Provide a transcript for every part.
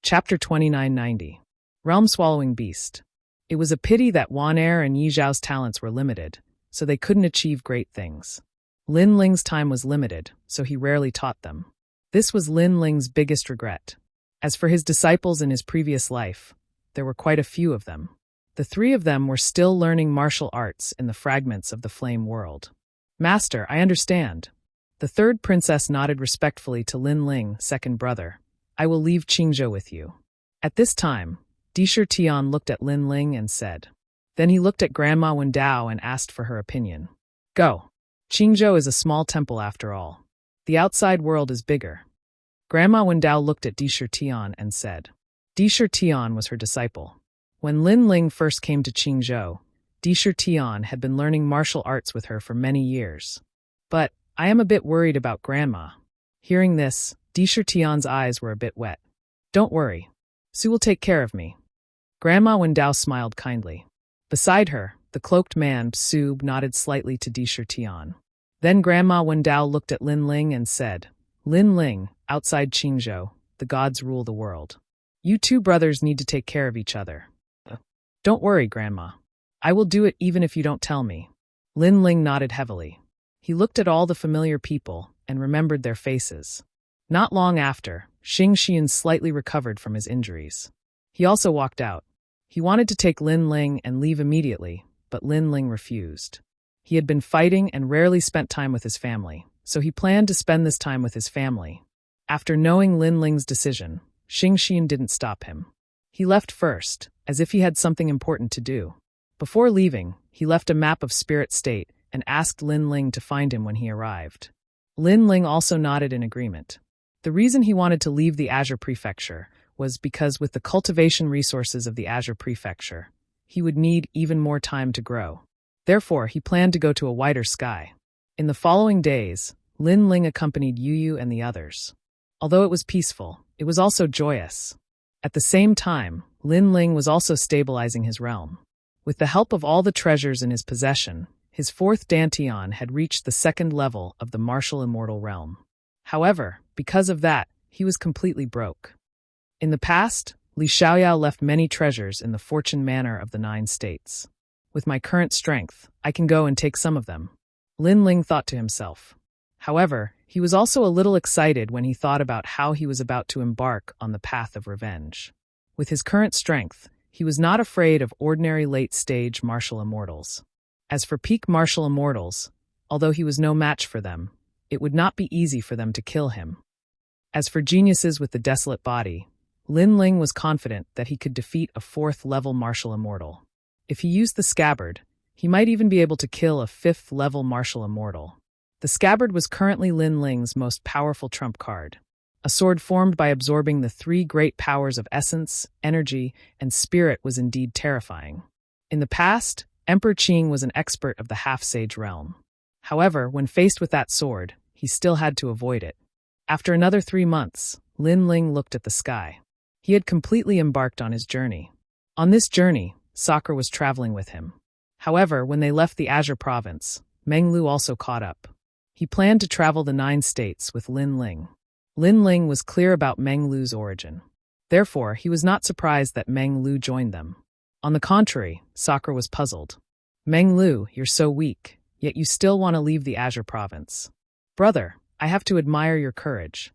Chapter 2990. Realm-Swallowing Beast. It was a pity that Wan Er and Yi Zhao's talents were limited, so they couldn't achieve great things. Lin Ling's time was limited, so he rarely taught them. This was Lin Ling's biggest regret. As for his disciples in his previous life, there were quite a few of them. The three of them were still learning martial arts in the fragments of the flame world. Master, I understand. The third princess nodded respectfully to Lin Ling, second brother. I will leave Qingzhou with you. At this time, Disher Tian looked at Lin Ling and said. Then he looked at Grandma Wendao and asked for her opinion. Go. Qingzhou is a small temple after all. The outside world is bigger. Grandma Wendao looked at Disher Tian and said. Disher Tian was her disciple. When Lin Ling first came to Qingzhou, Disher Tian had been learning martial arts with her for many years. But I am a bit worried about Grandma. Hearing this, Disher Tian's eyes were a bit wet. Don't worry. Su will take care of me. Grandma Wendao smiled kindly. Beside her, the cloaked man, Su, nodded slightly to Disher Tian. Then Grandma Wendao looked at Lin Ling and said, Lin Ling, outside Qingzhou, the gods rule the world. You two brothers need to take care of each other. Don't worry, Grandma. I will do it even if you don't tell me. Lin Ling nodded heavily. He looked at all the familiar people and remembered their faces. Not long after, Xing Xian slightly recovered from his injuries. He also walked out. He wanted to take Lin Ling and leave immediately, but Lin Ling refused. He had been fighting and rarely spent time with his family, so he planned to spend this time with his family. After knowing Lin Ling's decision, Xing Xian didn't stop him. He left first, as if he had something important to do. Before leaving, he left a map of Spirit State and asked Lin Ling to find him when he arrived. Lin Ling also nodded in agreement. The reason he wanted to leave the Azure Prefecture was because with the cultivation resources of the Azure Prefecture, he would need even more time to grow. Therefore, he planned to go to a wider sky. In the following days, Lin Ling accompanied Yu and the others. Although it was peaceful, it was also joyous. At the same time, Lin Ling was also stabilizing his realm. With the help of all the treasures in his possession, his fourth Dantian had reached the second level of the martial immortal realm. However, because of that, he was completely broke. In the past, Li Xiaoyao left many treasures in the fortune manor of the 9 states. With my current strength, I can go and take some of them. Lin Ling thought to himself. However, he was also a little excited when he thought about how he was about to embark on the path of revenge. With his current strength, he was not afraid of ordinary late-stage martial immortals. As for peak martial immortals, although he was no match for them, it would not be easy for them to kill him. As for geniuses with the desolate body, Lin Ling was confident that he could defeat a 4th-level martial immortal. If he used the scabbard, he might even be able to kill a 5th-level martial immortal. The scabbard was currently Lin Ling's most powerful trump card. A sword formed by absorbing the 3 great powers of essence, energy, and spirit was indeed terrifying. In the past, Emperor Qing was an expert of the half-sage realm. However, when faced with that sword, he still had to avoid it. After another 3 months, Lin Ling looked at the sky. He had completely embarked on his journey. On this journey, Sakura was traveling with him. However, when they left the Azure province, Meng Lu also caught up. He planned to travel the 9 states with Lin Ling. Lin Ling was clear about Meng Lu's origin. Therefore, he was not surprised that Meng Lu joined them. On the contrary, Sakura was puzzled. Meng Lu, you're so weak, yet you still want to leave the Azure province. Brother, I have to admire your courage.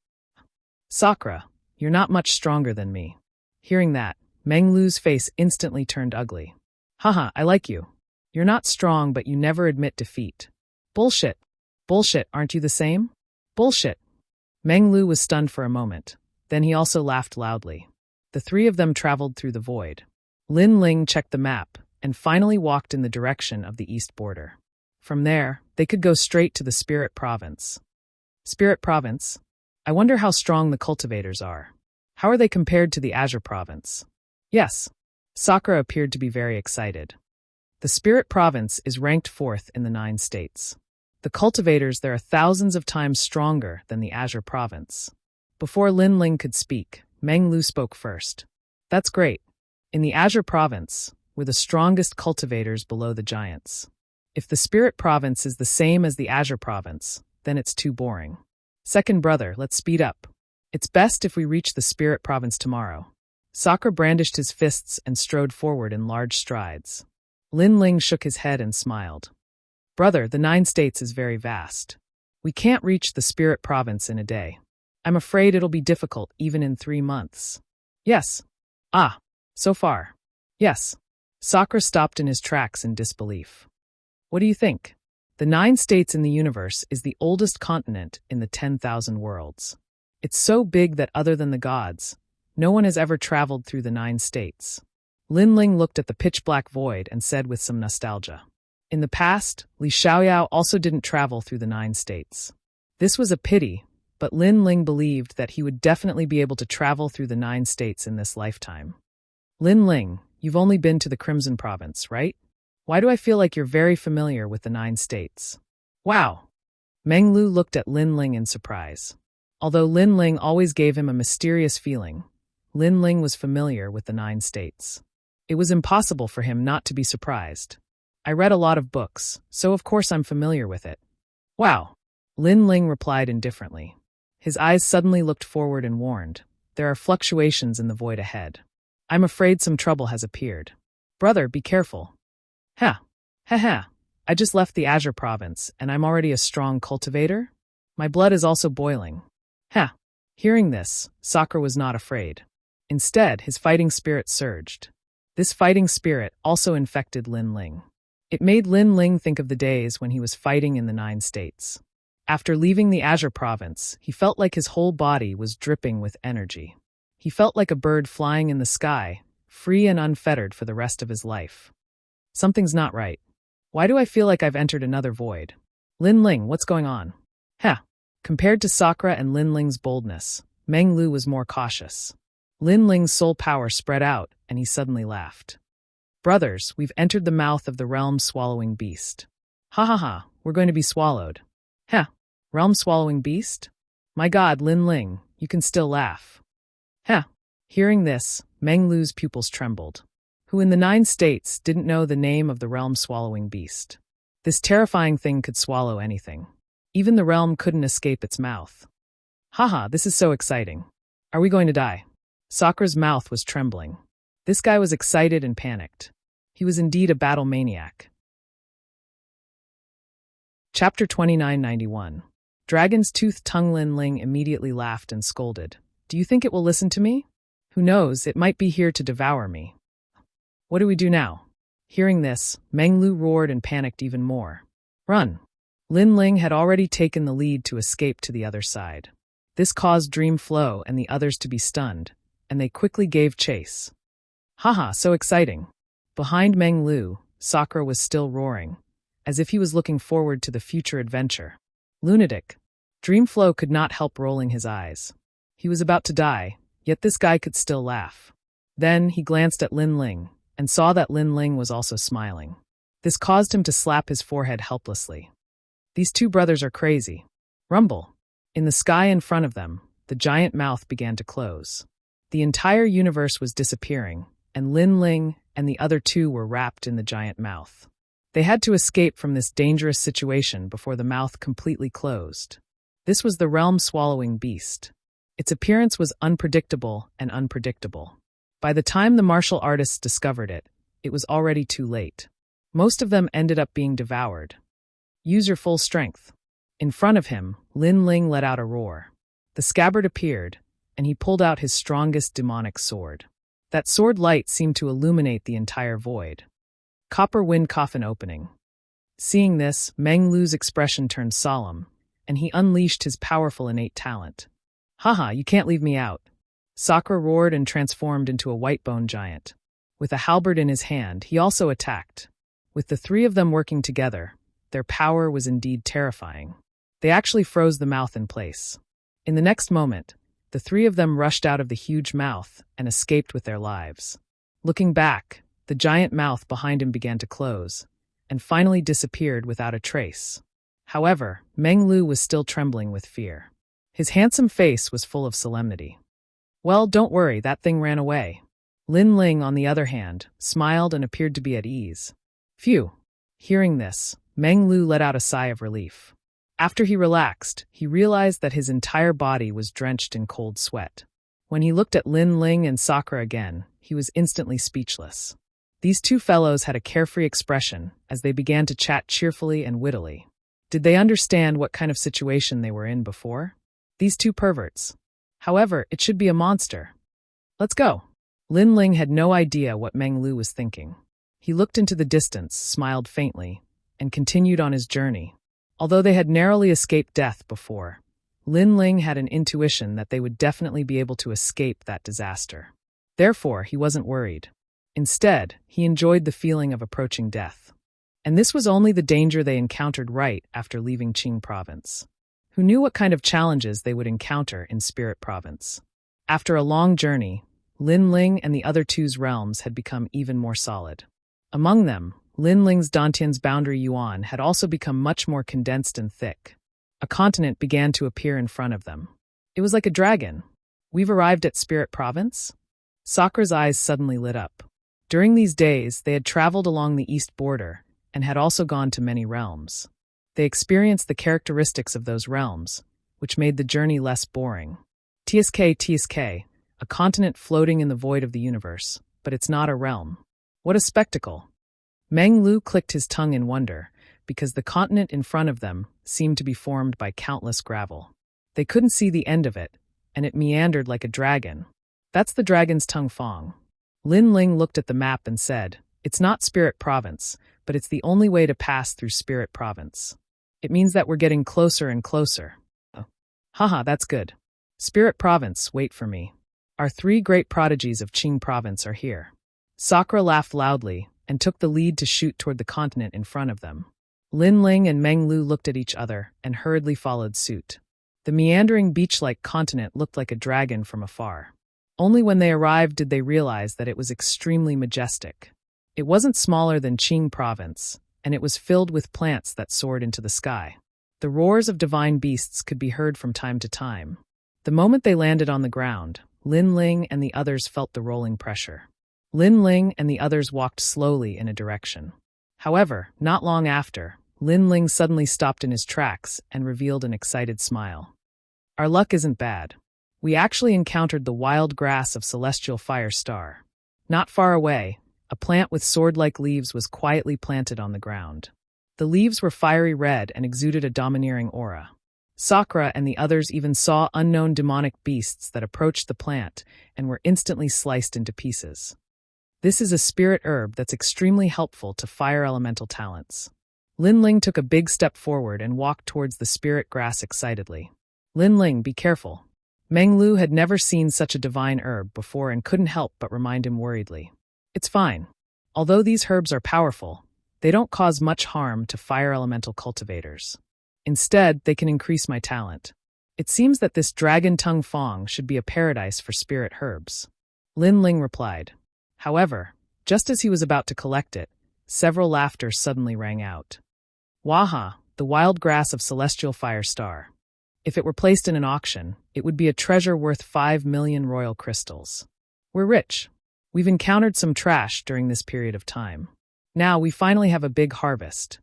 Sakura, you're not much stronger than me. Hearing that, Meng Lu's face instantly turned ugly. Haha, I like you. You're not strong, but you never admit defeat. Bullshit. Bullshit, aren't you the same? Bullshit. Meng Lu was stunned for a moment. Then he also laughed loudly. The 3 of them traveled through the void. Lin Ling checked the map and finally walked in the direction of the east border. From there, they could go straight to the Spirit Province. Spirit Province? I wonder how strong the cultivators are. How are they compared to the Azure Province? Yes. Sakura appeared to be very excited. The Spirit Province is ranked 4th in the 9 states. The cultivators there are thousands of times stronger than the Azure Province. Before Lin Ling could speak, Meng Lu spoke first. That's great. In the Azure Province, we're the strongest cultivators below the giants. If the Spirit Province is the same as the Azure Province, then it's too boring. Second brother, let's speed up. It's best if we reach the Spirit Province tomorrow. Sakura brandished his fists and strode forward in large strides. Lin Ling shook his head and smiled. Brother, the 9 states is very vast. We can't reach the spirit province in a day. I'm afraid it'll be difficult even in 3 months. Yes. Ah, so far. Yes. Sakura stopped in his tracks in disbelief. What do you think? The 9 states in the universe is the oldest continent in the 10,000 worlds. It's so big that other than the gods, no one has ever traveled through the 9 states. Lin Ling looked at the pitch-black void and said with some nostalgia. In the past, Li Xiaoyao also didn't travel through the 9 states. This was a pity, but Lin Ling believed that he would definitely be able to travel through the 9 states in this lifetime. Lin Ling, you've only been to the Crimson Province, right? Why do I feel like you're very familiar with the 9 states? Wow! Meng Lu looked at Lin Ling in surprise. Although Lin Ling always gave him a mysterious feeling, Lin Ling was familiar with the 9 states. It was impossible for him not to be surprised. I read a lot of books, so of course I'm familiar with it. Wow! Lin Ling replied indifferently. His eyes suddenly looked forward and warned. There are fluctuations in the void ahead. I'm afraid some trouble has appeared. Brother, be careful. Ha! Ha ha! I just left the Azure province, and I'm already a strong cultivator? My blood is also boiling. Ha! Hearing this, Sakura was not afraid. Instead, his fighting spirit surged. This fighting spirit also infected Lin Ling. It made Lin Ling think of the days when he was fighting in the 9 states. After leaving the Azure province, he felt like his whole body was dripping with energy. He felt like a bird flying in the sky, free and unfettered for the rest of his life. Something's not right. Why do I feel like I've entered another void? Lin Ling, what's going on? Ha! Compared to Sakura and Lin Ling's boldness, Meng Lu was more cautious. Lin Ling's soul power spread out, and he suddenly laughed. Brothers, we've entered the mouth of the realm-swallowing beast. Ha ha ha, we're going to be swallowed. Ha! Realm-swallowing beast? My god, Lin Ling, you can still laugh. Ha! Hearing this, Meng Lu's pupils trembled. Who in the 9 states didn't know the name of the realm-swallowing beast? This terrifying thing could swallow anything. Even the realm couldn't escape its mouth. Haha, this is so exciting. Are we going to die? Sakura's mouth was trembling. This guy was excited and panicked. He was indeed a battle maniac. Chapter 2991. Dragon's Tooth Tongue. Lin Ling immediately laughed and scolded. Do you think it will listen to me? Who knows, it might be here to devour me. What do we do now? Hearing this, Meng Lu roared and panicked even more. Run! Lin Ling had already taken the lead to escape to the other side. This caused Dream Flow and the others to be stunned, and they quickly gave chase. Haha, so exciting. Behind Meng Lu, Sakura was still roaring, as if he was looking forward to the future adventure. Lunatic. Dream Flow could not help rolling his eyes. He was about to die, yet this guy could still laugh. Then he glanced at Lin Ling, and saw that Lin Ling was also smiling. This caused him to slap his forehead helplessly. These two brothers are crazy. Rumble. In the sky in front of them, the giant mouth began to close. The entire universe was disappearing, and Lin Ling and the other two were wrapped in the giant mouth. They had to escape from this dangerous situation before the mouth completely closed. This was the realm-swallowing beast. Its appearance was unpredictable and unpredictable. By the time the martial artists discovered it, it was already too late. Most of them ended up being devoured. Use your full strength. In front of him, Lin Ling let out a roar. The scabbard appeared, and he pulled out his strongest demonic sword. That sword light seemed to illuminate the entire void. Copper wind coffin opening. Seeing this, Meng Lu's expression turned solemn, and he unleashed his powerful innate talent. Haha, you can't leave me out. Sakura roared and transformed into a white-bone giant. With a halberd in his hand, he also attacked. With the three of them working together, their power was indeed terrifying. They actually froze the mouth in place. In the next moment, the three of them rushed out of the huge mouth and escaped with their lives. Looking back, the giant mouth behind him began to close, and finally disappeared without a trace. However, Meng Lu was still trembling with fear. His handsome face was full of solemnity. Well, don't worry, that thing ran away. Lin Ling, on the other hand, smiled and appeared to be at ease. Phew! Hearing this, Meng Lu let out a sigh of relief. After he relaxed, he realized that his entire body was drenched in cold sweat. When he looked at Lin Ling and Sakura again, he was instantly speechless. These two fellows had a carefree expression as they began to chat cheerfully and wittily. Did they understand what kind of situation they were in before? These two perverts. However, it should be a monster. Let's go. Lin Ling had no idea what Meng Lu was thinking. He looked into the distance, smiled faintly, and continued on his journey. Although they had narrowly escaped death before, Lin Ling had an intuition that they would definitely be able to escape that disaster. Therefore, he wasn't worried. Instead, he enjoyed the feeling of approaching death. And this was only the danger they encountered right after leaving Qing Province. Who knew what kind of challenges they would encounter in Spirit Province? After a long journey, Lin Ling and the other two's realms had become even more solid. Among them, Lin Ling's Dantian's boundary yuan had also become much more condensed and thick. A continent began to appear in front of them. It was like a dragon. We've arrived at Spirit Province? Sakura's eyes suddenly lit up. During these days, they had traveled along the east border and had also gone to many realms. They experienced the characteristics of those realms, which made the journey less boring. TSK, a continent floating in the void of the universe, but it's not a realm. What a spectacle! Meng Lu clicked his tongue in wonder, because the continent in front of them seemed to be formed by countless gravel. They couldn't see the end of it, and it meandered like a dragon. That's the dragon's tongue Fong. Lin Ling looked at the map and said, "It's not Spirit Province, but it's the only way to pass through Spirit Province. It means that we're getting closer and closer." Oh. Haha, that's good. Spirit Province, wait for me. Our three great prodigies of Qing Province are here. Sakura laughed loudly and took the lead to shoot toward the continent in front of them. Lin Ling and Meng Lu looked at each other and hurriedly followed suit. The meandering beach-like continent looked like a dragon from afar. Only when they arrived did they realize that it was extremely majestic. It wasn't smaller than Qing Province, and it was filled with plants that soared into the sky. The roars of divine beasts could be heard from time to time. The moment they landed on the ground, Lin Ling and the others felt the rolling pressure. Lin Ling and the others walked slowly in a direction. However, not long after, Lin Ling suddenly stopped in his tracks and revealed an excited smile. Our luck isn't bad. We actually encountered the wild grass of Celestial Fire Star. Not far away, a plant with sword-like leaves was quietly planted on the ground. The leaves were fiery red and exuded a domineering aura. Sakura and the others even saw unknown demonic beasts that approached the plant and were instantly sliced into pieces. This is a spirit herb that's extremely helpful to fire elemental talents. Lin Ling took a big step forward and walked towards the spirit grass excitedly. Lin Ling, be careful. Meng Lu had never seen such a divine herb before and couldn't help but remind him worriedly. It's fine. Although these herbs are powerful, they don't cause much harm to fire elemental cultivators. Instead, they can increase my talent. It seems that this dragon tongue Fong should be a paradise for spirit herbs. Lin Ling replied. However, just as he was about to collect it, several laughter suddenly rang out. Waha, the wild grass of Celestial Fire Star. If it were placed in an auction, it would be a treasure worth 5 million royal crystals. We're rich. We've encountered some trash during this period of time. Now we finally have a big harvest.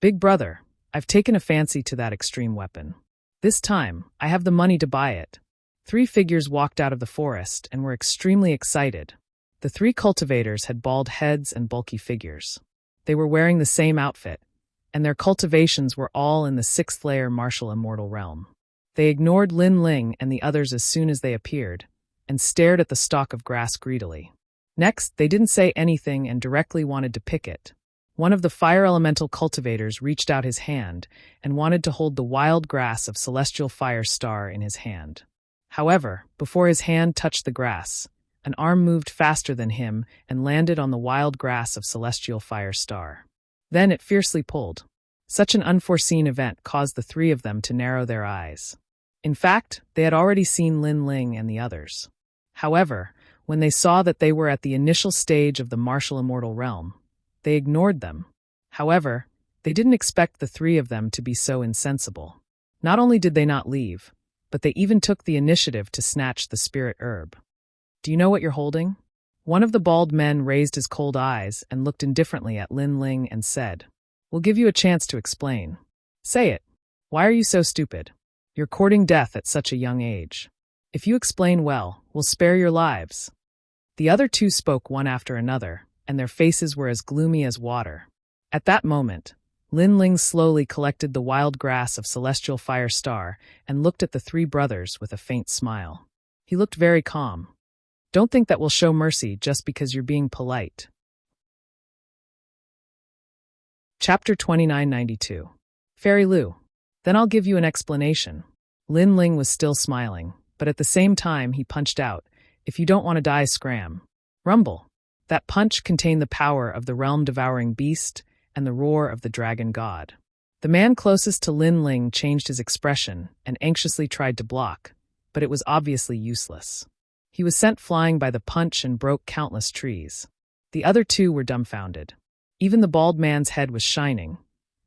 Big brother, I've taken a fancy to that extreme weapon. This time, I have the money to buy it. 3 figures walked out of the forest and were extremely excited. The 3 cultivators had bald heads and bulky figures. They were wearing the same outfit, and their cultivations were all in the 6th layer martial immortal realm. They ignored Lin Ling and the others as soon as they appeared, and stared at the stalk of grass greedily. Next, they didn't say anything and directly wanted to pick it. One of the fire elemental cultivators reached out his hand and wanted to hold the wild grass of Celestial Fire Star in his hand. However, before his hand touched the grass, an arm moved faster than him and landed on the wild grass of Celestial Fire Star. Then it fiercely pulled. Such an unforeseen event caused the 3 of them to narrow their eyes. In fact, they had already seen Lin Ling and the others. However, when they saw that they were at the initial stage of the martial immortal realm, they ignored them. However, they didn't expect the 3 of them to be so insensible. Not only did they not leave, but they even took the initiative to snatch the spirit herb. Do you know what you're holding? One of the bald men raised his cold eyes and looked indifferently at Lin Ling and said, "We'll give you a chance to explain. Say it. Why are you so stupid? You're courting death at such a young age." If you explain well, we'll spare your lives." The other two spoke one after another, and their faces were as gloomy as water. At that moment, Lin Ling slowly collected the wild grass of Celestial Fire Star and looked at the three brothers with a faint smile. He looked very calm. "Don't think that we'll show mercy just because you're being polite." Chapter 2992. Fairy Lu. "Then I'll give you an explanation." Lin Ling was still smiling, but at the same time he punched out, "If you don't want to die, scram." Rumble. That punch contained the power of the realm-devouring beast and the roar of the dragon god. The man closest to Lin Ling changed his expression and anxiously tried to block, but it was obviously useless. He was sent flying by the punch and broke countless trees. The other two were dumbfounded. Even the bald man's head was shining,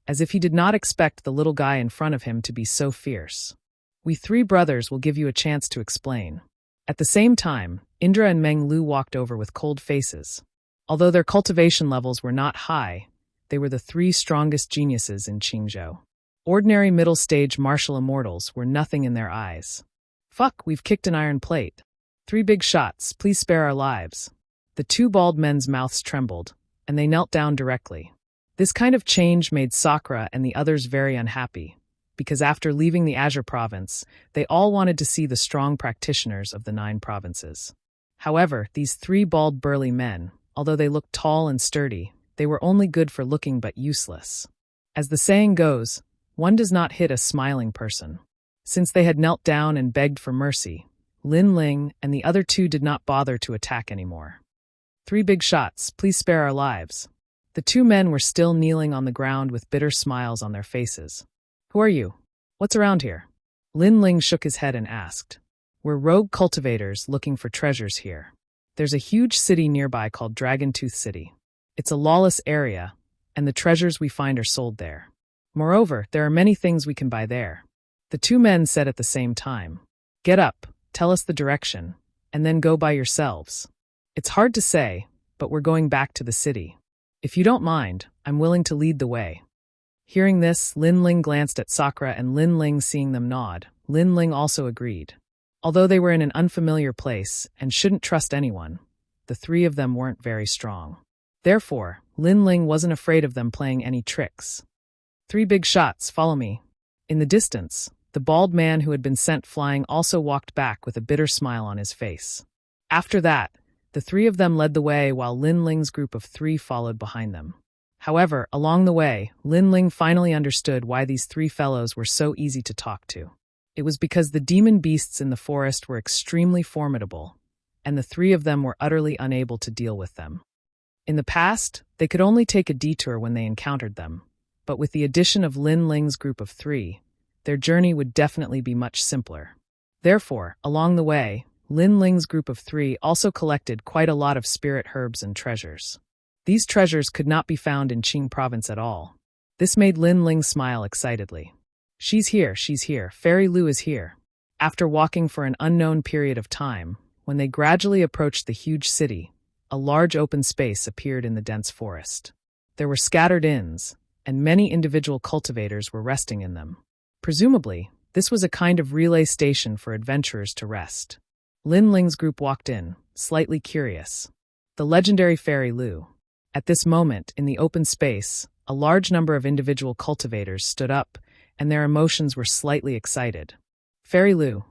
as if he did not expect the little guy in front of him to be so fierce. "We three brothers will give you a chance to explain." At the same time, Indra and Meng Lu walked over with cold faces. Although their cultivation levels were not high, they were the three strongest geniuses in Qingzhou. Ordinary middle-stage martial immortals were nothing in their eyes. "Fuck, we've kicked an iron plate. 3 big shots, please spare our lives." The two bald men's mouths trembled, and they knelt down directly. This kind of change made Sakura and the others very unhappy, because after leaving the Azure province, they all wanted to see the strong practitioners of the 9 provinces. However, these 3 bald burly men, although they looked tall and sturdy, they were only good for looking but useless. As the saying goes, one does not hit a smiling person. Since they had knelt down and begged for mercy, Lin Ling and the other two did not bother to attack anymore. 3 big shots, please spare our lives." The 2 men were still kneeling on the ground with bitter smiles on their faces. "Who are you? What's around here?" Lin Ling shook his head and asked. "We're rogue cultivators looking for treasures here. There's a huge city nearby called Dragon Tooth City. It's a lawless area, and the treasures we find are sold there. Moreover, there are many things we can buy there." The 2 men said at the same time, "Get up, tell us the direction, and then go by yourselves." "It's hard to say, but we're going back to the city. If you don't mind, I'm willing to lead the way." Hearing this, Lin Ling glanced at Sakura, and Lin Ling, seeing them nod, Lin Ling also agreed. Although they were in an unfamiliar place and shouldn't trust anyone, the 3 of them weren't very strong. Therefore, Lin Ling wasn't afraid of them playing any tricks. 3 big shots, follow me." In the distance, the bald man who had been sent flying also walked back with a bitter smile on his face. After that, the 3 of them led the way while Lin Ling's group of 3 followed behind them. However, along the way, Lin Ling finally understood why these 3 fellows were so easy to talk to. It was because the demon beasts in the forest were extremely formidable, and the 3 of them were utterly unable to deal with them. In the past, they could only take a detour when they encountered them, but with the addition of Lin Ling's group of 3, their journey would definitely be much simpler. Therefore, along the way, Lin Ling's group of 3 also collected quite a lot of spirit herbs and treasures. These treasures could not be found in Qing province at all. This made Lin Ling smile excitedly. She's here, Fairy Lu is here." After walking for an unknown period of time, when they gradually approached the huge city, a large open space appeared in the dense forest. There were scattered inns, and many individual cultivators were resting in them. Presumably, this was a kind of relay station for adventurers to rest. Lin Ling's group walked in, slightly curious. The legendary Fairy Lu. At this moment, in the open space, a large number of individual cultivators stood up, and their emotions were slightly excited. "Fairy Lu."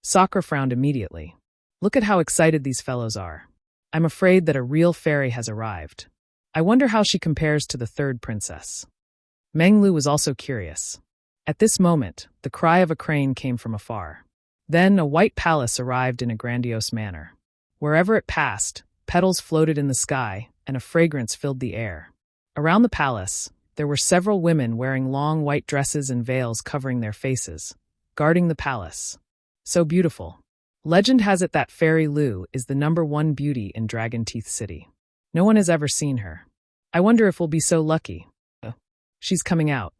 Sakura frowned immediately. "Look at how excited these fellows are. I'm afraid that a real fairy has arrived. I wonder how she compares to the 3rd princess." Meng Lu was also curious. At this moment, the cry of a crane came from afar. Then a white palace arrived in a grandiose manner. Wherever it passed, petals floated in the sky, and a fragrance filled the air. Around the palace, there were several women wearing long white dresses and veils covering their faces, guarding the palace. So beautiful. Legend has it that Fairy Lu is the #1 beauty in Dragon Teeth City. No one has ever seen her. I wonder if we'll be so lucky. She's coming out.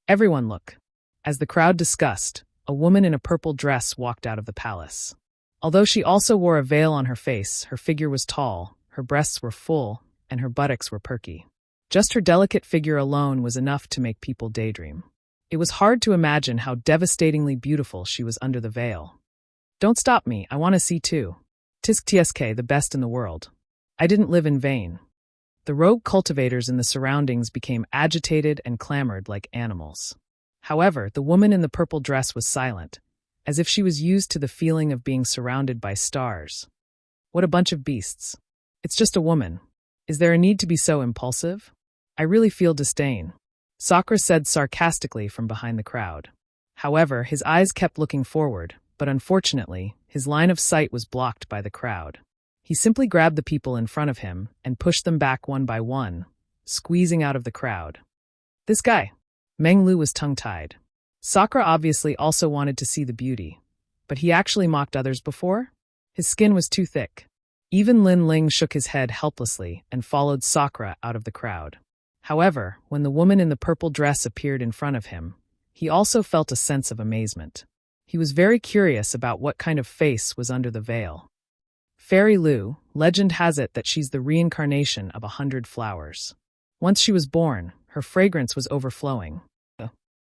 Everyone look. As the crowd discussed, a woman in a purple dress walked out of the palace. Although she also wore a veil on her face, her figure was tall, her breasts were full, and her buttocks were perky. Just her delicate figure alone was enough to make people daydream. It was hard to imagine how devastatingly beautiful she was under the veil. Don't stop me, I want to see too. Tisk tsk, the best in the world. I didn't live in vain. The rogue cultivators in the surroundings became agitated and clamored like animals. However, the woman in the purple dress was silent, as if she was used to the feeling of being surrounded by stars. What a bunch of beasts. It's just a woman. Is there a need to be so impulsive? I really feel disdain, Sakura said sarcastically from behind the crowd. However, his eyes kept looking forward, but unfortunately, his line of sight was blocked by the crowd. He simply grabbed the people in front of him and pushed them back one by one, squeezing out of the crowd. This guy. Meng Lu was tongue-tied. Sakura obviously also wanted to see the beauty, but he actually mocked others before? His skin was too thick. Even Lin Ling shook his head helplessly and followed Sakura out of the crowd. However, when the woman in the purple dress appeared in front of him, he also felt a sense of amazement. He was very curious about what kind of face was under the veil. Fairy Lu, legend has it that she's the reincarnation of 100 flowers. Once she was born, her fragrance was overflowing.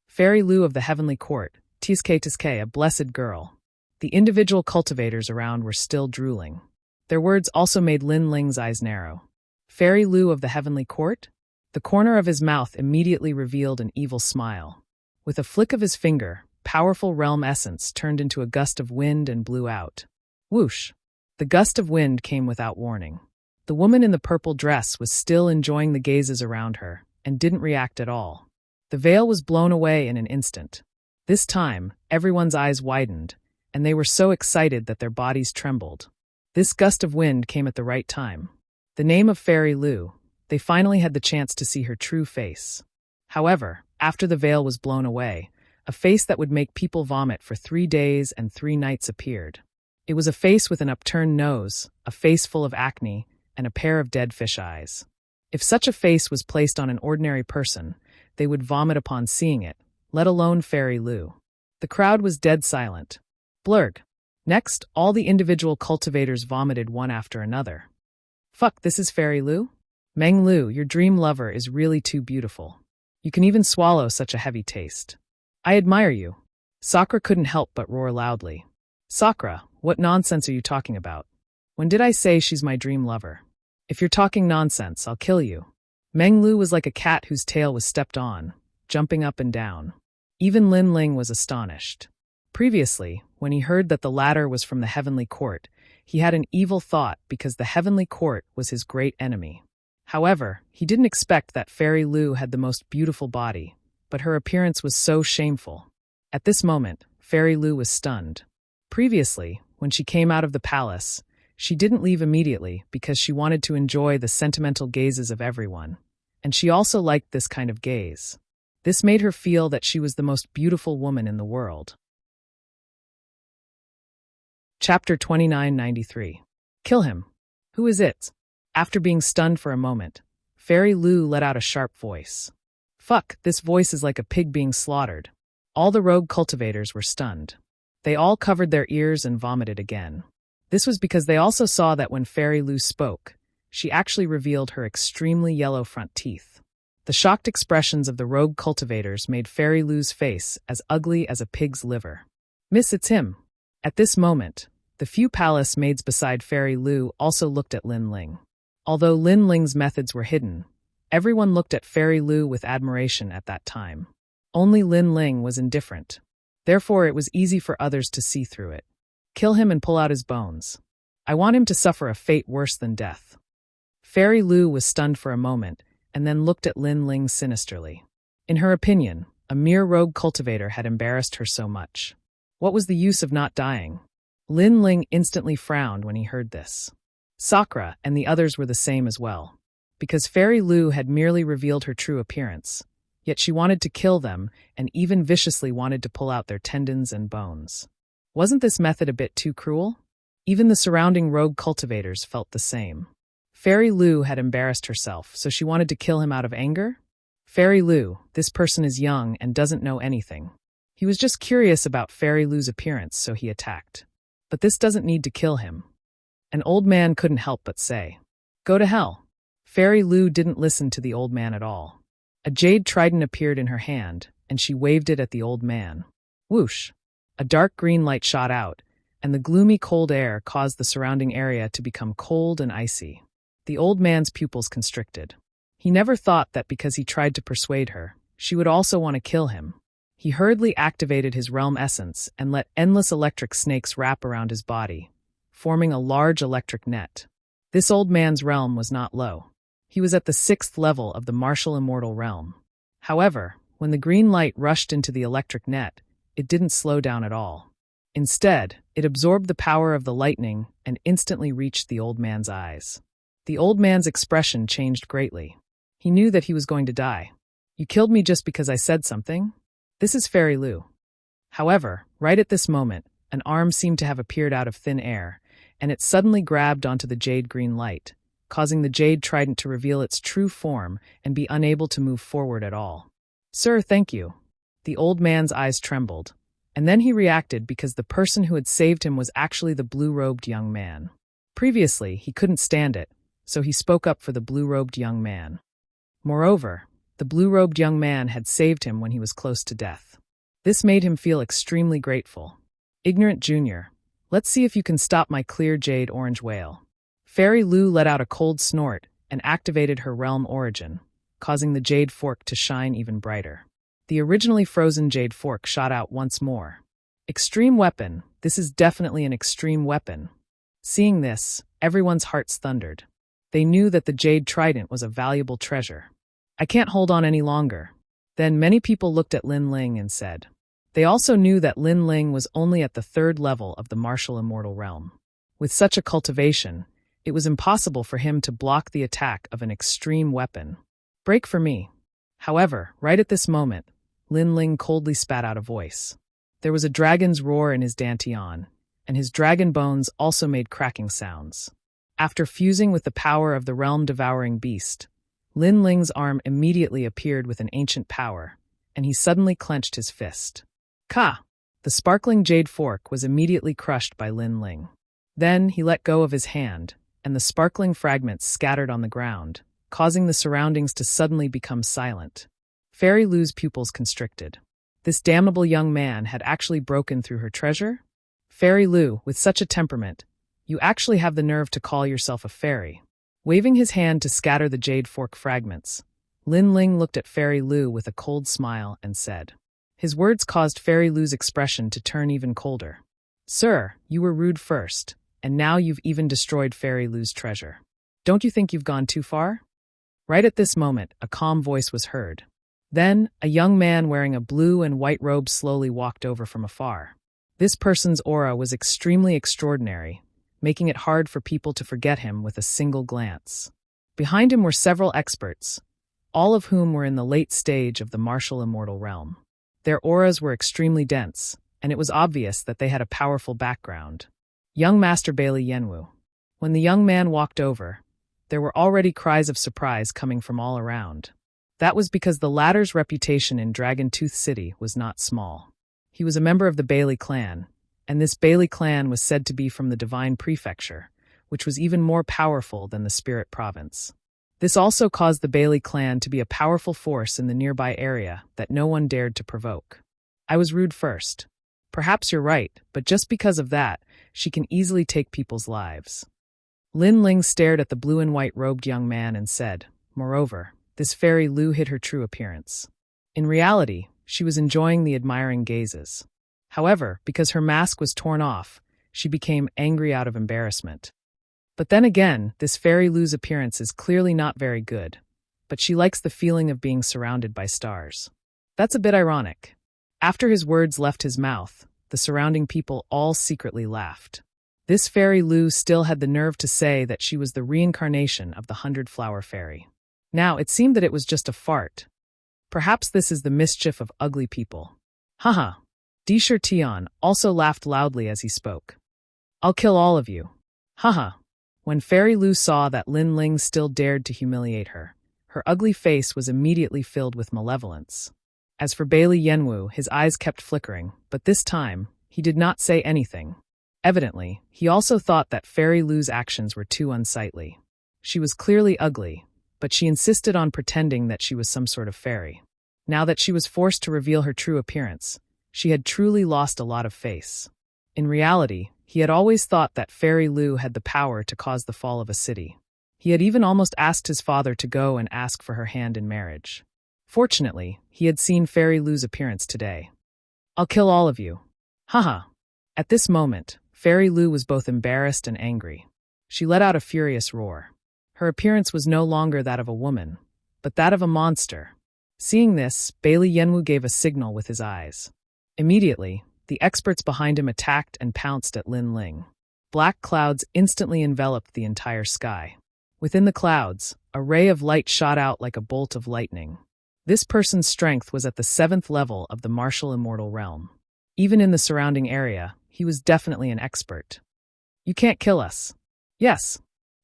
Fairy Lu of the heavenly court, Tiske, a blessed girl. The individual cultivators around were still drooling. Their words also made Lin Ling's eyes narrow. Fairy Lu of the heavenly court? The corner of his mouth immediately revealed an evil smile. With a flick of his finger, powerful realm essence turned into a gust of wind and blew out. Whoosh! The gust of wind came without warning. The woman in the purple dress was still enjoying the gazes around her and didn't react at all. The veil was blown away in an instant. This time, everyone's eyes widened, and they were so excited that their bodies trembled. This gust of wind came at the right time. The name of Fairy Lu, they finally had the chance to see her true face. However, after the veil was blown away, a face that would make people vomit for 3 days and 3 nights appeared. It was a face with an upturned nose, a face full of acne, and a pair of dead fish eyes. If such a face was placed on an ordinary person, they would vomit upon seeing it, let alone Fairy Lu. The crowd was dead silent. Blurg. Next, all the individual cultivators vomited one after another. Fuck, this is Fairy Lu? Meng Lu, your dream lover is really too beautiful. You can even swallow such a heavy taste. I admire you. Sakura couldn't help but roar loudly. Sakura, what nonsense are you talking about? When did I say she's my dream lover? If you're talking nonsense, I'll kill you. Meng Lu was like a cat whose tail was stepped on, jumping up and down. Even Lin Ling was astonished. Previously, when he heard that the latter was from the heavenly court, he had an evil thought because the heavenly court was his great enemy. However, he didn't expect that Fairy Lu had the most beautiful body, but her appearance was so shameful. At this moment, Fairy Lu was stunned. Previously, when she came out of the palace, she didn't leave immediately because she wanted to enjoy the sentimental gazes of everyone, and she also liked this kind of gaze. This made her feel that she was the most beautiful woman in the world. Chapter 2993. Kill him. Who is it? After being stunned for a moment, Fairy Lu let out a sharp voice. Fuck, this voice is like a pig being slaughtered. All the rogue cultivators were stunned. They all covered their ears and vomited again. This was because they also saw that when Fairy Lu spoke, she actually revealed her extremely yellow front teeth. The shocked expressions of the rogue cultivators made Fairy Lu's face as ugly as a pig's liver. Miss, it's him. At this moment, the few palace maids beside Fairy Lu also looked at Lin Ling. Although Lin Ling's methods were hidden, everyone looked at Fairy Lu with admiration at that time. Only Lin Ling was indifferent. Therefore, it was easy for others to see through it. Kill him and pull out his bones. I want him to suffer a fate worse than death. Fairy Lu was stunned for a moment and then looked at Lin Ling sinisterly. In her opinion, a mere rogue cultivator had embarrassed her so much. What was the use of not dying? Lin Ling instantly frowned when he heard this. Sakura and the others were the same as well. Because Fairy Lu had merely revealed her true appearance, yet she wanted to kill them and even viciously wanted to pull out their tendons and bones. Wasn't this method a bit too cruel? Even the surrounding rogue cultivators felt the same. Fairy Lu had embarrassed herself, so she wanted to kill him out of anger? Fairy Lu, this person is young and doesn't know anything. He was just curious about Fairy Lu's appearance, so he attacked. But this doesn't need to kill him. An old man couldn't help but say, "Go to hell." Fairy Lu didn't listen to the old man at all. A jade trident appeared in her hand, and she waved it at the old man. Whoosh! A dark green light shot out, and the gloomy cold air caused the surrounding area to become cold and icy. The old man's pupils constricted. He never thought that because he tried to persuade her, she would also want to kill him. He hurriedly activated his realm essence and let endless electric snakes wrap around his body, forming a large electric net. This old man's realm was not low. He was at the 6th level of the martial immortal realm. However, when the green light rushed into the electric net, it didn't slow down at all. Instead, it absorbed the power of the lightning and instantly reached the old man's eyes. The old man's expression changed greatly. He knew that he was going to die. "You killed me just because I said something? This is Fairy Lu." However, right at this moment, an arm seemed to have appeared out of thin air, and it suddenly grabbed onto the jade green light, causing the jade trident to reveal its true form and be unable to move forward at all. "Sir, thank you." The old man's eyes trembled, and then he reacted because the person who had saved him was actually the blue-robed young man. Previously, he couldn't stand it, so he spoke up for the blue-robed young man. Moreover, the blue-robed young man had saved him when he was close to death. This made him feel extremely grateful. "Ignorant Junior, let's see if you can stop my clear jade orange whale." Fairy Lu let out a cold snort and activated her realm origin, causing the jade fork to shine even brighter. The originally frozen jade fork shot out once more. "Extreme weapon, this is definitely an extreme weapon." Seeing this, everyone's hearts thundered. They knew that the jade trident was a valuable treasure. "I can't hold on any longer." Then many people looked at Lin Ling and said. They also knew that Lin Ling was only at the 3rd level of the martial immortal realm. With such a cultivation, it was impossible for him to block the attack of an extreme weapon. "Break for me." However, right at this moment, Lin Ling coldly spat out a voice. There was a dragon's roar in his dantian, and his dragon bones also made cracking sounds. After fusing with the power of the realm-devouring beast, Lin Ling's arm immediately appeared with an ancient power, and he suddenly clenched his fist. Ka! The sparkling jade fork was immediately crushed by Lin Ling. Then he let go of his hand, and the sparkling fragments scattered on the ground, causing the surroundings to suddenly become silent. Fairy Lu's pupils constricted. This damnable young man had actually broken through her treasure? Fairy Lu, with such a temperament, you actually have the nerve to call yourself a fairy. Waving his hand to scatter the jade fork fragments, Lin Ling looked at Fairy Lu with a cold smile and said. His words caused Fairy Lu's expression to turn even colder. Sir, you were rude first, and now you've even destroyed Fairy Lu's treasure. Don't you think you've gone too far? Right at this moment, a calm voice was heard. Then, a young man wearing a blue and white robe slowly walked over from afar. This person's aura was extremely extraordinary, making it hard for people to forget him with a single glance. Behind him were several experts, all of whom were in the late stage of the martial immortal realm. Their auras were extremely dense, and it was obvious that they had a powerful background. Young Master Bailey Yenwu. When the young man walked over, there were already cries of surprise coming from all around. That was because the latter's reputation in Dragon Tooth City was not small. He was a member of the Bailey clan, and this Bailey clan was said to be from the Divine Prefecture, which was even more powerful than the Spirit Province. This also caused the Bailey clan to be a powerful force in the nearby area that no one dared to provoke. I was rude first. Perhaps you're right, but just because of that, she can easily take people's lives. Lin Ling stared at the blue and white robed young man and said, moreover, this Fairy Lu hid her true appearance. In reality, she was enjoying the admiring gazes. However, because her mask was torn off, she became angry out of embarrassment. But then again, this Fairy Lu's appearance is clearly not very good, but she likes the feeling of being surrounded by stars. That's a bit ironic. After his words left his mouth, the surrounding people all secretly laughed. This Fairy Lu still had the nerve to say that she was the reincarnation of the 100-Flower Fairy. Now, it seemed that it was just a fart. Perhaps this is the mischief of ugly people. Haha. Disher Tian also laughed loudly as he spoke. I'll kill all of you. Haha. When Fairy Lu saw that Lin Ling still dared to humiliate her, her ugly face was immediately filled with malevolence. As for Bailey Yenwu, his eyes kept flickering, but this time, he did not say anything. Evidently, he also thought that Fairy Lu's actions were too unsightly. She was clearly ugly, but she insisted on pretending that she was some sort of fairy. Now that she was forced to reveal her true appearance, she had truly lost a lot of face. In reality, He had always thought that Fairy Lu had the power to cause the fall of a city. He had even almost asked his father to go and ask for her hand in marriage. Fortunately, he had seen Fairy Lu's appearance today. "I'll kill all of you." Haha. At this moment, Fairy Lu was both embarrassed and angry. She let out a furious roar. Her appearance was no longer that of a woman, but that of a monster. Seeing this, Bailey Yenwu gave a signal with his eyes. Immediately, the experts behind him attacked and pounced at Lin Ling. Black clouds instantly enveloped the entire sky. Within the clouds, a ray of light shot out like a bolt of lightning. This person's strength was at the 7th level of the martial immortal realm. Even in the surrounding area, he was definitely an expert. "You can't kill us." "Yes."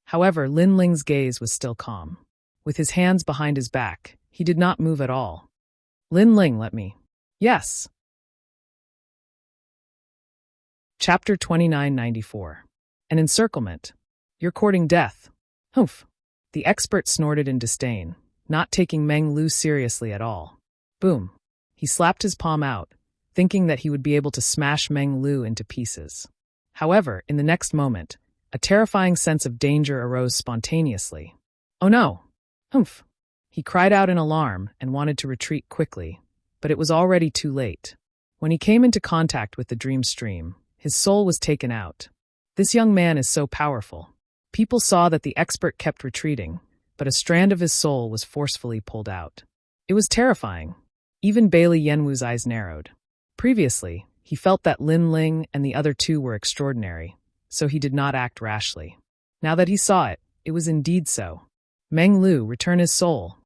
However, Lin Ling's gaze was still calm. With his hands behind his back, he did not move at all. "Lin Ling, let me." "Yes." Chapter 2994. An encirclement. "You're courting death." "Humph." The expert snorted in disdain, not taking Meng Lu seriously at all. Boom. He slapped his palm out, thinking that he would be able to smash Meng Lu into pieces. However, in the next moment, a terrifying sense of danger arose spontaneously. "Oh no!" "Humph." He cried out in alarm and wanted to retreat quickly, but it was already too late. When he came into contact with the dream stream, his soul was taken out. This young man is so powerful. People saw that the expert kept retreating, but a strand of his soul was forcefully pulled out. It was terrifying. Even Bailey Yenwu's eyes narrowed. Previously, he felt that Lin Ling and the other two were extraordinary, so he did not act rashly. Now that he saw it, it was indeed so. "Meng Lu, return his soul."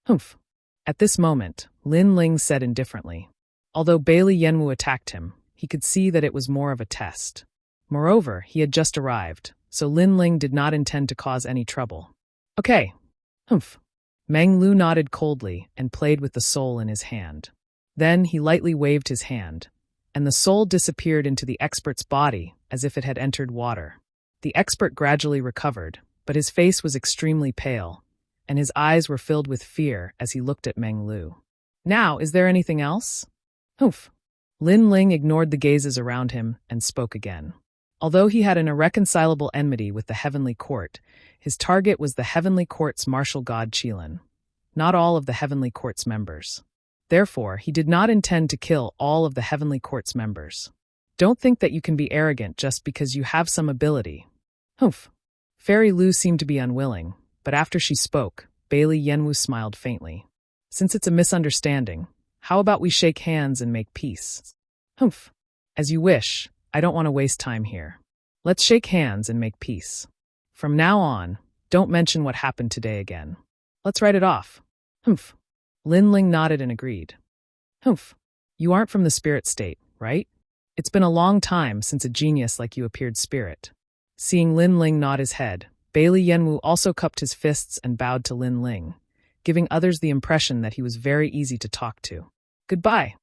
"Humph." At this moment, Lin Ling said indifferently. Although Bailey Yenwu attacked him, he could see that it was more of a test. Moreover, he had just arrived, so Lin Ling did not intend to cause any trouble. "Okay." "Humph." Meng Lu nodded coldly and played with the soul in his hand. Then he lightly waved his hand, and the soul disappeared into the expert's body as if it had entered water. The expert gradually recovered, but his face was extremely pale, and his eyes were filled with fear as he looked at Meng Lu. "Now, is there anything else?" "Humph." Lin Ling ignored the gazes around him and spoke again. Although he had an irreconcilable enmity with the Heavenly Court, his target was the Heavenly Court's martial god Qilin, not all of the Heavenly Court's members. Therefore, he did not intend to kill all of the Heavenly Court's members. "Don't think that you can be arrogant just because you have some ability." "Humph." Fairy Lu seemed to be unwilling, but after she spoke, Bailey Yenwu smiled faintly. "Since it's a misunderstanding, how about we shake hands and make peace?" "Humph. As you wish. I don't want to waste time here. Let's shake hands and make peace. From now on, don't mention what happened today again. Let's write it off." "Humph." Lin Ling nodded and agreed. "Humph. You aren't from the spirit state, right? It's been a long time since a genius like you appeared spirit." Seeing Lin Ling nod his head, Bailey Yenwu also cupped his fists and bowed to Lin Ling, giving others the impression that he was very easy to talk to. "Goodbye."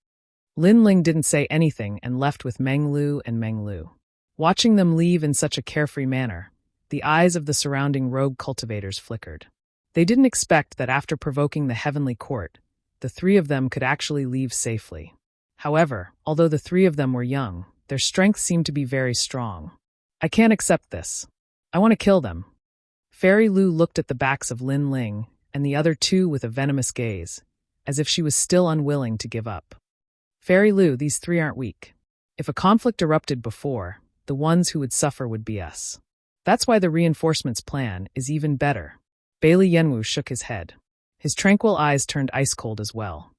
Lin Ling didn't say anything and left with Meng Lu and Meng Lu. Watching them leave in such a carefree manner, the eyes of the surrounding rogue cultivators flickered. They didn't expect that after provoking the Heavenly Court, the three of them could actually leave safely. However, although the three of them were young, their strength seemed to be very strong. "I can't accept this. I want to kill them." Fairy Lu looked at the backs of Lin Ling and the other two with a venomous gaze, as if she was still unwilling to give up. "Fairy Lu, these three aren't weak. If a conflict erupted before, the ones who would suffer would be us. That's why the reinforcements plan is even better." Bailey Yenwu shook his head. His tranquil eyes turned ice-cold as well.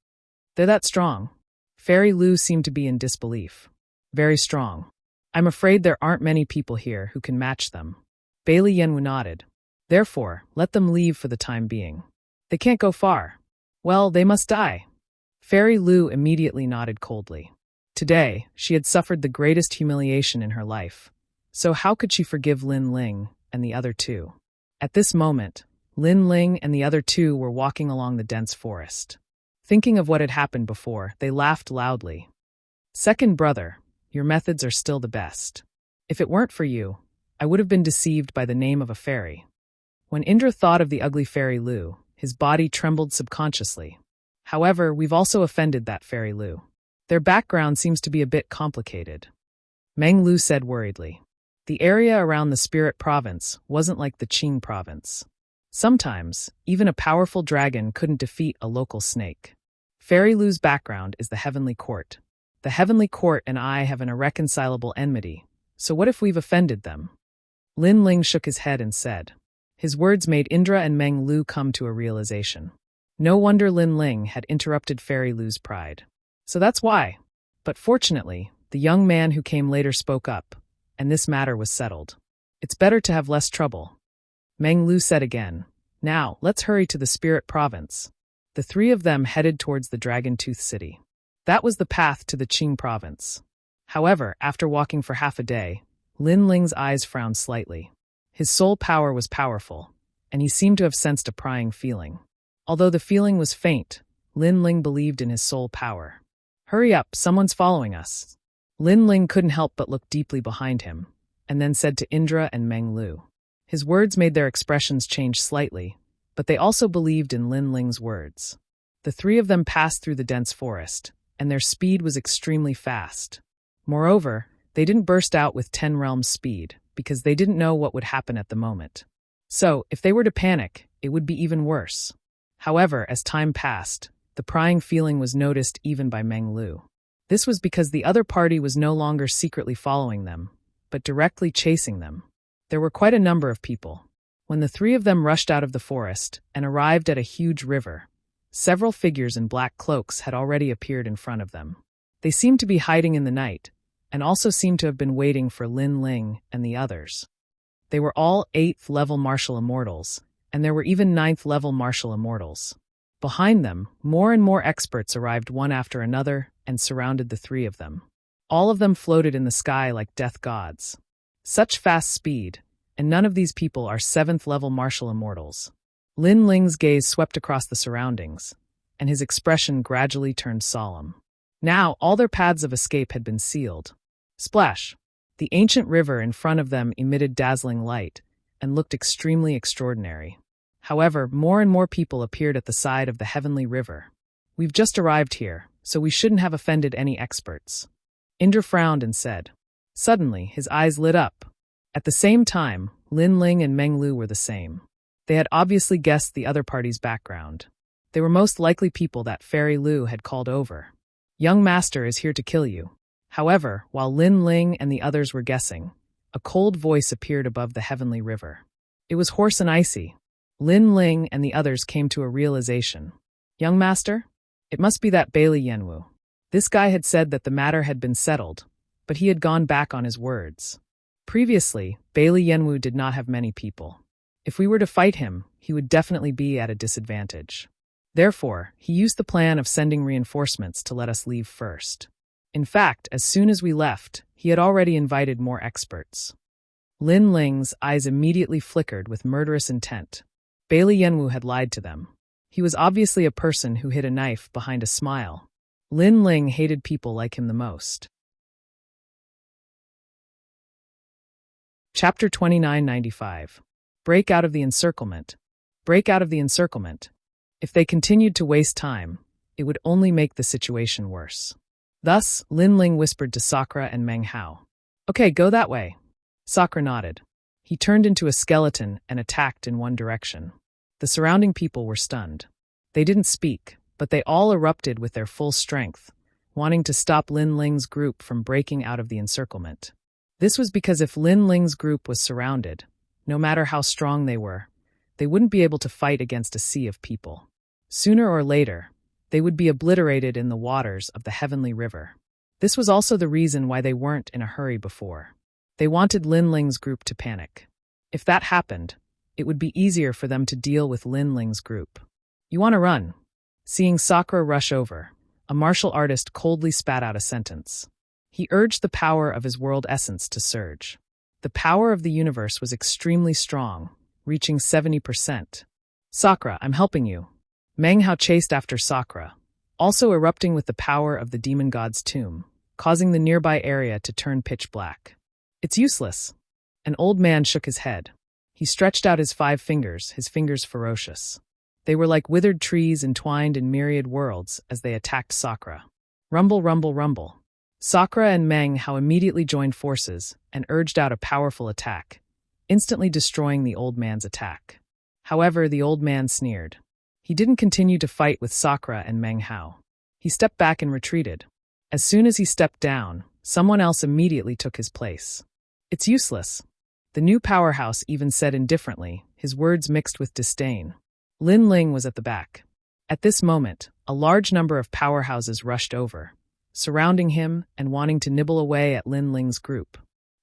"They're that strong." Fairy Lu seemed to be in disbelief. "Very strong. I'm afraid there aren't many people here who can match them." Bailey Yenwu nodded. "Therefore, let them leave for the time being. They can't go far. Well, they must die." Fairy Lu immediately nodded coldly. Today, she had suffered the greatest humiliation in her life, so how could she forgive Lin Ling and the other two? At this moment, Lin Ling and the other two were walking along the dense forest. Thinking of what had happened before, they laughed loudly. "Second brother, your methods are still the best. If it weren't for you, I would have been deceived by the name of a fairy." When Indra thought of the ugly Fairy Lu, his body trembled subconsciously. However, we've also offended that Fairy Lu. Their background seems to be a bit complicated. Meng Lu said worriedly. The area around the Spirit Province wasn't like the Qing Province. Sometimes, even a powerful dragon couldn't defeat a local snake. Fairy Lu's background is the Heavenly Court. The Heavenly Court and I have an irreconcilable enmity, so what if we've offended them? Lin Ling shook his head and said. His words made Indra and Meng Lu come to a realization. No wonder Lin Ling had interrupted Fairy Lu's pride. So that's why. But fortunately, the young man who came later spoke up, and this matter was settled. It's better to have less trouble. Meng Lu said again, Now, let's hurry to the Spirit Province. The three of them headed towards the Dragon Tooth City. That was the path to the Qing Province. However, after walking for half a day, Lin Ling's eyes frowned slightly. His soul power was powerful, and he seemed to have sensed a prying feeling. Although the feeling was faint, Lin Ling believed in his soul power. Hurry up, someone's following us. Lin Ling couldn't help but look deeply behind him, and then said to Indra and Meng Lu. His words made their expressions change slightly, but they also believed in Lin Ling's words. The three of them passed through the dense forest, and their speed was extremely fast. Moreover, they didn't burst out with 10 realms speed, because they didn't know what would happen at the moment. So, if they were to panic, it would be even worse. However, as time passed, the prying feeling was noticed even by Meng Lu. This was because the other party was no longer secretly following them, but directly chasing them. There were quite a number of people. When the three of them rushed out of the forest and arrived at a huge river, several figures in black cloaks had already appeared in front of them. They seemed to be hiding in the night, and also seemed to have been waiting for Lin Ling and the others. They were all 8th level martial immortals, and there were even 9th level martial immortals. Behind them, more and more experts arrived one after another and surrounded the three of them. All of them floated in the sky like death gods. Such fast speed, and none of these people are 7th level martial immortals. Lin Ling's gaze swept across the surroundings, and his expression gradually turned solemn. Now, all their paths of escape had been sealed. Splash! The ancient river in front of them emitted dazzling light and looked extremely extraordinary. However, more and more people appeared at the side of the heavenly river. We've just arrived here, so we shouldn't have offended any experts. Indra frowned and said. Suddenly, his eyes lit up. At the same time, Lin Ling and Meng Lu were the same. They had obviously guessed the other party's background. They were most likely people that Fairy Lu had called over. Young master is here to kill you. However, while Lin Ling and the others were guessing, a cold voice appeared above the heavenly river. It was hoarse and icy. Lin Ling and the others came to a realization. Young master? It must be that Bailey Yenwu. This guy had said that the matter had been settled, but he had gone back on his words. Previously, Bailey Yenwu did not have many people. If we were to fight him, he would definitely be at a disadvantage. Therefore, he used the plan of sending reinforcements to let us leave first. In fact, as soon as we left, he had already invited more experts. Lin Ling's eyes immediately flickered with murderous intent. Bailey Yenwu had lied to them. He was obviously a person who hid a knife behind a smile. Lin Ling hated people like him the most. Chapter 2995. Break out of the encirclement. Break out of the encirclement. If they continued to waste time, it would only make the situation worse. Thus, Lin Ling whispered to Sakura and Meng Hao. Okay, go that way. Sakura nodded. He turned into a skeleton and attacked in one direction. The surrounding people were stunned. They didn't speak, but they all erupted with their full strength, wanting to stop Lin Ling's group from breaking out of the encirclement. This was because if Lin Ling's group was surrounded, no matter how strong they were, they wouldn't be able to fight against a sea of people. Sooner or later, they would be obliterated in the waters of the heavenly river. This was also the reason why they weren't in a hurry before. They wanted Lin Ling's group to panic. If that happened, it would be easier for them to deal with Lin Ling's group. You want to run? Seeing Sakura rush over, a martial artist coldly spat out a sentence. He urged the power of his world essence to surge. The power of the universe was extremely strong, reaching 70%. Sakura, I'm helping you. Meng Hao chased after Sakura, also erupting with the power of the demon god's tomb, causing the nearby area to turn pitch black. It's useless. An old man shook his head. He stretched out his 5 fingers, his fingers ferocious. They were like withered trees entwined in myriad worlds as they attacked Sakura. Rumble, rumble, rumble. Sakura and Meng Hao immediately joined forces and urged out a powerful attack, instantly destroying the old man's attack. However, the old man sneered. He didn't continue to fight with Sakura and Meng Hao. He stepped back and retreated. As soon as he stepped down, someone else immediately took his place. It's useless. The new powerhouse even said indifferently, his words mixed with disdain. Lin Ling was at the back. At this moment, a large number of powerhouses rushed over, surrounding him and wanting to nibble away at Lin Ling's group.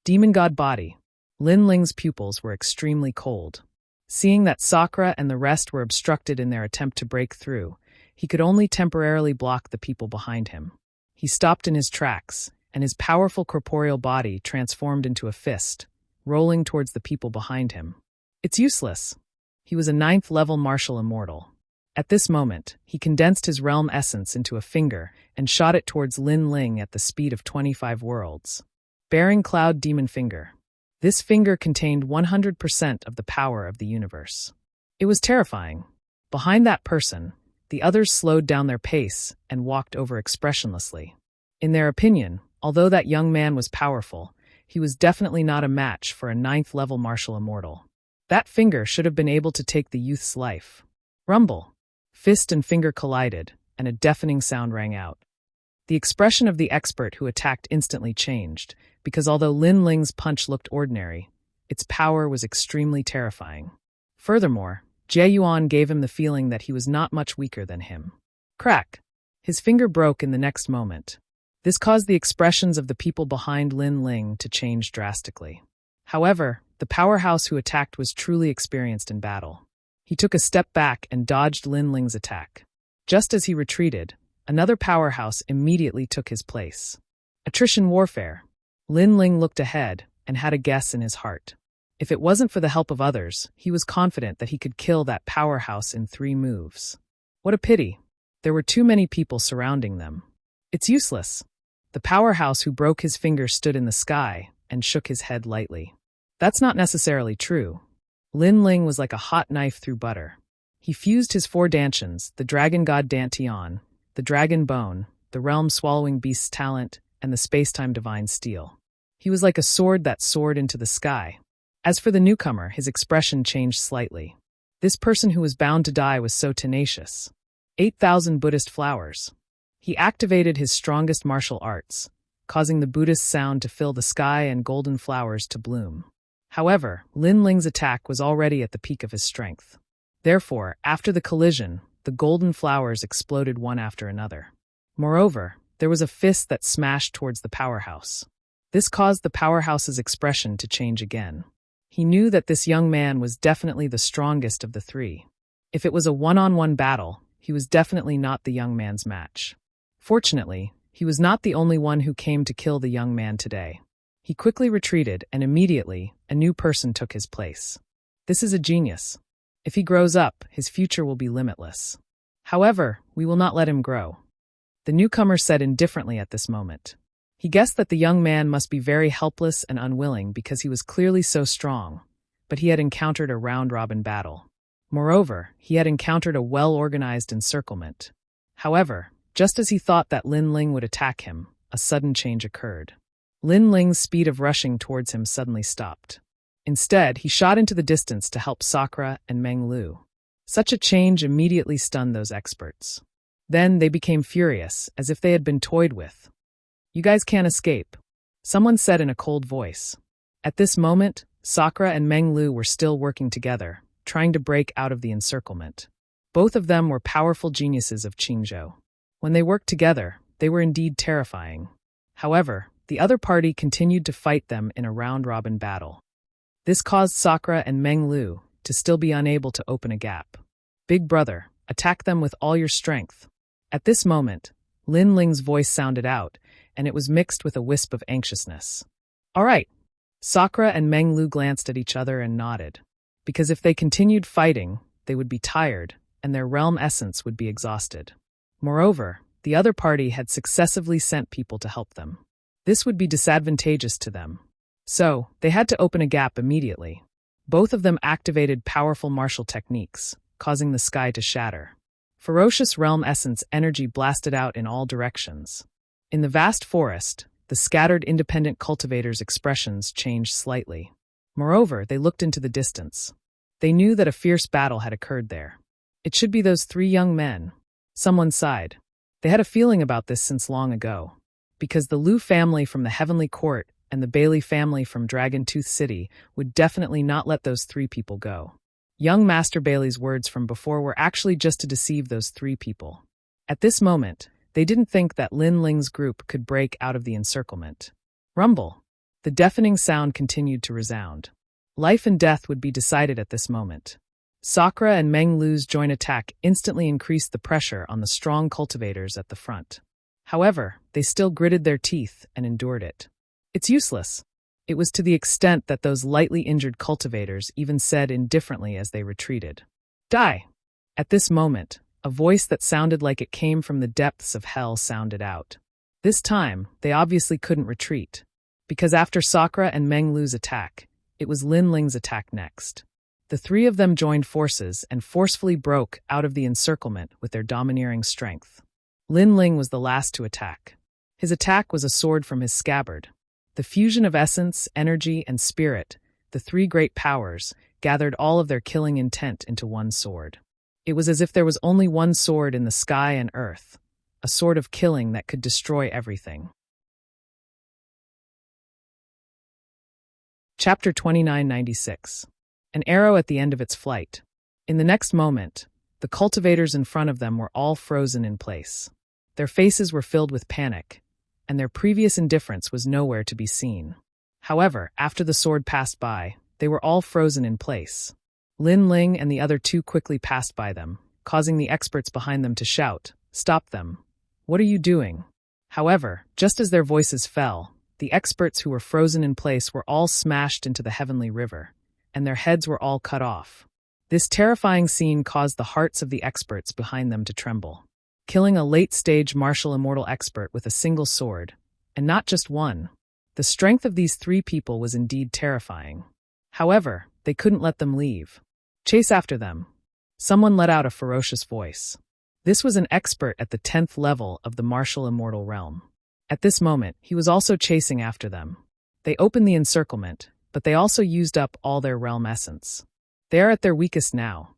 Demon God Body. Lin Ling's pupils were extremely cold. Seeing that Sakura and the rest were obstructed in their attempt to break through, he could only temporarily block the people behind him. He stopped in his tracks, and his powerful corporeal body transformed into a fist, rolling towards the people behind him. It's useless. He was a 9th-level martial immortal. At this moment, he condensed his realm essence into a finger and shot it towards Lin Ling at the speed of 25 worlds. Bearing Cloud Demon Finger. This finger contained 100% of the power of the universe. It was terrifying. Behind that person, the others slowed down their pace and walked over expressionlessly. In their opinion, although that young man was powerful, he was definitely not a match for a 9th-level martial immortal. That finger should have been able to take the youth's life. Rumble. Fist and finger collided, and a deafening sound rang out. The expression of the expert who attacked instantly changed, because although Lin Ling's punch looked ordinary, its power was extremely terrifying. Furthermore, Jie Yuan gave him the feeling that he was not much weaker than him. Crack! His finger broke in the next moment. This caused the expressions of the people behind Lin Ling to change drastically. However, the powerhouse who attacked was truly experienced in battle. He took a step back and dodged Lin Ling's attack. Just as he retreated, another powerhouse immediately took his place. Attrition warfare. Lin Ling looked ahead and had a guess in his heart. If it wasn't for the help of others, he was confident that he could kill that powerhouse in 3 moves. What a pity. There were too many people surrounding them. It's useless. The powerhouse who broke his finger stood in the sky and shook his head lightly. That's not necessarily true. Lin Ling was like a hot knife through butter. He fused his 4 Dantians, the Dragon God Dantian, the Dragon Bone, the Realm-Swallowing Beast's Talent, and the Space-Time Divine Steel. He was like a sword that soared into the sky. As for the newcomer, his expression changed slightly. This person who was bound to die was so tenacious. 8,000 Buddhist flowers. He activated his strongest martial arts, causing the Buddhist sound to fill the sky and golden flowers to bloom. However, Lin Ling's attack was already at the peak of his strength. Therefore, after the collision, the golden flowers exploded one after another. Moreover, there was a fist that smashed towards the powerhouse. This caused the powerhouse's expression to change again. He knew that this young man was definitely the strongest of the 3. If it was a one-on-one battle, he was definitely not the young man's match. Fortunately, he was not the only one who came to kill the young man today. He quickly retreated, and immediately, a new person took his place. This is a genius. If he grows up, his future will be limitless. However, we will not let him grow. The newcomer said indifferently at this moment. He guessed that the young man must be very helpless and unwilling because he was clearly so strong, but he had encountered a round-robin battle. Moreover, he had encountered a well-organized encirclement. However, just as he thought that Lin Ling would attack him, a sudden change occurred. Lin Ling's speed of rushing towards him suddenly stopped. Instead, he shot into the distance to help Sakura and Meng Lu. Such a change immediately stunned those experts. Then they became furious, as if they had been toyed with. You guys can't escape, someone said in a cold voice. At this moment, Sakura and Meng Lu were still working together, trying to break out of the encirclement. Both of them were powerful geniuses of Qingzhou. When they worked together, they were indeed terrifying. However, the other party continued to fight them in a round-robin battle. This caused Sakura and Meng Lu to still be unable to open a gap. Big brother, attack them with all your strength. At this moment, Lin Ling's voice sounded out, and it was mixed with a wisp of anxiousness. All right. Sakura and Meng Lu glanced at each other and nodded. Because if they continued fighting, they would be tired, and their realm essence would be exhausted. Moreover, the other party had successively sent people to help them. This would be disadvantageous to them. So, they had to open a gap immediately. Both of them activated powerful martial techniques, causing the sky to shatter. Ferocious realm essence energy blasted out in all directions. In the vast forest, the scattered independent cultivators' expressions changed slightly. Moreover, they looked into the distance. They knew that a fierce battle had occurred there. It should be those 3 young men. Someone sighed. They had a feeling about this since long ago. Because the Liu family from the Heavenly Court and the Bailey family from Dragon Tooth City would definitely not let those 3 people go. Young Master Bailey's words from before were actually just to deceive those 3 people. At this moment, they didn't think that Lin Ling's group could break out of the encirclement. Rumble. The deafening sound continued to resound. Life and death would be decided at this moment. Sakura and Meng Lu's joint attack instantly increased the pressure on the strong cultivators at the front. However, they still gritted their teeth and endured it. It's useless. It was to the extent that those lightly injured cultivators even said indifferently as they retreated. Die! At this moment, a voice that sounded like it came from the depths of hell sounded out. This time, they obviously couldn't retreat. Because after Sakura and Meng Lu's attack, it was Lin Ling's attack next. The 3 of them joined forces and forcefully broke out of the encirclement with their domineering strength. Lin Ling was the last to attack. His attack was a sword from his scabbard. The fusion of essence, energy, and spirit, the 3 great powers, gathered all of their killing intent into one sword. It was as if there was only one sword in the sky and earth, a sword of killing that could destroy everything. Chapter 2996. An arrow at the end of its flight. In the next moment, the cultivators in front of them were all frozen in place. Their faces were filled with panic, and their previous indifference was nowhere to be seen. However, after the sword passed by, they were all frozen in place. Lin Ling and the other 2 quickly passed by them, causing the experts behind them to shout, "Stop them! What are you doing?" However, just as their voices fell, the experts who were frozen in place were all smashed into the heavenly river, and their heads were all cut off. This terrifying scene caused the hearts of the experts behind them to tremble. Killing a late-stage martial immortal expert with a single sword, and not just one. The strength of these 3 people was indeed terrifying. However, they couldn't let them leave. Chase after them. Someone let out a ferocious voice. This was an expert at the 10th level of the martial immortal realm. At this moment, he was also chasing after them. They opened the encirclement, but they also used up all their realm essence. They are at their weakest now.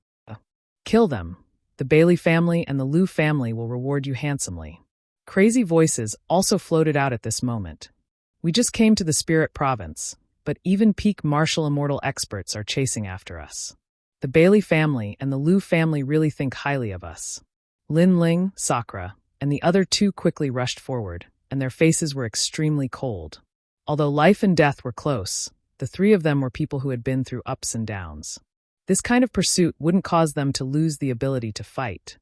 Kill them. The Bailey family and the Liu family will reward you handsomely. Crazy voices also floated out at this moment. We just came to the Spirit Province, but even peak martial immortal experts are chasing after us. The Bailey family and the Liu family really think highly of us. Lin Ling, Sakura, and the other 2 quickly rushed forward, and their faces were extremely cold. Although life and death were close, the 3 of them were people who had been through ups and downs. This kind of pursuit wouldn't cause them to lose the ability to fight.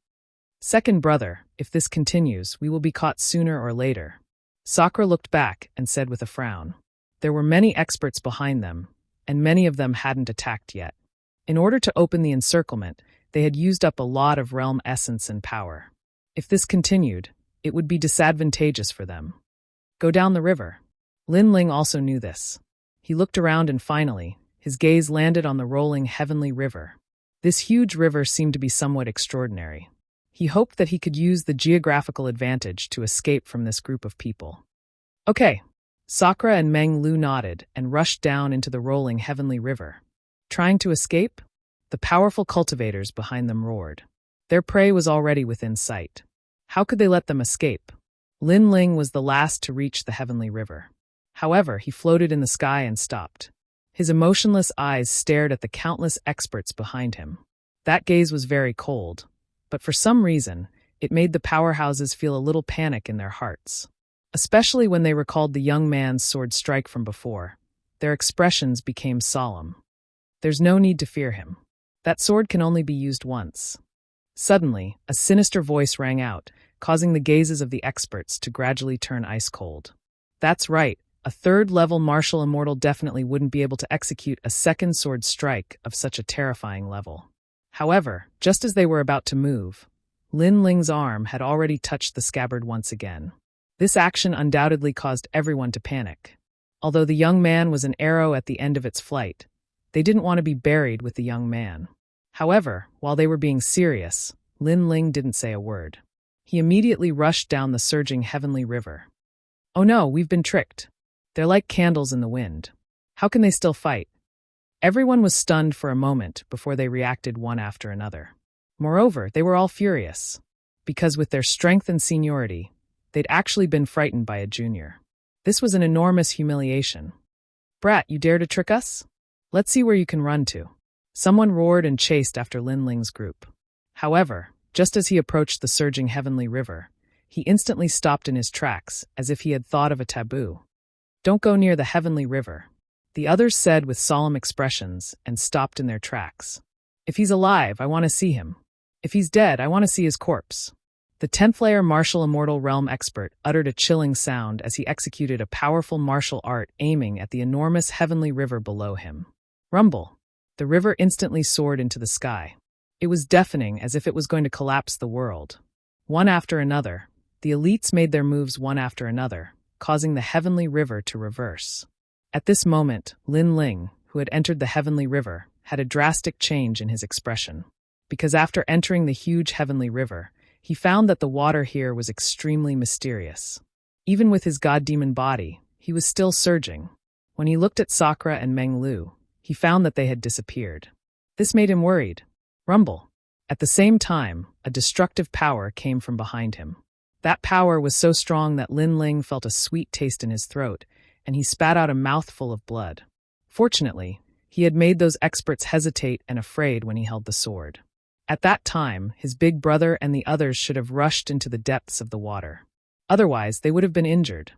Second brother, if this continues, we will be caught sooner or later. Sakura looked back and said with a frown. There were many experts behind them, and many of them hadn't attacked yet. In order to open the encirclement, they had used up a lot of realm essence and power. If this continued, it would be disadvantageous for them. Go down the river. Lin Ling also knew this. He looked around and finally, his gaze landed on the rolling heavenly river. This huge river seemed to be somewhat extraordinary. He hoped that he could use the geographical advantage to escape from this group of people. Okay. Sakura and Meng Lu nodded and rushed down into the rolling heavenly river. Trying to escape? The powerful cultivators behind them roared. Their prey was already within sight. How could they let them escape? Lin Ling was the last to reach the heavenly river. However, he floated in the sky and stopped. His emotionless eyes stared at the countless experts behind him. That gaze was very cold, but for some reason, it made the powerhouses feel a little panic in their hearts. Especially when they recalled the young man's sword strike from before. Their expressions became solemn. There's no need to fear him. That sword can only be used once. Suddenly, a sinister voice rang out, causing the gazes of the experts to gradually turn ice cold. That's right, a third-level martial immortal definitely wouldn't be able to execute a second sword strike of such a terrifying level. However, just as they were about to move, Lin Ling's arm had already touched the scabbard once again. This action undoubtedly caused everyone to panic. Although the young man was an arrow at the end of its flight, they didn't want to be buried with the young man. However, while they were being serious, Lin Ling didn't say a word. He immediately rushed down the surging heavenly river. Oh no, we've been tricked. They're like candles in the wind. How can they still fight? Everyone was stunned for a moment before they reacted one after another. Moreover, they were all furious, because with their strength and seniority, they'd actually been frightened by a junior. This was an enormous humiliation. Brat, you dare to trick us? Let's see where you can run to. Someone roared and chased after Lin Ling's group. However, just as he approached the surging heavenly river, he instantly stopped in his tracks, as if he had thought of a taboo. Don't go near the heavenly river, the others said with solemn expressions, and stopped in their tracks. If he's alive, I want to see him. If he's dead, I want to see his corpse. The 10th layer martial immortal realm expert uttered a chilling sound as he executed a powerful martial art aiming at the enormous heavenly river below him. Rumble! The river instantly soared into the sky. It was deafening, as if it was going to collapse the world. One after another, the elites made their moves one after another, causing the heavenly river to reverse. At this moment, Lin Ling, who had entered the heavenly river, had a drastic change in his expression. Because after entering the huge heavenly river, he found that the water here was extremely mysterious. Even with his god-demon body, he was still surging. When he looked at Sakura and Meng Lu, he found that they had disappeared. This made him worried. Rumble! At the same time, a destructive power came from behind him. That power was so strong that Lin Ling felt a sweet taste in his throat, and he spat out a mouthful of blood. Fortunately, he had made those experts hesitate and afraid when he held the sword. At that time, his big brother and the others should have rushed into the depths of the water. Otherwise, they would have been injured.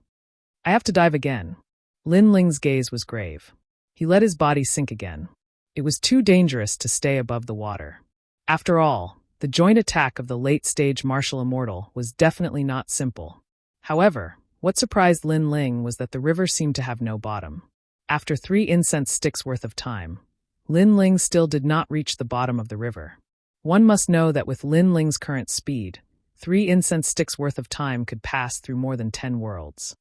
I have to dive again. Lin Ling's gaze was grave. He let his body sink again. It was too dangerous to stay above the water. After all, the joint attack of the late-stage martial immortal was definitely not simple. However, what surprised Lin Ling was that the river seemed to have no bottom. After 3 incense sticks worth of time, Lin Ling still did not reach the bottom of the river. One must know that with Lin Ling's current speed, 3 incense sticks worth of time could pass through more than 10 worlds.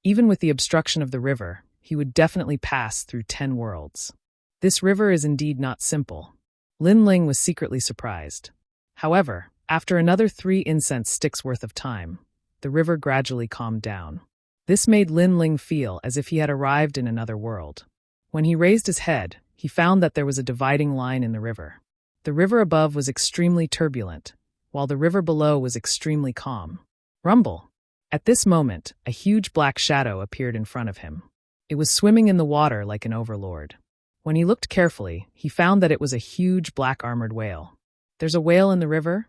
Even with the obstruction of the river, he would definitely pass through 10 worlds. This river is indeed not simple. Lin Ling was secretly surprised. However, after another 3 incense sticks worth of time, the river gradually calmed down. This made Lin Ling feel as if he had arrived in another world. When he raised his head, he found that there was a dividing line in the river. The river above was extremely turbulent, while the river below was extremely calm. Rumble! At this moment, a huge black shadow appeared in front of him. It was swimming in the water like an overlord. When he looked carefully, he found that it was a huge black armored whale. There's a whale in the river?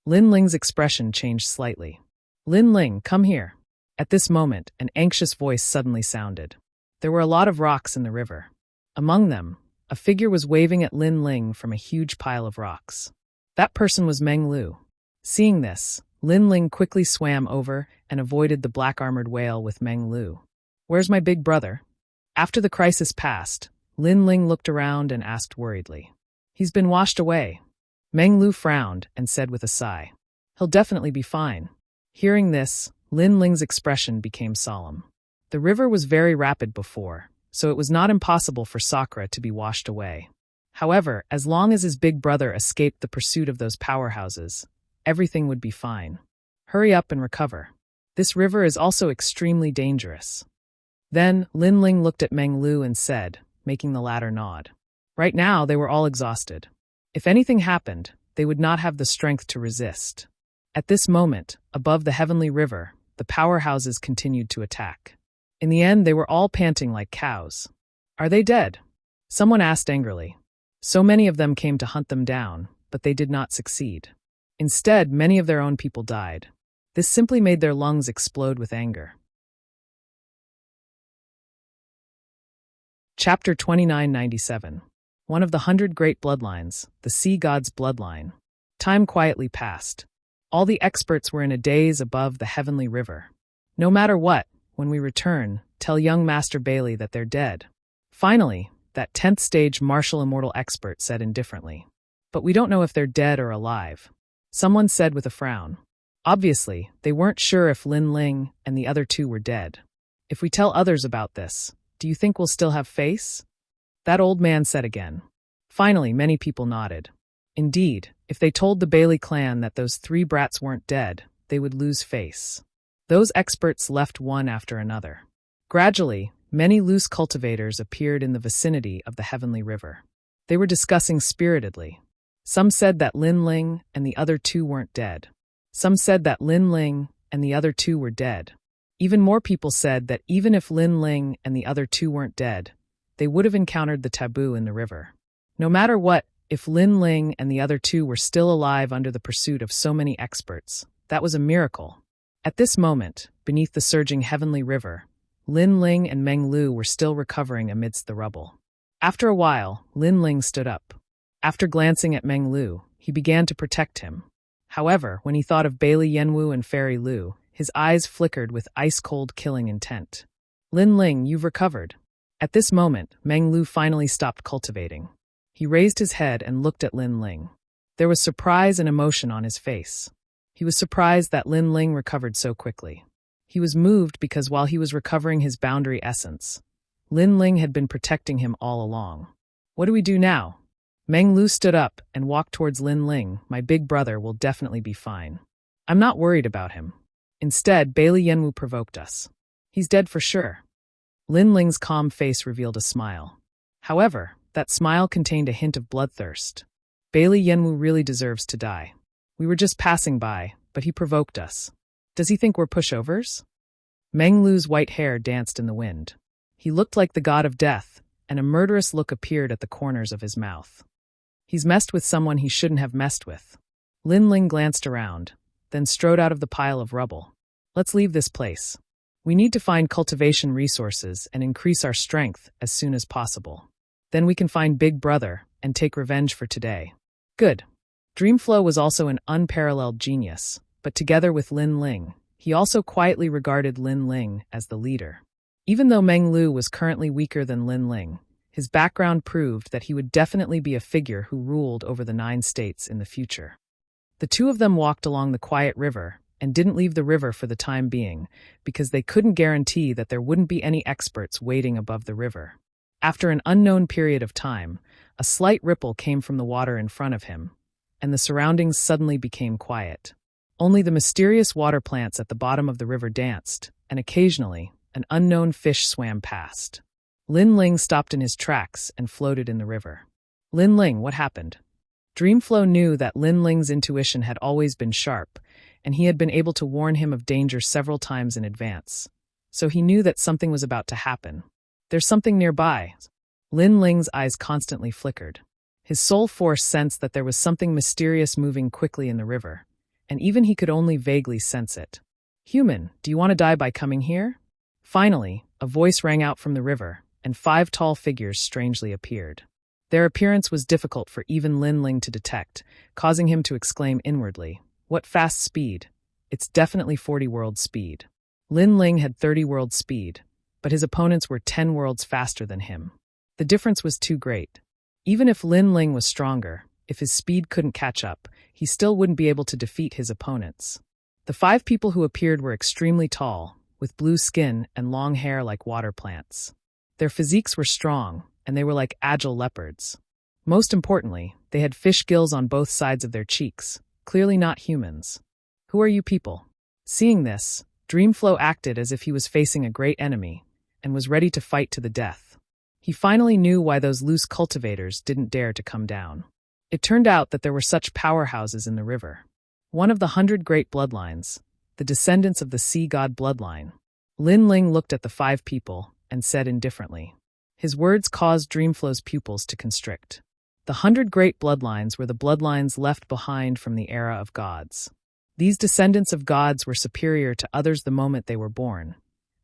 Lin Ling's expression changed slightly. Lin Ling, come here. At this moment, an anxious voice suddenly sounded. There were a lot of rocks in the river. Among them, a figure was waving at Lin Ling from a huge pile of rocks. That person was Meng Lu. Seeing this, Lin Ling quickly swam over and avoided the black armored whale with Meng Lu. Where's my big brother? After the crisis passed, Lin Ling looked around and asked worriedly. He's been washed away. Meng Lu frowned and said with a sigh. He'll definitely be fine. Hearing this, Lin Ling's expression became solemn. The river was very rapid before, so it was not impossible for Sakura to be washed away. However, as long as his big brother escaped the pursuit of those powerhouses, everything would be fine. Hurry up and recover. This river is also extremely dangerous. Then, Lin Ling looked at Meng Lu and said, making the latter nod. Right now, they were all exhausted. If anything happened, they would not have the strength to resist. At this moment, above the heavenly river, the powerhouses continued to attack. In the end, they were all panting like cows. Are they dead? Someone asked angrily. So many of them came to hunt them down, but they did not succeed. Instead, many of their own people died. This simply made their lungs explode with anger. Chapter 2997. One of the 100 Great Bloodlines, the Sea God's Bloodline. Time quietly passed. All the experts were in a daze above the heavenly river. No matter what, when we return, tell young Master Bailey that they're dead. Finally, that 10th stage martial immortal expert said indifferently. But we don't know if they're dead or alive. Someone said with a frown. Obviously, they weren't sure if Lin Ling and the other 2 were dead. If we tell others about this, do you think we'll still have face? That old man said again. Finally, many people nodded. Indeed, if they told the Bailey clan that those 3 brats weren't dead, they would lose face. Those experts left one after another. Gradually, many loose cultivators appeared in the vicinity of the heavenly river. They were discussing spiritedly. Some said that Lin Ling and the other two weren't dead. Some said that Lin Ling and the other two were dead. Even more people said that even if Lin Ling and the other two weren't dead, they would have encountered the taboo in the river. No matter what, if Lin Ling and the other two were still alive under the pursuit of so many experts, that was a miracle. At this moment, beneath the surging heavenly river, Lin Ling and Meng Lu were still recovering amidst the rubble. After a while, Lin Ling stood up. After glancing at Meng Lu, he began to protect him. However, when he thought of Bailey Yanwu and Fairy Lu, his eyes flickered with ice-cold killing intent. Lin Ling, you've recovered. At this moment, Meng Lu finally stopped cultivating. He raised his head and looked at Lin Ling. There was surprise and emotion on his face. He was surprised that Lin Ling recovered so quickly. He was moved because while he was recovering his boundary essence, Lin Ling had been protecting him all along. What do we do now? Meng Lu stood up and walked towards Lin Ling. My big brother will definitely be fine. I'm not worried about him. Instead, Bailey Yanwu provoked us. He's dead for sure. Lin Ling's calm face revealed a smile. However, that smile contained a hint of bloodthirst. Bailey Yanwu really deserves to die. We were just passing by, but he provoked us. Does he think we're pushovers? Meng Lu's white hair danced in the wind. He looked like the god of death, and a murderous look appeared at the corners of his mouth. He's messed with someone he shouldn't have messed with. Lin Ling glanced around, then strode out of the pile of rubble. Let's leave this place. We need to find cultivation resources and increase our strength as soon as possible. Then we can find Big Brother and take revenge for today. Good. Dreamflow was also an unparalleled genius, but together with Lin Ling, he also quietly regarded Lin Ling as the leader. Even though Meng Lu was currently weaker than Lin Ling, his background proved that he would definitely be a figure who ruled over the 9 states in the future. The two of them walked along the quiet river and didn't leave the river for the time being because they couldn't guarantee that there wouldn't be any experts waiting above the river. After an unknown period of time, a slight ripple came from the water in front of him, and the surroundings suddenly became quiet. Only the mysterious water plants at the bottom of the river danced, and occasionally, an unknown fish swam past. Lin Ling stopped in his tracks and floated in the river. Lin Ling, what happened? Dreamflow knew that Lin Ling's intuition had always been sharp, and he had been able to warn him of danger several times in advance. So he knew that something was about to happen. There's something nearby. Lin Ling's eyes constantly flickered. His soul force sensed that there was something mysterious moving quickly in the river, and even he could only vaguely sense it. Human, do you want to die by coming here? Finally, a voice rang out from the river, and 5 tall figures strangely appeared. Their appearance was difficult for even Lin Ling to detect, causing him to exclaim inwardly, "What fast speed! It's definitely 40 world speed." Lin Ling had 30 world speed, but his opponents were 10 worlds faster than him. The difference was too great. Even if Lin Ling was stronger, if his speed couldn't catch up, he still wouldn't be able to defeat his opponents. The 5 people who appeared were extremely tall, with blue skin and long hair like water plants. Their physiques were strong, and they were like agile leopards. Most importantly, they had fish gills on both sides of their cheeks, clearly not humans. Who are you people? Seeing this, Dreamflow acted as if he was facing a great enemy, and was ready to fight to the death. He finally knew why those loose cultivators didn't dare to come down. It turned out that there were such powerhouses in the river. One of the 100 great bloodlines, the descendants of the sea god bloodline. Lin Ling looked at the 5 people and said indifferently. His words caused Dreamflow's pupils to constrict. The 100 great bloodlines were the bloodlines left behind from the era of gods. These descendants of gods were superior to others the moment they were born,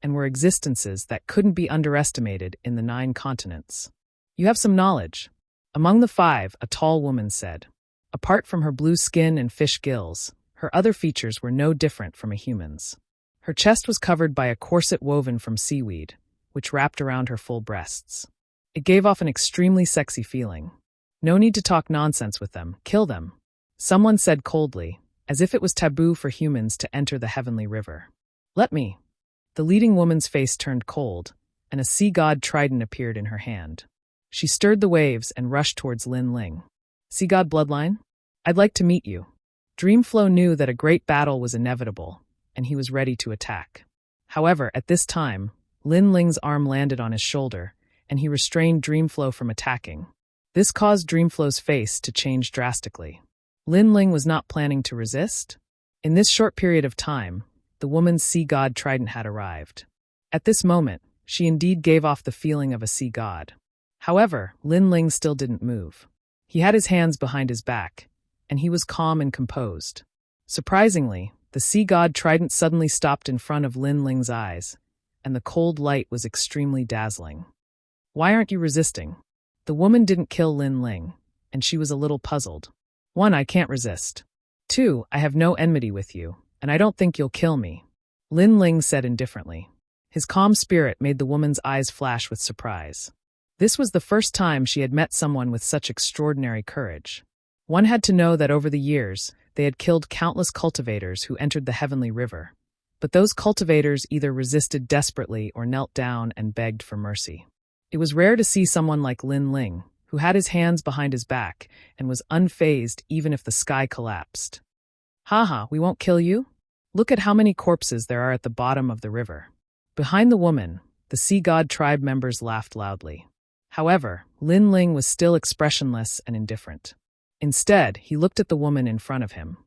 and were existences that couldn't be underestimated in the 9 continents. You have some knowledge. Among the 5, a tall woman said. Apart from her blue skin and fish gills, her other features were no different from a human's. Her chest was covered by a corset woven from seaweed, which wrapped around her full breasts. It gave off an extremely sexy feeling. No need to talk nonsense with them, kill them. Someone said coldly, as if it was taboo for humans to enter the heavenly river. Let me. The leading woman's face turned cold, and a sea god trident appeared in her hand. She stirred the waves and rushed towards Lin Ling. Sea god bloodline? I'd like to meet you. Dreamflow knew that a great battle was inevitable, and he was ready to attack. However, at this time, Lin Ling's arm landed on his shoulder, and he restrained Dreamflow from attacking. This caused Dreamflow's face to change drastically. Lin Ling was not planning to resist. In this short period of time, the woman's sea god trident had arrived. At this moment, she indeed gave off the feeling of a sea god. However, Lin Ling still didn't move. He had his hands behind his back, and he was calm and composed. Surprisingly, the sea god trident suddenly stopped in front of Lin Ling's eyes, and the cold light was extremely dazzling. "Why aren't you resisting?" The woman didn't kill Lin Ling, and she was a little puzzled. "1, I can't resist. 2, I have no enmity with you, and I don't think you'll kill me," Lin Ling said indifferently. His calm spirit made the woman's eyes flash with surprise. This was the first time she had met someone with such extraordinary courage. One had to know that over the years, they had killed countless cultivators who entered the heavenly river. But those cultivators either resisted desperately or knelt down and begged for mercy. It was rare to see someone like Lin Ling, who had his hands behind his back and was unfazed even if the sky collapsed. "Haha, we won't kill you? Look at how many corpses there are at the bottom of the river." Behind the woman, the sea god tribe members laughed loudly. However, Lin Ling was still expressionless and indifferent. Instead, he looked at the woman in front of him.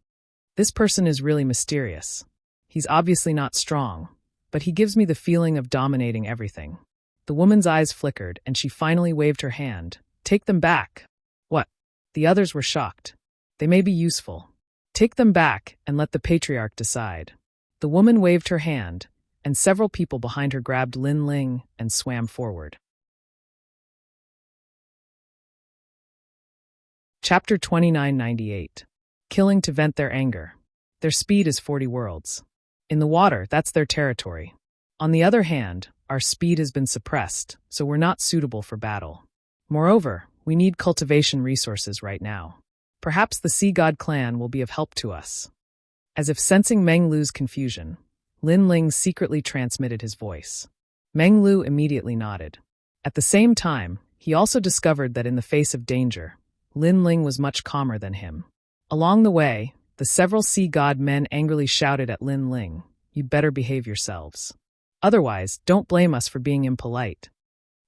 "This person is really mysterious. He's obviously not strong, but he gives me the feeling of dominating everything." The woman's eyes flickered, and she finally waved her hand. "Take them back." "What?" The others were shocked. "They may be useful. Take them back and let the patriarch decide." The woman waved her hand, and several people behind her grabbed Lin Ling and swam forward. Chapter 2998. Killing to vent their anger. Their speed is 40 worlds. In the water, that's their territory. On the other hand, our speed has been suppressed, so we're not suitable for battle. Moreover, we need cultivation resources right now. Perhaps the Sea God clan will be of help to us. As if sensing Meng Lu's confusion, Lin Ling secretly transmitted his voice. Meng Lu immediately nodded. At the same time, he also discovered that in the face of danger, Lin Ling was much calmer than him. Along the way, the several sea god men angrily shouted at Lin Ling, "You'd better behave yourselves. Otherwise, don't blame us for being impolite."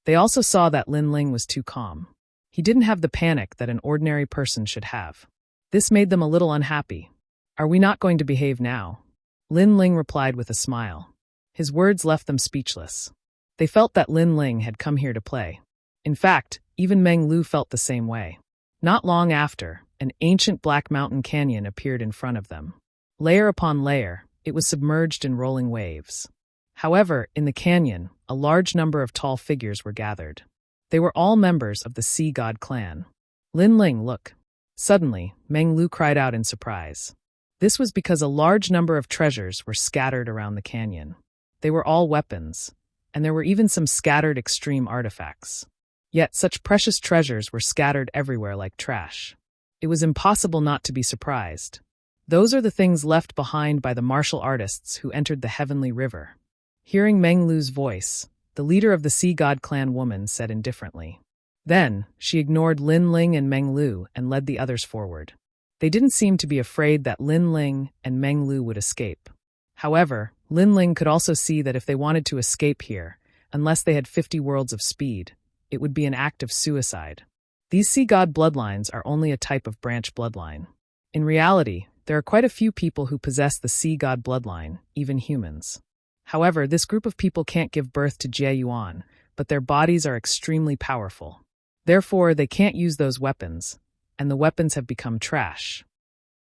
They also saw that Lin Ling was too calm. He didn't have the panic that an ordinary person should have. This made them a little unhappy. "Are we not going to behave now?" Lin Ling replied with a smile. His words left them speechless. They felt that Lin Ling had come here to play. In fact, even Meng Lu felt the same way. Not long after, an ancient black mountain canyon appeared in front of them. Layer upon layer, it was submerged in rolling waves. However, in the canyon, a large number of tall figures were gathered. They were all members of the Sea God clan. "Lin Ling, look." Suddenly, Meng Lu cried out in surprise. This was because a large number of treasures were scattered around the canyon. They were all weapons, and there were even some scattered extreme artifacts. Yet such precious treasures were scattered everywhere like trash. It was impossible not to be surprised. Those are the things left behind by the martial artists who entered the heavenly river. Hearing Meng Lu's voice, the leader of the Sea God clan woman said indifferently. Then, she ignored Lin Ling and Meng Lu and led the others forward. They didn't seem to be afraid that Lin Ling and Meng Lu would escape. However, Lin Ling could also see that if they wanted to escape here, unless they had 50 worlds of speed, it would be an act of suicide. These sea god bloodlines are only a type of branch bloodline. In reality, there are quite a few people who possess the sea god bloodline, even humans. However, this group of people can't give birth to Jie Yuan, but their bodies are extremely powerful. Therefore, they can't use those weapons, and the weapons have become trash.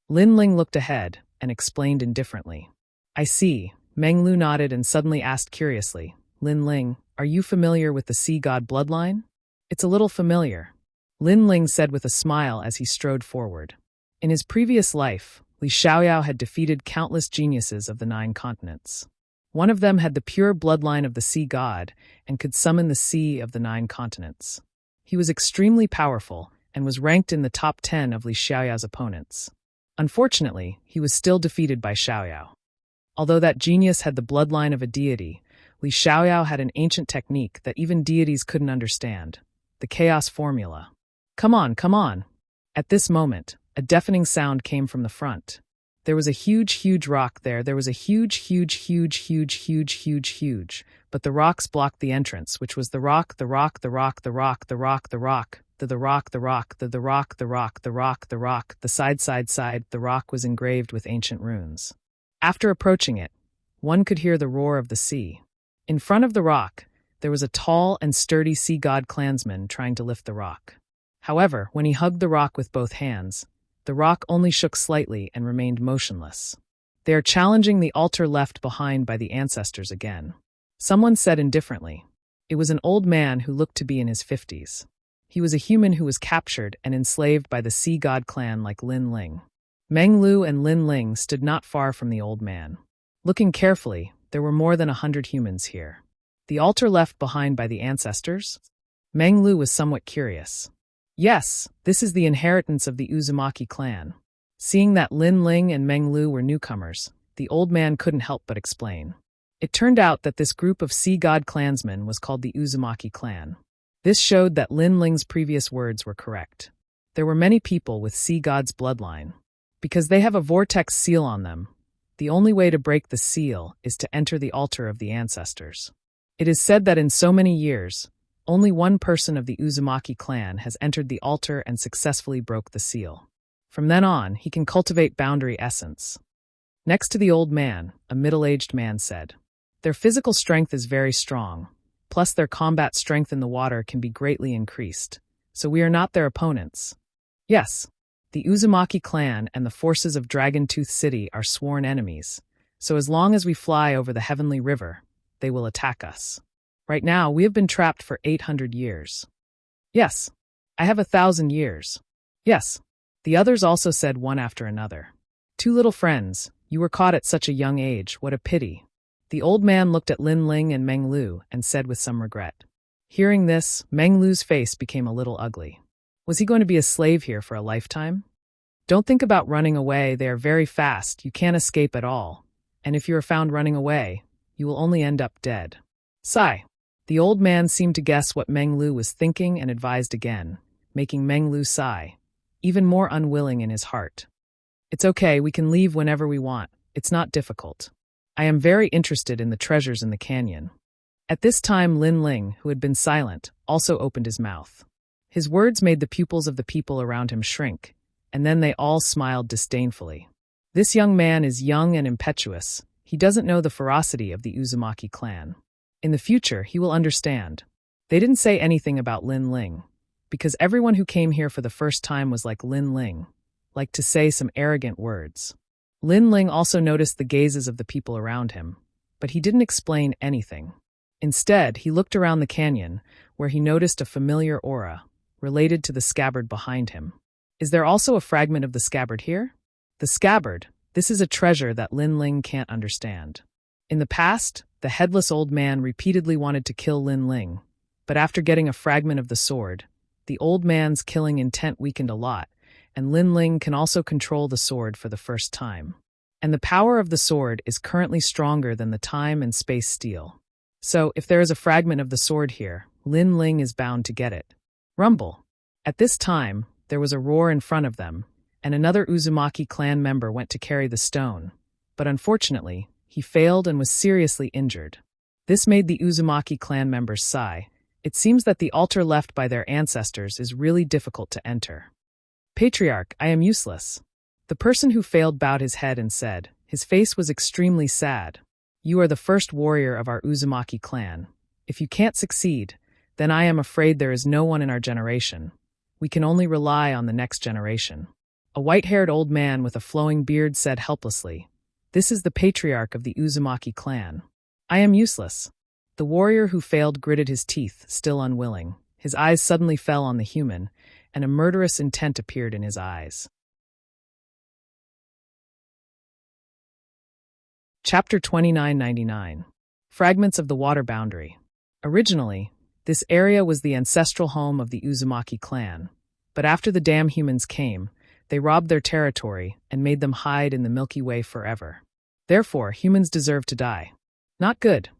Lin Ling looked ahead and explained indifferently. "I see." Meng Lu nodded and suddenly asked curiously, "Lin Ling, are you familiar with the sea god bloodline?" "It's a little familiar," Lin Ling said with a smile as he strode forward. In his previous life, Li Xiaoyao had defeated countless geniuses of the 9 continents. One of them had the pure bloodline of the sea god and could summon the sea of the 9 continents. He was extremely powerful and was ranked in the top 10 of Li Xiaoyao's opponents. Unfortunately, he was still defeated by Xiaoyao. Although that genius had the bloodline of a deity, Li Xiaoyao had an ancient technique that even deities couldn't understand, the chaos formula. Come on, come on." At this moment, a deafening sound came from the front. There was a huge rock there. There was a huge, but the rocks blocked the entrance, which was the rock, the rock, the rock, the rock, the rock, the rock, the rock, the rock, the rock, the rock, the rock, the rock, the side, the rock was engraved with ancient runes. After approaching it, one could hear the roar of the sea. In front of the rock, there was a tall and sturdy sea god clansman trying to lift the rock. However, when he hugged the rock with both hands, the rock only shook slightly and remained motionless. They are challenging the altar left behind by the ancestors again. Someone said indifferently. It was an old man who looked to be in his 50s. He was a human who was captured and enslaved by the sea god clan like Lin Ling. Meng Lu and Lin Ling stood not far from the old man. Looking carefully, there were more than 100 humans here. The altar left behind by the ancestors? Meng Lu was somewhat curious. Yes, this is the inheritance of the Uzumaki clan. Seeing that Lin Ling and Meng Lu were newcomers, the old man couldn't help but explain. It turned out that this group of sea god clansmen was called the Uzumaki clan. This showed that Lin Ling's previous words were correct. There were many people with sea god's bloodline. Because they have a vortex seal on them, the only way to break the seal is to enter the altar of the ancestors. It is said that in so many years, only one person of the Uzumaki clan has entered the altar and successfully broke the seal. From then on, he can cultivate boundary essence. Next to the old man, a middle-aged man said, "Their physical strength is very strong, plus their combat strength in the water can be greatly increased, so we are not their opponents. Yes, the Uzumaki clan and the forces of Dragon Tooth City are sworn enemies, so as long as we fly over the Heavenly River, they will attack us. Right now, we have been trapped for 800 years. Yes, I have 1,000 years. Yes." The others also said one after another. "Two little friends, you were caught at such a young age, what a pity." The old man looked at Lin Ling and Meng Lu and said with some regret. Hearing this, Meng Lu's face became a little ugly. Was he going to be a slave here for a lifetime? Don't think about running away, they are very fast, you can't escape at all. And if you are found running away, you will only end up dead. Sigh. The old man seemed to guess what Meng Lu was thinking and advised again, making Meng Lu sigh, even more unwilling in his heart. "It's okay, we can leave whenever we want. It's not difficult. I am very interested in the treasures in the canyon." At this time Lin Ling, who had been silent, also opened his mouth. His words made the pupils of the people around him shrink, and then they all smiled disdainfully. This young man is young and impetuous. He doesn't know the ferocity of the Uzumaki clan. In the future, he will understand. They didn't say anything about Lin Ling, because everyone who came here for the first time was like Lin Ling, like to say some arrogant words. Lin Ling also noticed the gazes of the people around him, but he didn't explain anything. Instead, he looked around the canyon, where he noticed a familiar aura, related to the scabbard behind him. Is there also a fragment of the scabbard here? The scabbard, this is a treasure that Lin Ling can't understand. In the past, the headless old man repeatedly wanted to kill Lin Ling, but after getting a fragment of the sword, the old man's killing intent weakened a lot, and Lin Ling can also control the sword for the first time. And the power of the sword is currently stronger than the time and space steel. So, if there is a fragment of the sword here, Lin Ling is bound to get it. Rumble. At this time, there was a roar in front of them, and another Uzumaki clan member went to carry the stone, but unfortunately, he failed and was seriously injured. This made the Uzumaki clan members sigh. It seems that the altar left by their ancestors is really difficult to enter. "Patriarch, I am useless." The person who failed bowed his head and said, his face was extremely sad, "You are the first warrior of our Uzumaki clan. If you can't succeed, then I am afraid there is no one in our generation. We can only rely on the next generation." A white-haired old man with a flowing beard said helplessly, "This is the patriarch of the Uzumaki clan. I am useless." The warrior who failed gritted his teeth, still unwilling. His eyes suddenly fell on the human, and a murderous intent appeared in his eyes. Chapter 2999. Fragments of the Water Boundary. Originally, this area was the ancestral home of the Uzumaki clan, but after the damn humans came, they robbed their territory and made them hide in the Milky Way forever. Therefore, humans deserve to die. Not good.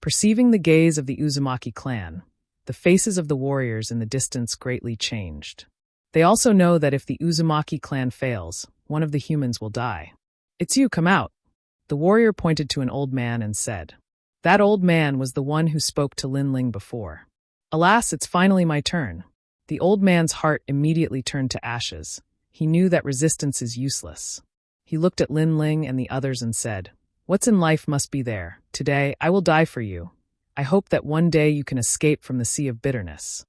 Perceiving the gaze of the Uzumaki clan, the faces of the warriors in the distance greatly changed. They also know that if the Uzumaki clan fails, one of the humans will die. It's you, come out. The warrior pointed to an old man and said. That old man was the one who spoke to Lin Ling before. Alas, it's finally my turn. The old man's heart immediately turned to ashes. He knew that resistance is useless. He looked at Lin Ling and the others and said, What's in life must be there. Today, I will die for you. I hope that one day you can escape from the sea of bitterness.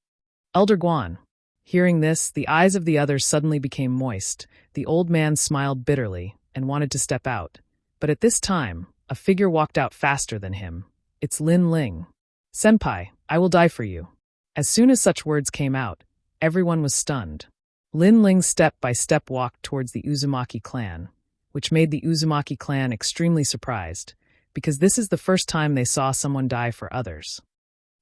Elder Guan. Hearing this, the eyes of the others suddenly became moist. The old man smiled bitterly and wanted to step out. But at this time, a figure walked out faster than him. It's Lin Ling. Senpai, I will die for you. As soon as such words came out, everyone was stunned. Lin Ling step-by-step walked towards the Uzumaki clan, which made the Uzumaki clan extremely surprised, because this is the first time they saw someone die for others.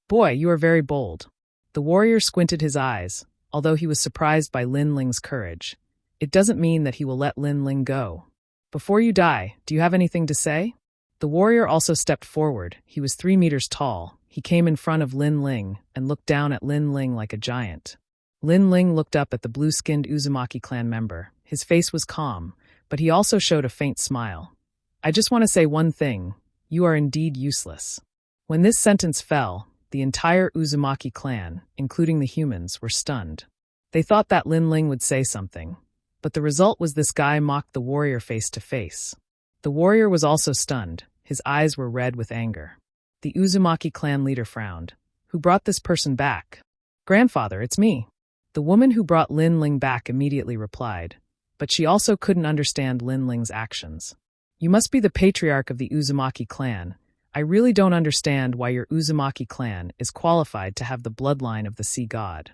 Boy, you are very bold. The warrior squinted his eyes, although he was surprised by Lin Ling's courage. It doesn't mean that he will let Lin Ling go. Before you die, do you have anything to say? The warrior also stepped forward. He was 3 meters tall. He came in front of Lin Ling and looked down at Lin Ling like a giant. Lin Ling looked up at the blue-skinned Uzumaki clan member. His face was calm, but he also showed a faint smile. I just want to say one thing. You are indeed useless. When this sentence fell, the entire Uzumaki clan, including the humans, were stunned. They thought that Lin Ling would say something, but the result was this guy mocked the warrior face to face. The warrior was also stunned. His eyes were red with anger. The Uzumaki clan leader frowned. Who brought this person back? Grandfather, it's me. The woman who brought Lin Ling back immediately replied, but she also couldn't understand Lin Ling's actions. You must be the patriarch of the Uzumaki clan. I really don't understand why your Uzumaki clan is qualified to have the bloodline of the sea god.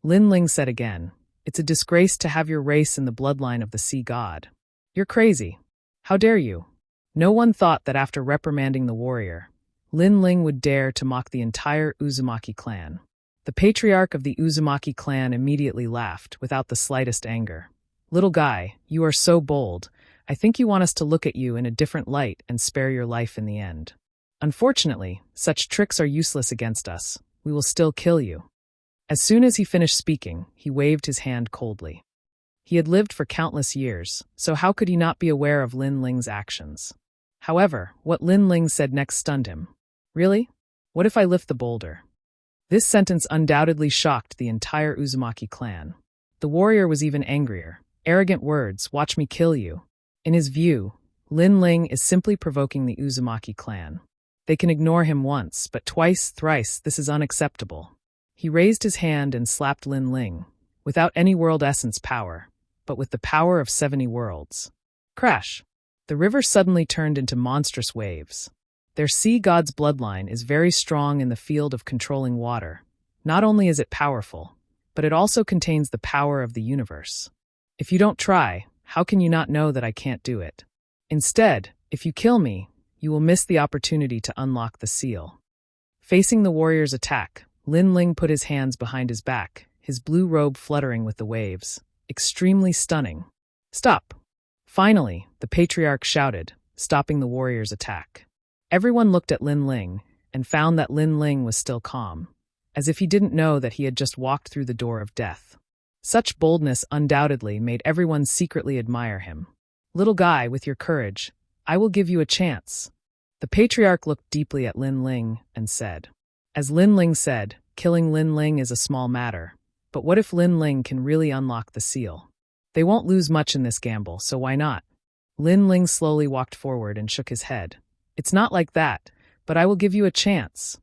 Lin Ling said again, It's a disgrace to have your race in the bloodline of the sea god. You're crazy. How dare you? No one thought that after reprimanding the warrior, Lin Ling would dare to mock the entire Uzumaki clan. The patriarch of the Uzumaki clan immediately laughed without the slightest anger. Little guy, you are so bold. I think you want us to look at you in a different light and spare your life in the end. Unfortunately, such tricks are useless against us. We will still kill you. As soon as he finished speaking, he waved his hand coldly. He had lived for countless years, so how could he not be aware of Lin Ling's actions? However, what Lin Ling said next stunned him. Really? What if I lift the boulder? This sentence undoubtedly shocked the entire Uzumaki clan. The warrior was even angrier. Arrogant words, watch me kill you. In his view, Lin Ling is simply provoking the Uzumaki clan. They can ignore him once, but twice, thrice, this is unacceptable. He raised his hand and slapped Lin Ling, without any world essence power, but with the power of 70 worlds. Crash! The river suddenly turned into monstrous waves. Their sea god's bloodline is very strong in the field of controlling water. Not only is it powerful, but it also contains the power of the universe. If you don't try, how can you not know that I can't do it? Instead, if you kill me, you will miss the opportunity to unlock the seal. Facing the warrior's attack, Lin Ling put his hands behind his back, his blue robe fluttering with the waves. Extremely stunning. Stop! Finally, the patriarch shouted, stopping the warrior's attack. Everyone looked at Lin Ling and found that Lin Ling was still calm, as if he didn't know that he had just walked through the door of death. Such boldness undoubtedly made everyone secretly admire him. Little guy, with your courage, I will give you a chance. The patriarch looked deeply at Lin Ling and said. As Lin Ling said, killing Lin Ling is a small matter, but what if Lin Ling can really unlock the seal? They won't lose much in this gamble, so why not? Lin Ling slowly walked forward and shook his head. It's not like that, but I will give you a chance.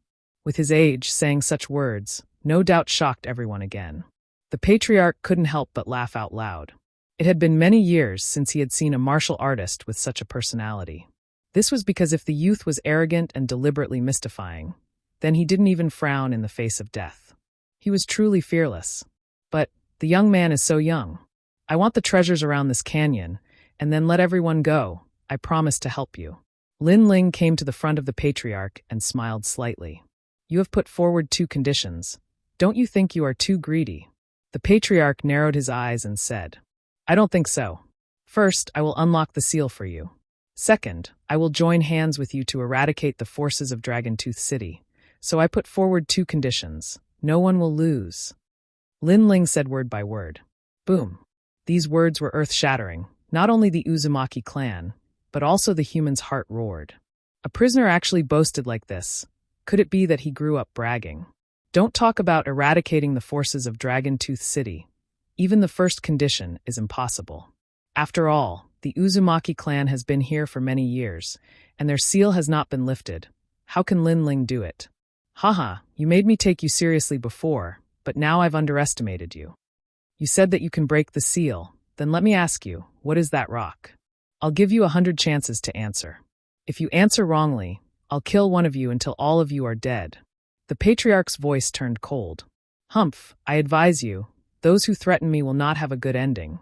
With his age, saying such words, no doubt shocked everyone again. The patriarch couldn't help but laugh out loud. It had been many years since he had seen a martial artist with such a personality. This was because if the youth was arrogant and deliberately mystifying, then he didn't even frown in the face of death. He was truly fearless. But the young man is so young. I want the treasures around this canyon, and then let everyone go. I promise to help you. Lin Ling came to the front of the patriarch and smiled slightly. You have put forward 2 conditions. Don't you think you are too greedy? The patriarch narrowed his eyes and said, I don't think so. First, I will unlock the seal for you. Second, I will join hands with you to eradicate the forces of Dragon Tooth City. So I put forward 2 conditions. No one will lose. Lin Ling said word by word. Boom. These words were earth-shattering. Not only the Uzumaki clan, but also the human's heart roared. A prisoner actually boasted like this. Could it be that he grew up bragging? Don't talk about eradicating the forces of Dragon Tooth City. Even the first condition is impossible. After all, the Uzumaki clan has been here for many years, and their seal has not been lifted. How can Lin Ling do it? Haha, you made me take you seriously before, but now I've underestimated you. You said that you can break the seal. Then let me ask you, what is that rock? I'll give you 100 chances to answer. If you answer wrongly, I'll kill one of you until all of you are dead. The patriarch's voice turned cold. Humph, I advise you, those who threaten me will not have a good ending.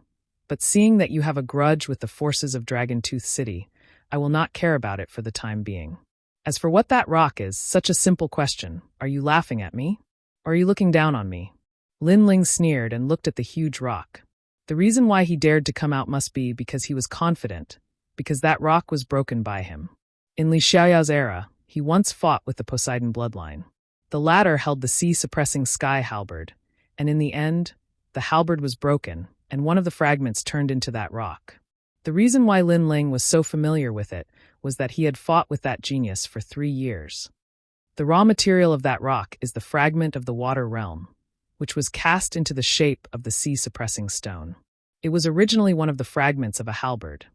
But seeing that you have a grudge with the forces of Dragon Tooth City, I will not care about it for the time being. As for what that rock is, such a simple question. Are you laughing at me? Or are you looking down on me? Lin Ling sneered and looked at the huge rock. The reason why he dared to come out must be because he was confident, because that rock was broken by him. In Li Xiaoyao's era, he once fought with the Poseidon bloodline. The latter held the sea-suppressing sky halberd, and in the end, the halberd was broken, and one of the fragments turned into that rock. The reason why Lin Ling was so familiar with it was that he had fought with that genius for 3 years. The raw material of that rock is the fragment of the water realm, which was cast into the shape of the sea-suppressing stone. It was originally one of the fragments of a halberd.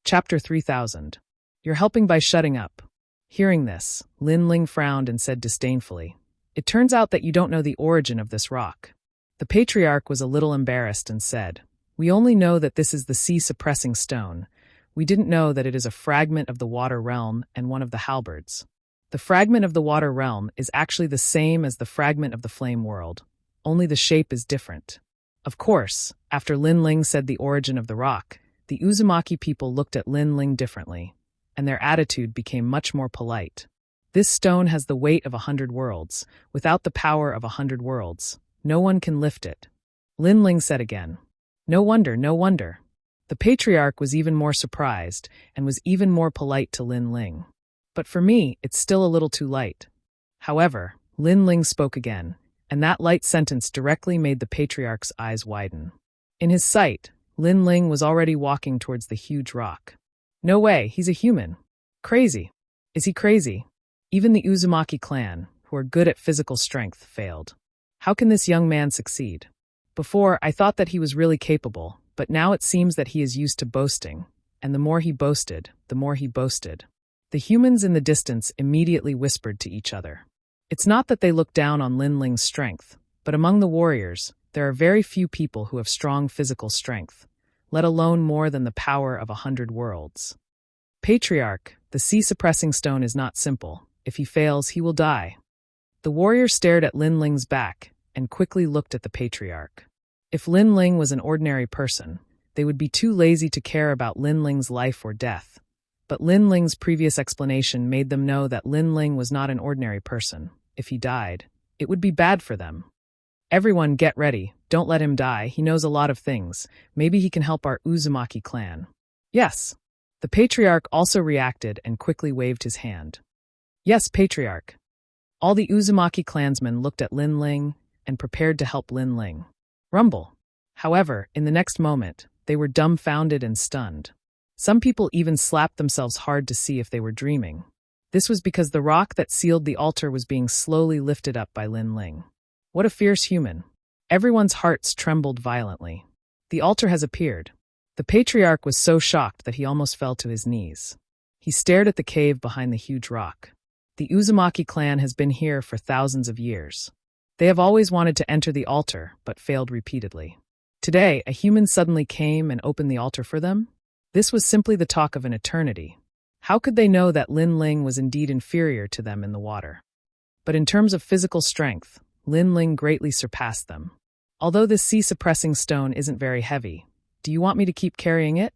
Chapter 3000. You're helping by shutting up. Hearing this, Lin Ling frowned and said disdainfully, It turns out that you don't know the origin of this rock. The patriarch was a little embarrassed and said, We only know that this is the sea-suppressing stone. We didn't know that it is a fragment of the water realm and one of the halberds. The fragment of the water realm is actually the same as the fragment of the flame world, only the shape is different. Of course, after Lin Ling said the origin of the rock, the Uzumaki people looked at Lin Ling differently, and their attitude became much more polite. This stone has the weight of 100 worlds. Without the power of 100 worlds, no one can lift it. Lin Ling said again. No wonder, no wonder. The patriarch was even more surprised and was even more polite to Lin Ling. But for me, it's still a little too light. However, Lin Ling spoke again, and that light sentence directly made the patriarch's eyes widen. In his sight, Lin Ling was already walking towards the huge rock. No way, he's a human. Crazy. Is he crazy? Even the Uzumaki clan, who are good at physical strength, failed. How can this young man succeed? Before, I thought that he was really capable, but now it seems that he is used to boasting, and the more he boasted, the more he boasted. The humans in the distance immediately whispered to each other. It's not that they look down on Lin Ling's strength, but among the warriors, there are very few people who have strong physical strength, let alone more than the power of 100 worlds. Patriarch, the sea-suppressing stone is not simple. If he fails, he will die. The warrior stared at Lin Ling's back and quickly looked at the patriarch. If Lin Ling was an ordinary person, they would be too lazy to care about Lin Ling's life or death. But Lin Ling's previous explanation made them know that Lin Ling was not an ordinary person. If he died, it would be bad for them. Everyone get ready, don't let him die, he knows a lot of things. Maybe he can help our Uzumaki clan. Yes. The patriarch also reacted and quickly waved his hand. Yes, patriarch. All the Uzumaki clansmen looked at Lin Ling and prepared to help Lin Ling. Rumble. However, in the next moment, they were dumbfounded and stunned. Some people even slapped themselves hard to see if they were dreaming. This was because the rock that sealed the altar was being slowly lifted up by Lin Ling. What a fierce human. Everyone's hearts trembled violently. The altar has appeared. The patriarch was so shocked that he almost fell to his knees. He stared at the cave behind the huge rock. The Uzumaki clan has been here for thousands of years. They have always wanted to enter the altar, but failed repeatedly. Today, a human suddenly came and opened the altar for them? This was simply the talk of an eternity. How could they know that Lin Ling was indeed inferior to them in the water? But in terms of physical strength, Lin Ling greatly surpassed them. Although this sea-suppressing stone isn't very heavy, do you want me to keep carrying it?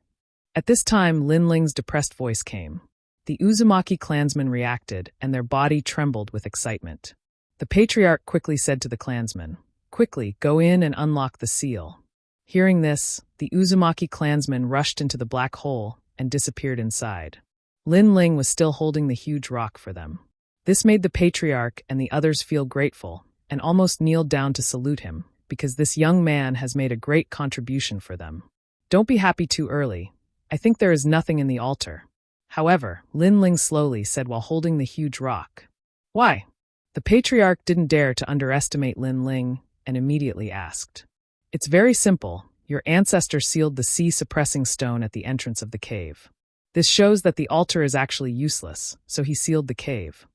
At this time, Lin Ling's depressed voice came. The Uzumaki clansmen reacted, and their body trembled with excitement. The patriarch quickly said to the clansmen, Quickly, go in and unlock the seal. Hearing this, the Uzumaki clansmen rushed into the black hole and disappeared inside. Lin Ling was still holding the huge rock for them. This made the patriarch and the others feel grateful and almost kneeled down to salute him, because this young man has made a great contribution for them. Don't be happy too early. I think there is nothing in the altar. However, Lin Ling slowly said while holding the huge rock. Why? The patriarch didn't dare to underestimate Lin Ling and immediately asked. It's very simple. Your ancestor sealed the sea-suppressing stone at the entrance of the cave. This shows that the altar is actually useless, so he sealed the cave.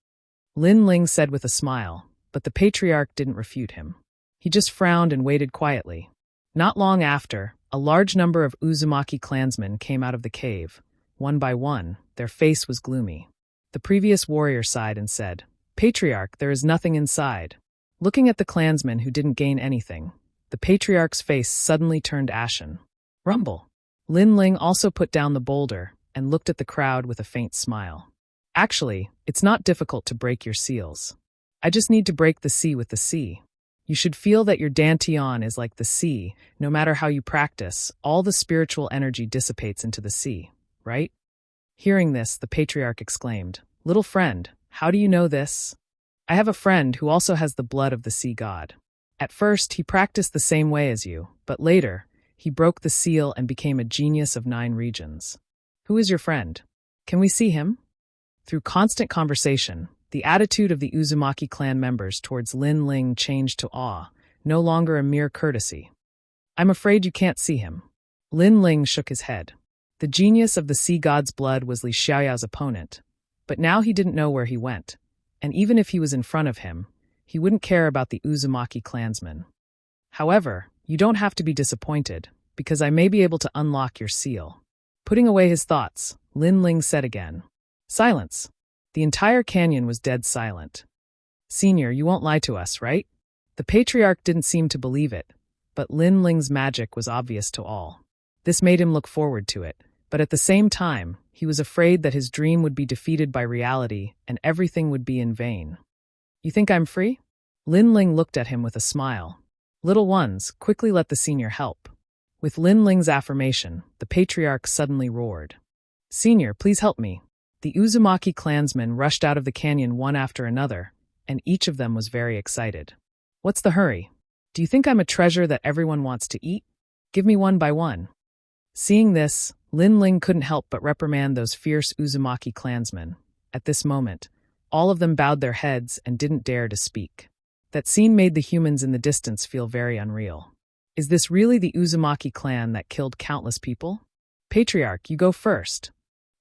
Lin Ling said with a smile, but the patriarch didn't refute him. He just frowned and waited quietly. Not long after, a large number of Uzumaki clansmen came out of the cave. One by one, their face was gloomy. The previous warrior sighed and said, Patriarch, there is nothing inside. Looking at the clansmen who didn't gain anything, the patriarch's face suddenly turned ashen. Rumble. Lin Ling also put down the boulder and looked at the crowd with a faint smile. Actually, it's not difficult to break your seals. I just need to break the sea with the sea. You should feel that your dantian is like the sea. No matter how you practice, all the spiritual energy dissipates into the sea, right? Hearing this, the patriarch exclaimed, Little friend, how do you know this? I have a friend who also has the blood of the sea god. At first, he practiced the same way as you, but later, he broke the seal and became a genius of 9 regions. Who is your friend? Can we see him? Through constant conversation, the attitude of the Uzumaki clan members towards Lin Ling changed to awe, no longer a mere courtesy. I'm afraid you can't see him. Lin Ling shook his head. The genius of the sea god's blood was Li Xiaoyao's opponent, but now he didn't know where he went, and even if he was in front of him, he wouldn't care about the Uzumaki clansmen. However, you don't have to be disappointed, because I may be able to unlock your seal. Putting away his thoughts, Lin Ling said again. Silence. The entire canyon was dead silent. Senior, you won't lie to us, right? The patriarch didn't seem to believe it, but Lin Ling's magic was obvious to all. This made him look forward to it, but at the same time, he was afraid that his dream would be defeated by reality and everything would be in vain. You think I'm free? Lin Ling looked at him with a smile. Little ones, quickly let the senior help. With Lin Ling's affirmation, the patriarch suddenly roared. Senior, please help me. The Uzumaki clansmen rushed out of the canyon one after another, and each of them was very excited. What's the hurry? Do you think I'm a treasure that everyone wants to eat? Give me one by one. Seeing this, Lin Ling couldn't help but reprimand those fierce Uzumaki clansmen. At this moment, all of them bowed their heads and didn't dare to speak. That scene made the humans in the distance feel very unreal. Is this really the Uzumaki clan that killed countless people? Patriarch, you go first.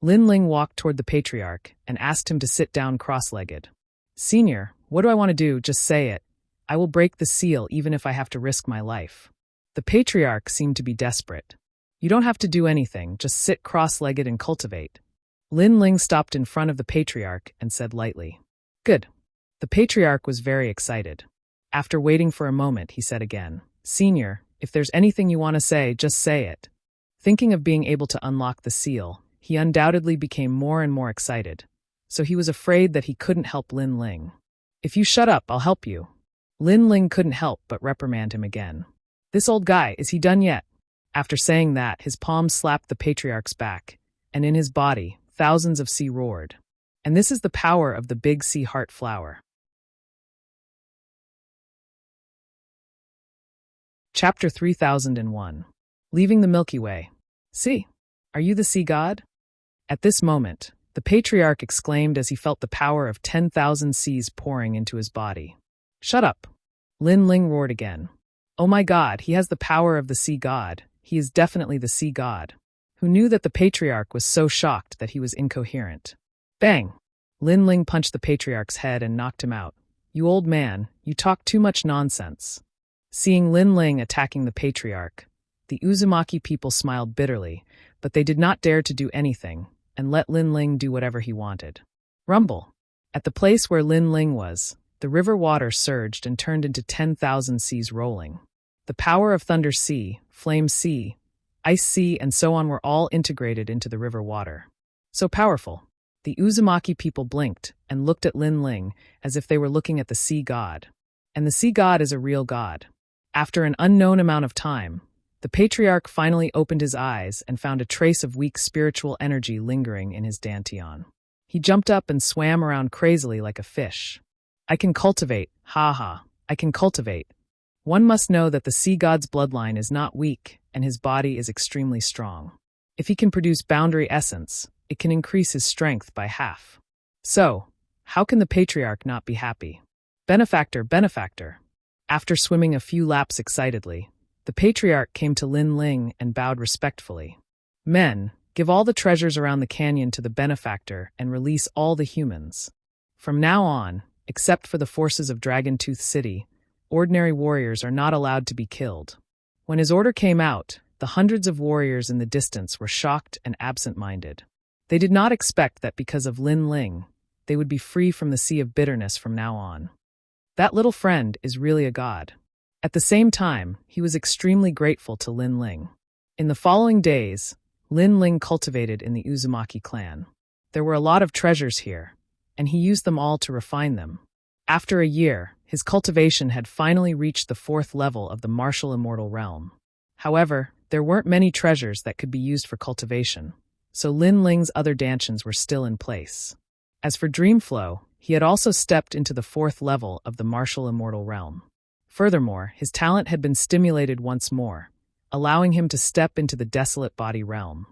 Lin Ling walked toward the patriarch and asked him to sit down cross-legged. Senior, what do I want to do? Just say it. I will break the seal even if I have to risk my life. The patriarch seemed to be desperate. You don't have to do anything, just sit cross-legged and cultivate. Lin Ling stopped in front of the patriarch and said lightly. Good. The patriarch was very excited. After waiting for a moment, he said again, Senior, if there's anything you want to say, just say it. Thinking of being able to unlock the seal, he undoubtedly became more and more excited, so he was afraid that he couldn't help Lin Ling. If you shut up, I'll help you. Lin Ling couldn't help but reprimand him again. This old guy, is he done yet? After saying that, his palm slapped the patriarch's back, and in his body, thousands of sea roared. And this is the power of the big sea heart flower. Chapter 3001. Leaving the Milky Way. See, are you the sea god? At this moment, the patriarch exclaimed as he felt the power of 10,000 seas pouring into his body. Shut up. Lin Ling roared again. Oh my god, he has the power of the sea god. He is definitely the sea god. Who knew that the patriarch was so shocked that he was incoherent? Bang! Lin Ling punched the patriarch's head and knocked him out. You old man, you talk too much nonsense. Seeing Lin Ling attacking the patriarch, the Uzumaki people smiled bitterly, but they did not dare to do anything, and let Lin Ling do whatever he wanted. Rumble. At the place where Lin Ling was, the river water surged and turned into 10,000 seas rolling. The power of Thunder Sea, Flame Sea, Ice Sea, and so on were all integrated into the river water. So powerful. The Uzumaki people blinked and looked at Lin Ling as if they were looking at the sea god. And the sea god is a real god. After an unknown amount of time, the patriarch finally opened his eyes and found a trace of weak spiritual energy lingering in his dantian. He jumped up and swam around crazily like a fish. I can cultivate, ha ha, I can cultivate. One must know that the sea god's bloodline is not weak, and his body is extremely strong. If he can produce boundary essence, it can increase his strength by half. So, how can the patriarch not be happy? Benefactor, benefactor. After swimming a few laps excitedly, the patriarch came to Lin Ling and bowed respectfully. Men, give all the treasures around the canyon to the benefactor and release all the humans. From now on, except for the forces of Dragon Tooth City, ordinary warriors are not allowed to be killed. When his order came out, the hundreds of warriors in the distance were shocked and absent-minded. They did not expect that because of Lin Ling, they would be free from the sea of bitterness from now on. That little friend is really a god. At the same time, he was extremely grateful to Lin Ling. In the following days, Lin Ling cultivated in the Uzumaki clan. There were a lot of treasures here, and he used them all to refine them. After a year, his cultivation had finally reached the 4th level of the martial immortal realm. However, there weren't many treasures that could be used for cultivation, so Lin Ling's other dantians were still in place. As for Dreamflow, he had also stepped into the 4th level of the martial immortal realm. Furthermore, his talent had been stimulated once more, allowing him to step into the desolate body realm.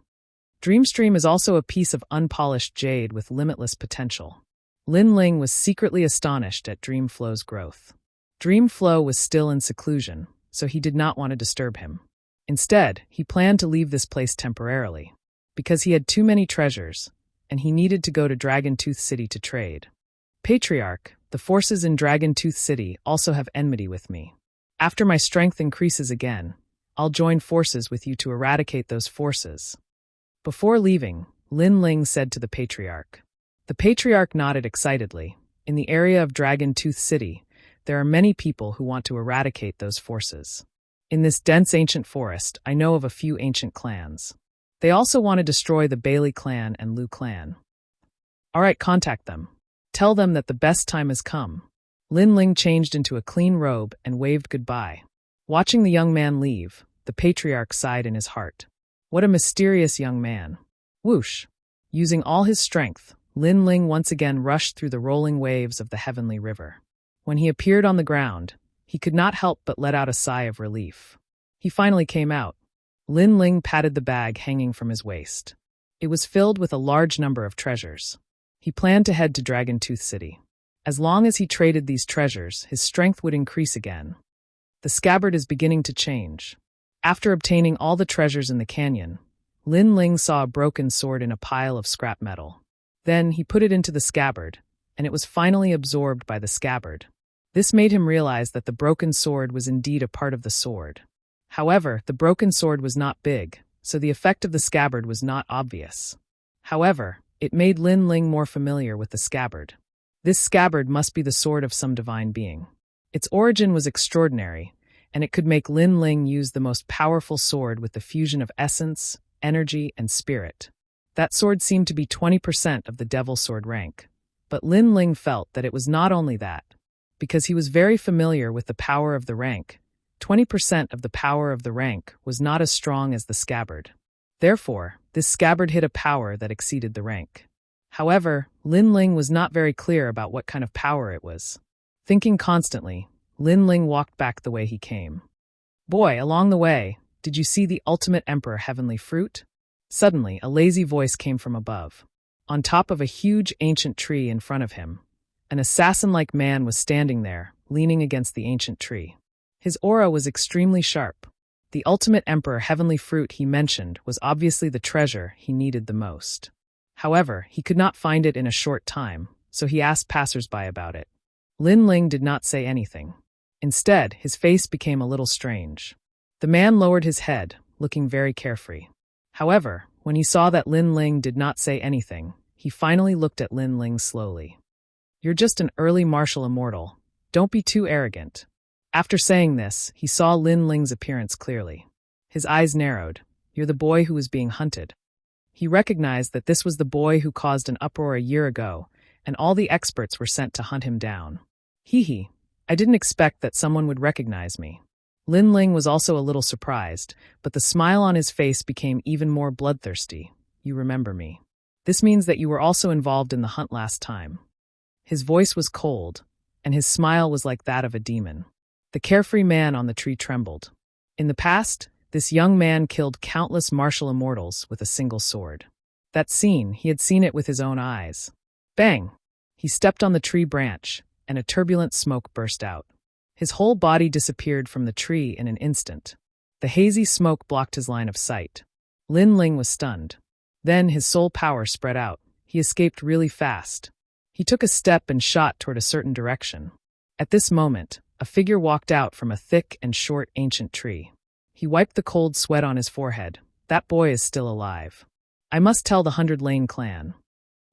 Dreamstream is also a piece of unpolished jade with limitless potential. Lin Ling was secretly astonished at Dreamflow's growth. Dreamflow was still in seclusion, so he did not want to disturb him. Instead, he planned to leave this place temporarily, because he had too many treasures, and he needed to go to Dragon Tooth City to trade. Patriarch, the forces in Dragon Tooth City also have enmity with me. After my strength increases again, I'll join forces with you to eradicate those forces. Before leaving, Lin Ling said to the Patriarch. The Patriarch nodded excitedly. In the area of Dragon Tooth City, there are many people who want to eradicate those forces. In this dense ancient forest, I know of a few ancient clans. They also want to destroy the Bailey clan and Lu clan. All right, contact them. Tell them that the best time has come. Lin Ling changed into a clean robe and waved goodbye. Watching the young man leave, the Patriarch sighed in his heart. What a mysterious young man. Whoosh! Using all his strength, Lin Ling once again rushed through the rolling waves of the heavenly river. When he appeared on the ground, he could not help but let out a sigh of relief. He finally came out. Lin Ling patted the bag hanging from his waist. It was filled with a large number of treasures. He planned to head to Dragon Tooth City. As long as he traded these treasures, his strength would increase again. The scabbard is beginning to change. After obtaining all the treasures in the canyon, Lin Ling saw a broken sword in a pile of scrap metal. Then he put it into the scabbard, and it was finally absorbed by the scabbard. This made him realize that the broken sword was indeed a part of the sword. However, the broken sword was not big, so the effect of the scabbard was not obvious. However, it made Lin Ling more familiar with the scabbard. This scabbard must be the sword of some divine being. Its origin was extraordinary, and it could make Lin Ling use the most powerful sword with the fusion of essence, energy, and spirit. That sword seemed to be 20% of the Devil Sword rank. But Lin Ling felt that it was not only that. Because he was very familiar with the power of the rank, 20% of the power of the rank was not as strong as the scabbard. Therefore, this scabbard hid a power that exceeded the rank. However, Lin Ling was not very clear about what kind of power it was. Thinking constantly, Lin Ling walked back the way he came. Boy, along the way, did you see the ultimate emperor heavenly fruit? Suddenly, a lazy voice came from above. On top of a huge ancient tree in front of him, an assassin-like man was standing there, leaning against the ancient tree. His aura was extremely sharp. The ultimate emperor heavenly fruit he mentioned was obviously the treasure he needed the most. However, he could not find it in a short time, so he asked passers-by about it. Lin Ling did not say anything. Instead, his face became a little strange. The man lowered his head, looking very carefree. However, when he saw that Lin Ling did not say anything, he finally looked at Lin Ling slowly. You're just an early martial immortal. Don't be too arrogant. After saying this, he saw Lin Ling's appearance clearly. His eyes narrowed. You're the boy who was being hunted. He recognized that this was the boy who caused an uproar a year ago, and all the experts were sent to hunt him down. Hee. I didn't expect that someone would recognize me. Lin Ling was also a little surprised, but the smile on his face became even more bloodthirsty. You remember me. This means that you were also involved in the hunt last time. His voice was cold, and his smile was like that of a demon. The carefree man on the tree trembled. In the past, this young man killed countless martial immortals with a single sword. That scene, he had seen it with his own eyes. Bang! He stepped on the tree branch, and a turbulent smoke burst out. His whole body disappeared from the tree in an instant. The hazy smoke blocked his line of sight. Lin Ling was stunned. Then his soul power spread out. He escaped really fast. He took a step and shot toward a certain direction. At this moment, a figure walked out from a thick and short ancient tree. He wiped the cold sweat on his forehead. That boy is still alive. I must tell the 100 Lane clan.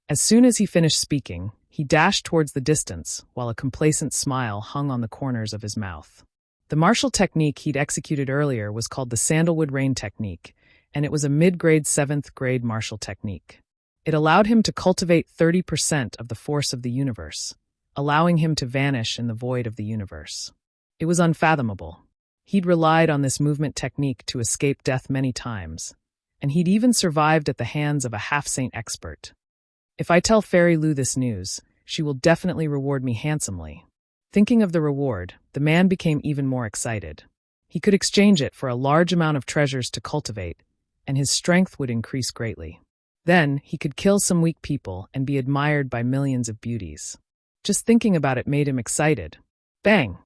As soon as he finished speaking, he dashed towards the distance, while a complacent smile hung on the corners of his mouth. The martial technique he'd executed earlier was called the Sandalwood Rain technique, and it was a mid-grade 7th grade martial technique. It allowed him to cultivate 30% of the force of the universe, allowing him to vanish in the void of the universe. It was unfathomable. He'd relied on this movement technique to escape death many times, and he'd even survived at the hands of a half-saint expert. If I tell Fairy Lou this news, she will definitely reward me handsomely. Thinking of the reward, the man became even more excited. He could exchange it for a large amount of treasures to cultivate, and his strength would increase greatly. Then, he could kill some weak people and be admired by millions of beauties. Just thinking about it made him excited. Bang!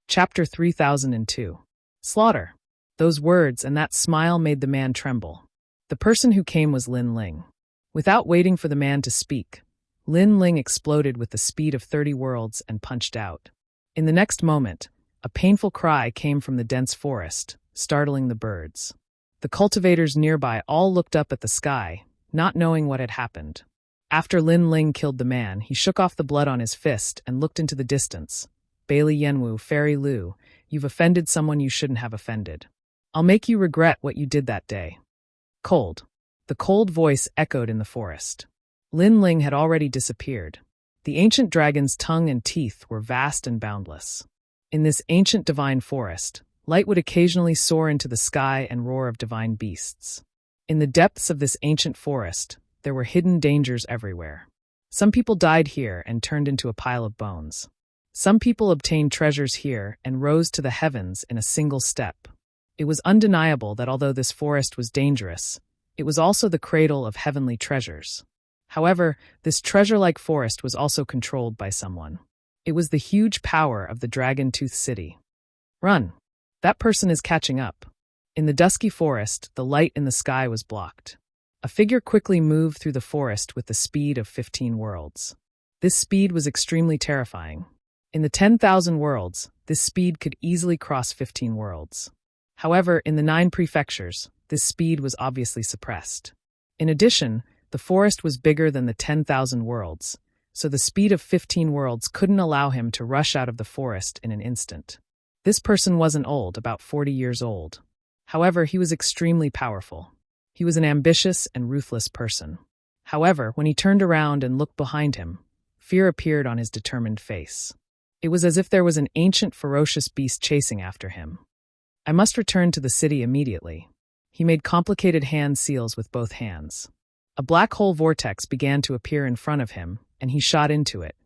Chapter 3002. Slaughter. Those words and that smile made the man tremble. The person who came was Lin Ling. Without waiting for the man to speak, Lin Ling exploded with the speed of 30 worlds and punched out. In the next moment, a painful cry came from the dense forest, startling the birds. The cultivators nearby all looked up at the sky, not knowing what had happened. After Lin Ling killed the man, he shook off the blood on his fist and looked into the distance. Bailey Yenwu, Fairy Lou, you've offended someone you shouldn't have offended. I'll make you regret what you did that day. Cold. The cold voice echoed in the forest. Lin Ling had already disappeared. The ancient dragon's tongue and teeth were vast and boundless. In this ancient divine forest, light would occasionally soar into the sky and roar of divine beasts. In the depths of this ancient forest, there were hidden dangers everywhere. Some people died here and turned into a pile of bones. Some people obtained treasures here and rose to the heavens in a single step. It was undeniable that although this forest was dangerous, it was also the cradle of heavenly treasures. However, this treasure-like forest was also controlled by someone. It was the huge power of the Dragon Tooth City. Run! That person is catching up. In the dusky forest, the light in the sky was blocked. A figure quickly moved through the forest with the speed of 15 worlds. This speed was extremely terrifying. In the 10,000 worlds, this speed could easily cross 15 worlds. However, in the 9 prefectures, this speed was obviously suppressed. In addition, the forest was bigger than the 10,000 worlds, so the speed of 15 worlds couldn't allow him to rush out of the forest in an instant. This person wasn't old, about 40 years old. However, he was extremely powerful. He was an ambitious and ruthless person. However, when he turned around and looked behind him, fear appeared on his determined face. It was as if there was an ancient, ferocious beast chasing after him. I must return to the city immediately. He made complicated hand seals with both hands. A black hole vortex began to appear in front of him, and he shot into it.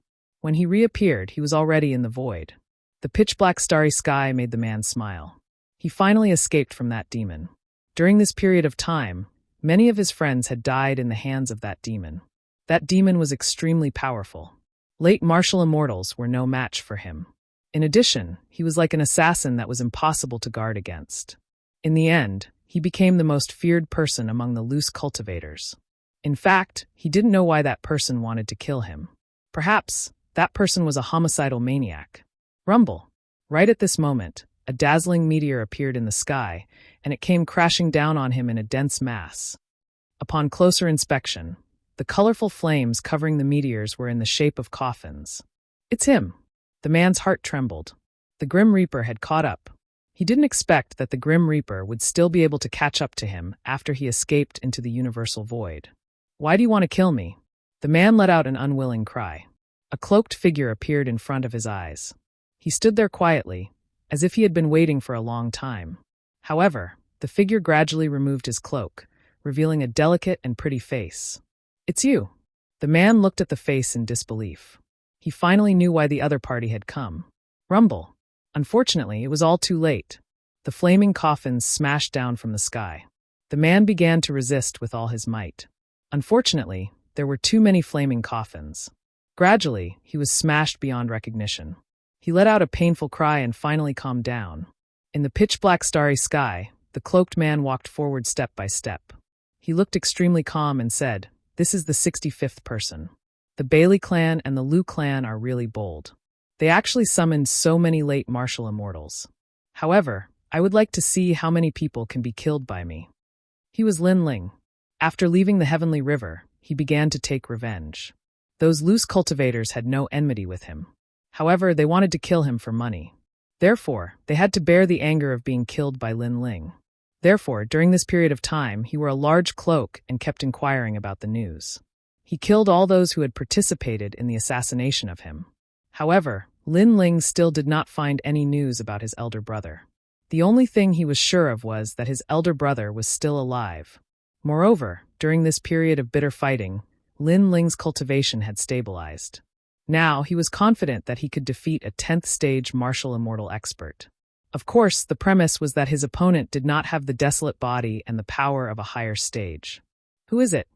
When he reappeared, he was already in the void. The pitch-black starry sky made the man smile. He finally escaped from that demon. During this period of time, many of his friends had died in the hands of that demon. That demon was extremely powerful. Late martial immortals were no match for him. In addition, he was like an assassin that was impossible to guard against. In the end, he became the most feared person among the loose cultivators. In fact, he didn't know why that person wanted to kill him. Perhaps that person was a homicidal maniac. Rumble. Right at this moment, a dazzling meteor appeared in the sky, and it came crashing down on him in a dense mass. Upon closer inspection, the colorful flames covering the meteors were in the shape of coffins. It's him. The man's heart trembled. The Grim Reaper had caught up. He didn't expect that the Grim Reaper would still be able to catch up to him after he escaped into the universal void. Why do you want to kill me? The man let out an unwilling cry. A cloaked figure appeared in front of his eyes. He stood there quietly, as if he had been waiting for a long time. However, the figure gradually removed his cloak, revealing a delicate and pretty face. It's you. The man looked at the face in disbelief. He finally knew why the other party had come. Rumble. Unfortunately, it was all too late. The flaming coffins smashed down from the sky. The man began to resist with all his might. Unfortunately, there were too many flaming coffins. Gradually, he was smashed beyond recognition. He let out a painful cry and finally calmed down. In the pitch-black starry sky, the cloaked man walked forward step by step. He looked extremely calm and said, "This is the 65th person. The Bailey clan and the Liu clan are really bold. They actually summoned so many late martial immortals. However, I would like to see how many people can be killed by me." He was Lin Ling. After leaving the Heavenly River, he began to take revenge. Those loose cultivators had no enmity with him. However, they wanted to kill him for money. Therefore, they had to bear the anger of being killed by Lin Ling. Therefore, during this period of time, he wore a large cloak and kept inquiring about the news. He killed all those who had participated in the assassination of him. However, Lin Ling still did not find any news about his elder brother. The only thing he was sure of was that his elder brother was still alive. Moreover, during this period of bitter fighting, Lin Ling's cultivation had stabilized. Now, he was confident that he could defeat a 10th stage martial immortal expert. Of course, the premise was that his opponent did not have the desolate body and the power of a higher stage. Who is it?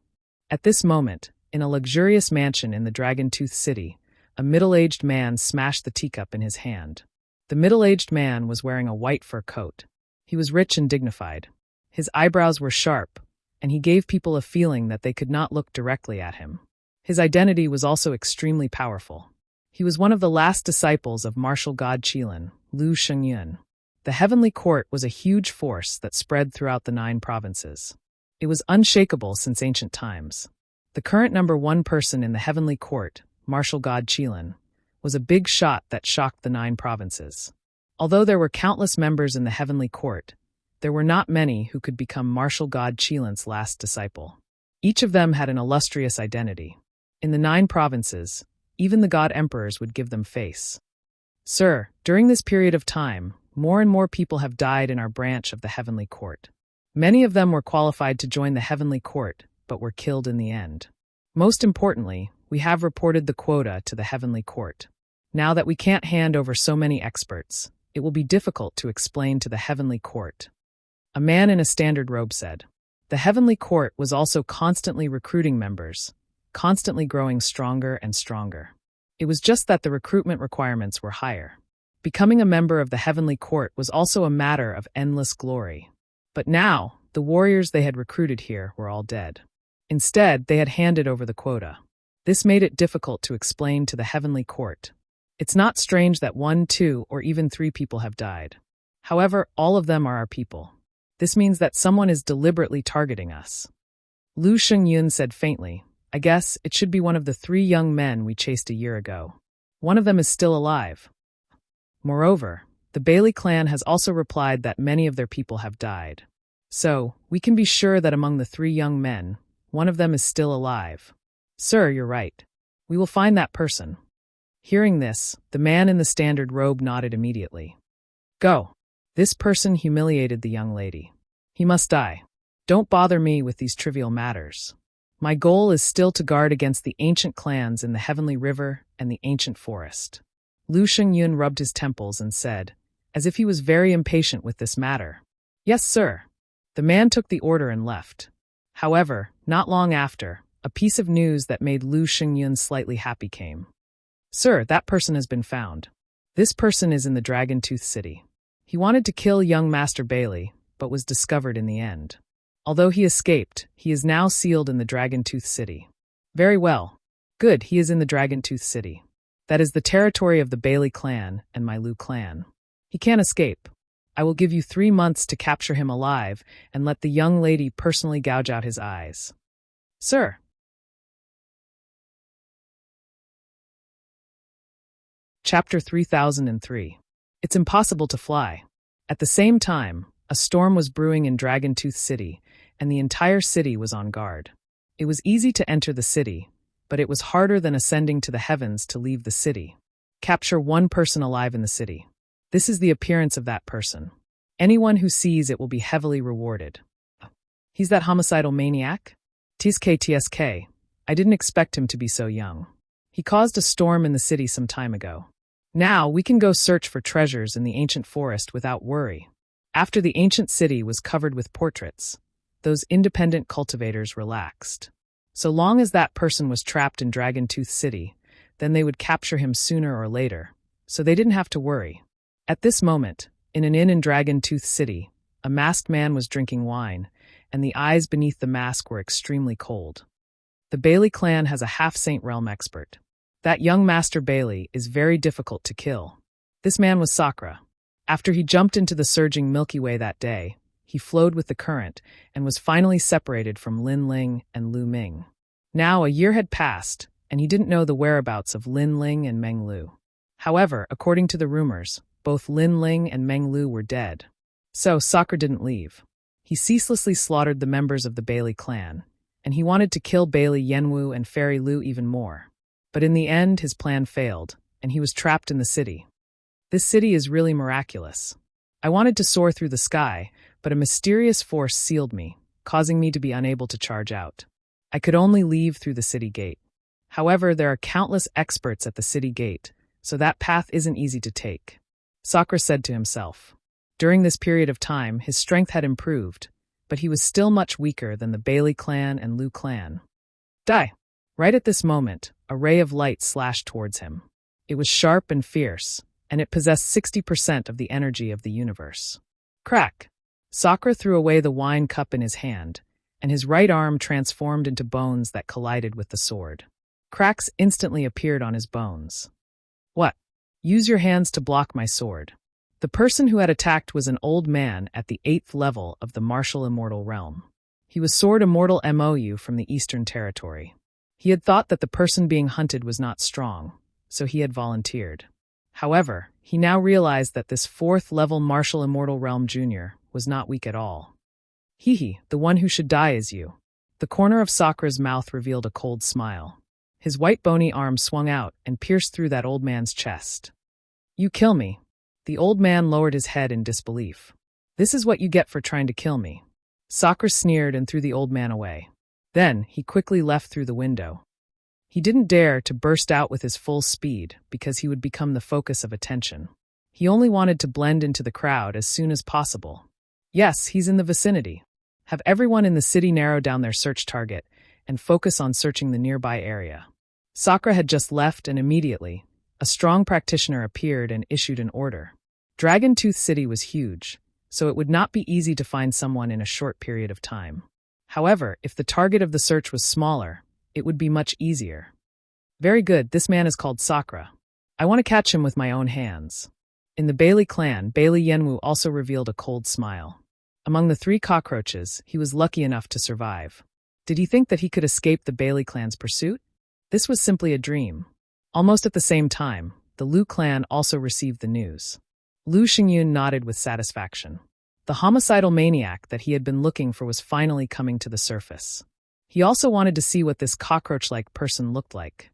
At this moment, in a luxurious mansion in the Dragon Tooth City, a middle-aged man smashed the teacup in his hand. The middle-aged man was wearing a white fur coat. He was rich and dignified. His eyebrows were sharp, and he gave people a feeling that they could not look directly at him. His identity was also extremely powerful. He was one of the last disciples of martial god Qilin, Lu Shengyun. The Heavenly Court was a huge force that spread throughout the 9 provinces. It was unshakable since ancient times. The current number 1 person in the Heavenly Court, martial god Qilin, was a big shot that shocked the 9 provinces. Although there were countless members in the Heavenly Court, there were not many who could become martial god Qilin's last disciple. Each of them had an illustrious identity. In the 9 provinces, even the god emperors would give them face. "Sir, during this period of time, more and more people have died in our branch of the Heavenly Court. Many of them were qualified to join the Heavenly Court, but were killed in the end. Most importantly, we have reported the quota to the Heavenly Court. Now that we can't hand over so many experts, it will be difficult to explain to the Heavenly Court." A man in a standard robe said. The Heavenly Court was also constantly recruiting members, constantly growing stronger and stronger. It was just that the recruitment requirements were higher. Becoming a member of the Heavenly Court was also a matter of endless glory. But now, the warriors they had recruited here were all dead. Instead, they had handed over the quota. This made it difficult to explain to the Heavenly Court. It's not strange that 1, 2, or even 3 people have died. However, all of them are our people. This means that someone is deliberately targeting us. Lu Shengyun said faintly, "I guess it should be one of the 3 young men we chased a year ago. One of them is still alive." Moreover, the Bailey clan has also replied that many of their people have died. So, we can be sure that among the 3 young men, one of them is still alive. "Sir, you're right. We will find that person." Hearing this, the man in the standard robe nodded immediately. "Go." This person humiliated the young lady. "He must die. Don't bother me with these trivial matters. My goal is still to guard against the ancient clans in the Heavenly River and the ancient forest." Lu Shengyun rubbed his temples and said, as if he was very impatient with this matter, "Yes, sir." The man took the order and left. However, not long after, a piece of news that made Lu Shengyun slightly happy came. "Sir, that person has been found. This person is in the Dragon Tooth City. He wanted to kill young Master Bailey, but was discovered in the end. Although he escaped, he is now sealed in the Dragon Tooth City." "Very well. Good, he is in the Dragon Tooth City. That is the territory of the Bailey clan and my Liu clan. He can't escape. I will give you 3 months to capture him alive and let the young lady personally gouge out his eyes." "Sir." Chapter 3003. It's impossible to fly. At the same time, a storm was brewing in Dragon Tooth City, and the entire city was on guard. It was easy to enter the city, but it was harder than ascending to the heavens to leave the city. Capture 1 person alive in the city. This is the appearance of that person. Anyone who sees it will be heavily rewarded. He's that homicidal maniac? TSK, I didn't expect him to be so young. He caused a storm in the city some time ago. Now we can go search for treasures in the ancient forest without worry. After the ancient city was covered with portraits, those independent cultivators relaxed. So long as that person was trapped in Dragon Tooth City, then they would capture him sooner or later, so they didn't have to worry. At this moment, in an inn in Dragon Tooth City, a masked man was drinking wine, and the eyes beneath the mask were extremely cold. The Bailey clan has a half-saint realm expert. That young Master Bailey is very difficult to kill. This man was Sakura. After he jumped into the surging Milky Way that day, he flowed with the current and was finally separated from Lin Ling and Lu Ming. Now a year had passed, and he didn't know the whereabouts of Lin Ling and Meng Lu. However, according to the rumors, both Lin Ling and Meng Lu were dead. So Sakura didn't leave. He ceaselessly slaughtered the members of the Bailey clan, and he wanted to kill Bailey Yenwu and Fairy Lu even more. But in the end, his plan failed, and he was trapped in the city. This city is really miraculous. I wanted to soar through the sky, but a mysterious force sealed me, causing me to be unable to charge out. I could only leave through the city gate. However, there are countless experts at the city gate, so that path isn't easy to take. Sakura said to himself. During this period of time, his strength had improved, but he was still much weaker than the Bailey clan and Lu clan. Die! Right at this moment, a ray of light slashed towards him. It was sharp and fierce, and it possessed 60% of the energy of the universe. Crack! Sakura threw away the wine cup in his hand, and his right arm transformed into bones that collided with the sword. Cracks instantly appeared on his bones. What? Use your hands to block my sword. The person who had attacked was an old man at the 8th level of the martial immortal realm. He was Sword Immortal MOU from the Eastern Territory. He had thought that the person being hunted was not strong, so he had volunteered. However, he now realized that this 4th level martial immortal realm junior was not weak at all. Hee, the one who should die is you. The corner of Sakura's mouth revealed a cold smile. His white bony arm swung out and pierced through that old man's chest. You kill me. The old man lowered his head in disbelief. This is what you get for trying to kill me. Sakura sneered and threw the old man away. Then, he quickly left through the window. He didn't dare to burst out with his full speed because he would become the focus of attention. He only wanted to blend into the crowd as soon as possible. Yes, he's in the vicinity. Have everyone in the city narrow down their search target and focus on searching the nearby area. Sakura had just left and immediately, a strong practitioner appeared and issued an order. Dragon Tooth City was huge, so it would not be easy to find someone in a short period of time. However, if the target of the search was smaller, it would be much easier. Very good, this man is called Sakura. I want to catch him with my own hands. In the Bailey clan, Bailey Yenwu also revealed a cold smile. Among the 3 cockroaches, he was lucky enough to survive. Did he think that he could escape the Bailey clan's pursuit? This was simply a dream. Almost at the same time, the Lu clan also received the news. Lu Xingyun nodded with satisfaction. The homicidal maniac that he had been looking for was finally coming to the surface. He also wanted to see what this cockroach-like person looked like.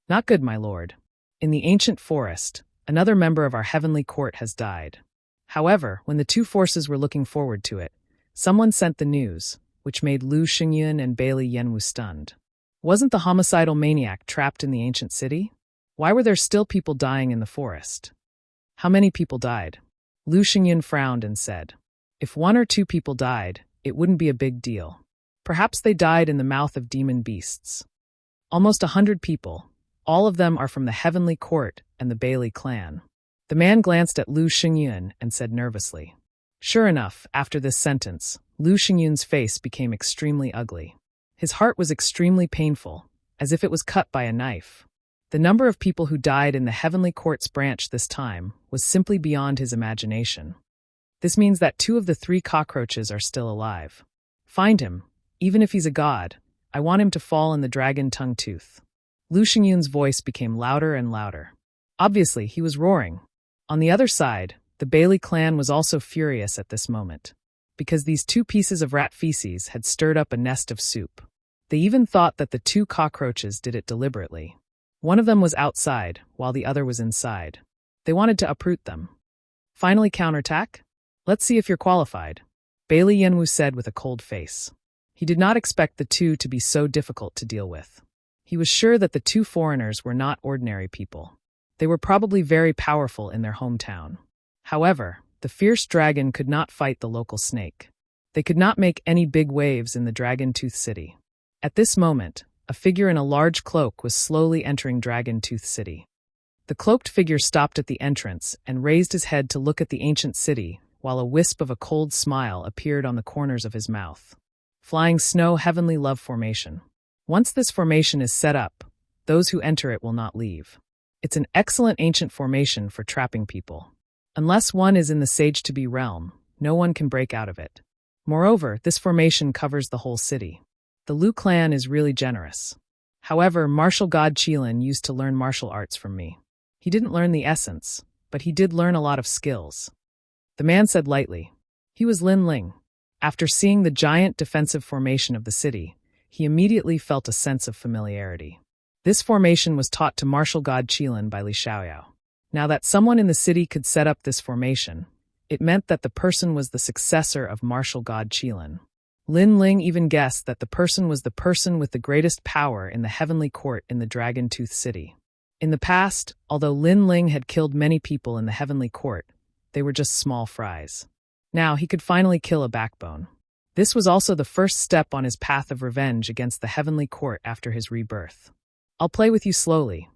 Not good, my lord. In the ancient forest, another member of our heavenly court has died. However, when the 2 forces were looking forward to it, someone sent the news, which made Lu Xingyun and Bailey Yenwu stunned. Wasn't the homicidal maniac trapped in the ancient city? Why were there still people dying in the forest? How many people died? Lu Xingyun frowned and said, if 1 or 2 people died, it wouldn't be a big deal. Perhaps they died in the mouth of demon beasts. Almost 100 people. All of them are from the heavenly court and the Bailey clan. The man glanced at Lu Xingyun and said nervously. Sure enough, after this sentence, Lu Xingyun's face became extremely ugly. His heart was extremely painful, as if it was cut by a knife. The number of people who died in the heavenly court's branch this time was simply beyond his imagination. This means that 2 of the 3 cockroaches are still alive. Find him. Even if he's a god, I want him to fall in the dragon tongue tooth. Lu Xingyun's voice became louder and louder. Obviously, he was roaring. On the other side, the Bailey clan was also furious at this moment, because these 2 pieces of rat feces had stirred up a nest of soup. They even thought that the 2 cockroaches did it deliberately. One of them was outside, while the other was inside. They wanted to uproot them. Finally counterattack? Let's see if you're qualified, Bailey Yenwu said with a cold face. He did not expect the 2 to be so difficult to deal with. He was sure that the two foreigners were not ordinary people. They were probably very powerful in their hometown. However, the fierce dragon could not fight the local snake. They could not make any big waves in the Dragon Tooth City. At this moment, a figure in a large cloak was slowly entering Dragon Tooth City. The cloaked figure stopped at the entrance and raised his head to look at the ancient city, while a wisp of a cold smile appeared on the corners of his mouth. Flying Snow Heavenly Love Formation. Once this formation is set up, those who enter it will not leave. It's an excellent ancient formation for trapping people. Unless one is in the Sage-to-be realm, no one can break out of it. Moreover, this formation covers the whole city. The Liu clan is really generous. However, martial god Qilin used to learn martial arts from me. He didn't learn the essence, but he did learn a lot of skills. The man said lightly. He was Lin Ling. After seeing the giant defensive formation of the city, he immediately felt a sense of familiarity. This formation was taught to martial god Qilin by Li Xiaoyao. Now that someone in the city could set up this formation, it meant that the person was the successor of martial god Qilin. Lin Ling even guessed that the person was the person with the greatest power in the heavenly court in the Dragon Tooth City. In the past, although Lin Ling had killed many people in the heavenly court, they were just small fries. Now he could finally kill a backbone. This was also the first step on his path of revenge against the heavenly court after his rebirth. I'll play with you slowly.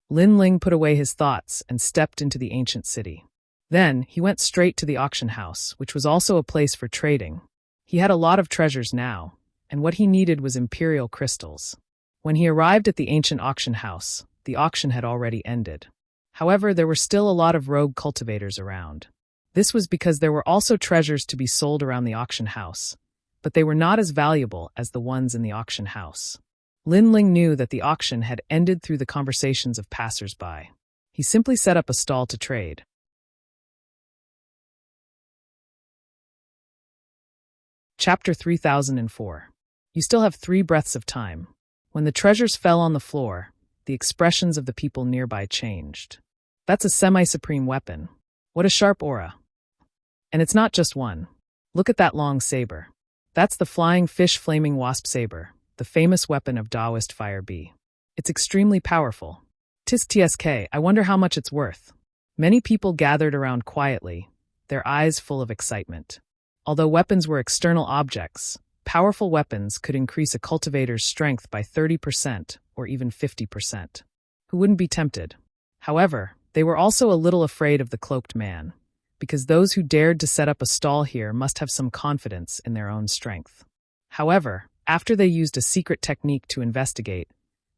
Lin Ling put away his thoughts and stepped into the ancient city. Then he went straight to the auction house, which was also a place for trading. He had a lot of treasures now, and what he needed was imperial crystals. When he arrived at the ancient auction house, the auction had already ended. However, there were still a lot of rogue cultivators around. This was because there were also treasures to be sold around the auction house, but they were not as valuable as the ones in the auction house. Lin Ling knew that the auction had ended through the conversations of passers-by. He simply set up a stall to trade. Chapter 3004. You still have 3 breaths of time. When the treasures fell on the floor, the expressions of the people nearby changed. That's a semi-supreme weapon. What a sharp aura. And it's not just one. Look at that long saber. That's the flying fish flaming wasp saber, the famous weapon of Taoist fire bee. It's extremely powerful. Tisk tsk, I wonder how much it's worth. Many people gathered around quietly, their eyes full of excitement. Although weapons were external objects, powerful weapons could increase a cultivator's strength by 30% or even 50%. Who wouldn't be tempted? However, they were also a little afraid of the cloaked man, because those who dared to set up a stall here must have some confidence in their own strength. However, after they used a secret technique to investigate,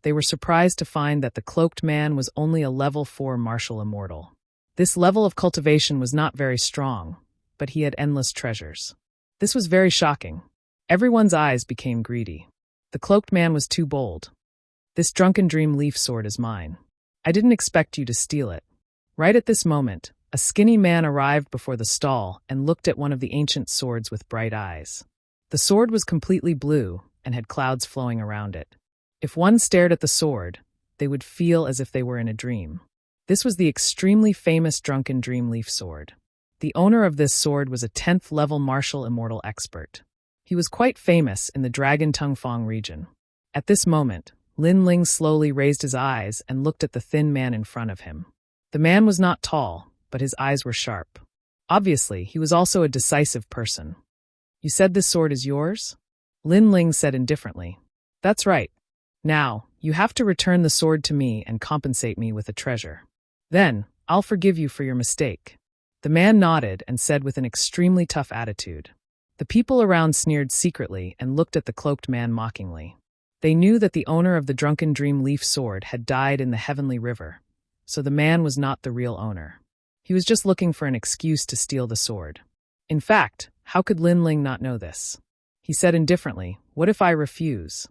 they were surprised to find that the cloaked man was only a level 4 martial immortal. This level of cultivation was not very strong, but he had endless treasures. This was very shocking. Everyone's eyes became greedy. The cloaked man was too bold. This drunken dream leaf sword is mine. I didn't expect you to steal it. Right at this moment, a skinny man arrived before the stall and looked at one of the ancient swords with bright eyes. The sword was completely blue and had clouds flowing around it. If one stared at the sword, they would feel as if they were in a dream. This was the extremely famous drunken dream leaf sword. The owner of this sword was a 10th level martial immortal expert. He was quite famous in the Dragon Tungfang region. At this moment, Lin Ling slowly raised his eyes and looked at the thin man in front of him. The man was not tall, but his eyes were sharp. Obviously, he was also a decisive person. You said this sword is yours? Lin Ling said indifferently. That's right. Now, you have to return the sword to me and compensate me with a treasure. Then, I'll forgive you for your mistake. The man nodded and said with an extremely tough attitude. The people around sneered secretly and looked at the cloaked man mockingly. They knew that the owner of the drunken dream leaf sword had died in the heavenly river, so the man was not the real owner. He was just looking for an excuse to steal the sword. In fact, how could Lin Ling not know this? He said indifferently, "What if I refuse?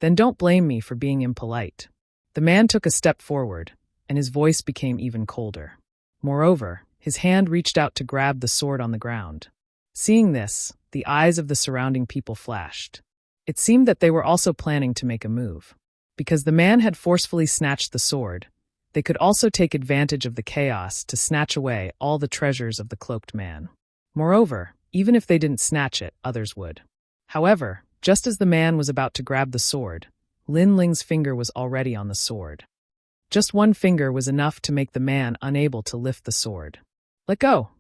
Then don't blame me for being impolite." The man took a step forward, and his voice became even colder. Moreover, his hand reached out to grab the sword on the ground. Seeing this, the eyes of the surrounding people flashed. It seemed that they were also planning to make a move. Because the man had forcefully snatched the sword, they could also take advantage of the chaos to snatch away all the treasures of the cloaked man. Moreover, even if they didn't snatch it, others would. However, just as the man was about to grab the sword, Lin Ling's finger was already on the sword. Just one finger was enough to make the man unable to lift the sword. "Let go!"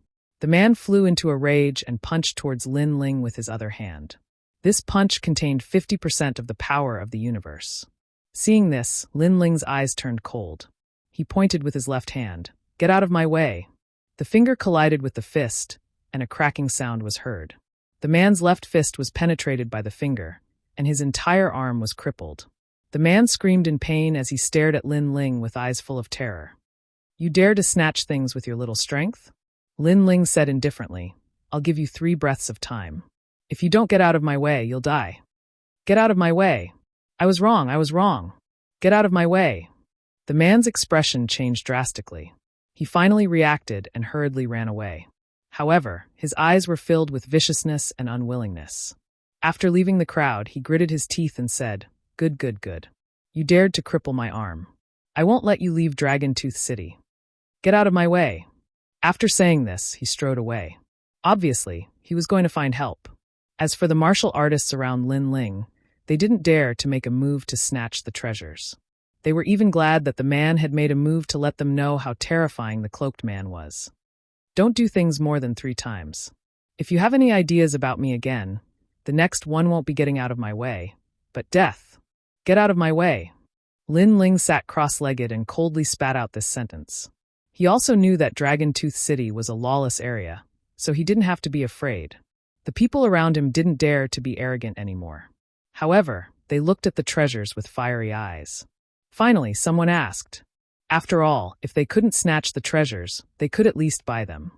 The man flew into a rage and punched towards Lin Ling with his other hand. This punch contained 50% of the power of the universe. Seeing this, Lin Ling's eyes turned cold. He pointed with his left hand. "Get out of my way!" The finger collided with the fist, and a cracking sound was heard. The man's left fist was penetrated by the finger, and his entire arm was crippled. The man screamed in pain as he stared at Lin Ling with eyes full of terror. "You dare to snatch things with your little strength?" Lin Ling said indifferently. "I'll give you 3 breaths of time. If you don't get out of my way, you'll die." "Get out of my way! I was wrong. Get out of my way!" The man's expression changed drastically. He finally reacted and hurriedly ran away. However, his eyes were filled with viciousness and unwillingness. After leaving the crowd, he gritted his teeth and said, Good. You dared to cripple my arm. I won't let you leave Dragon Tooth City. Get out of my way." After saying this, he strode away. Obviously, he was going to find help. As for the martial artists around Lin Ling, they didn't dare to make a move to snatch the treasures. They were even glad that the man had made a move to let them know how terrifying the cloaked man was. Don't do things more than 3 times. If you have any ideas about me again, the next one won't be getting out of my way, but death. Get out of my way. Lin Ling sat cross-legged and coldly spat out this sentence. He also knew that Dragon Tooth City was a lawless area, so he didn't have to be afraid. The people around him didn't dare to be arrogant anymore. However, they looked at the treasures with fiery eyes. Finally, someone asked. After all, if they couldn't snatch the treasures, they could at least buy them.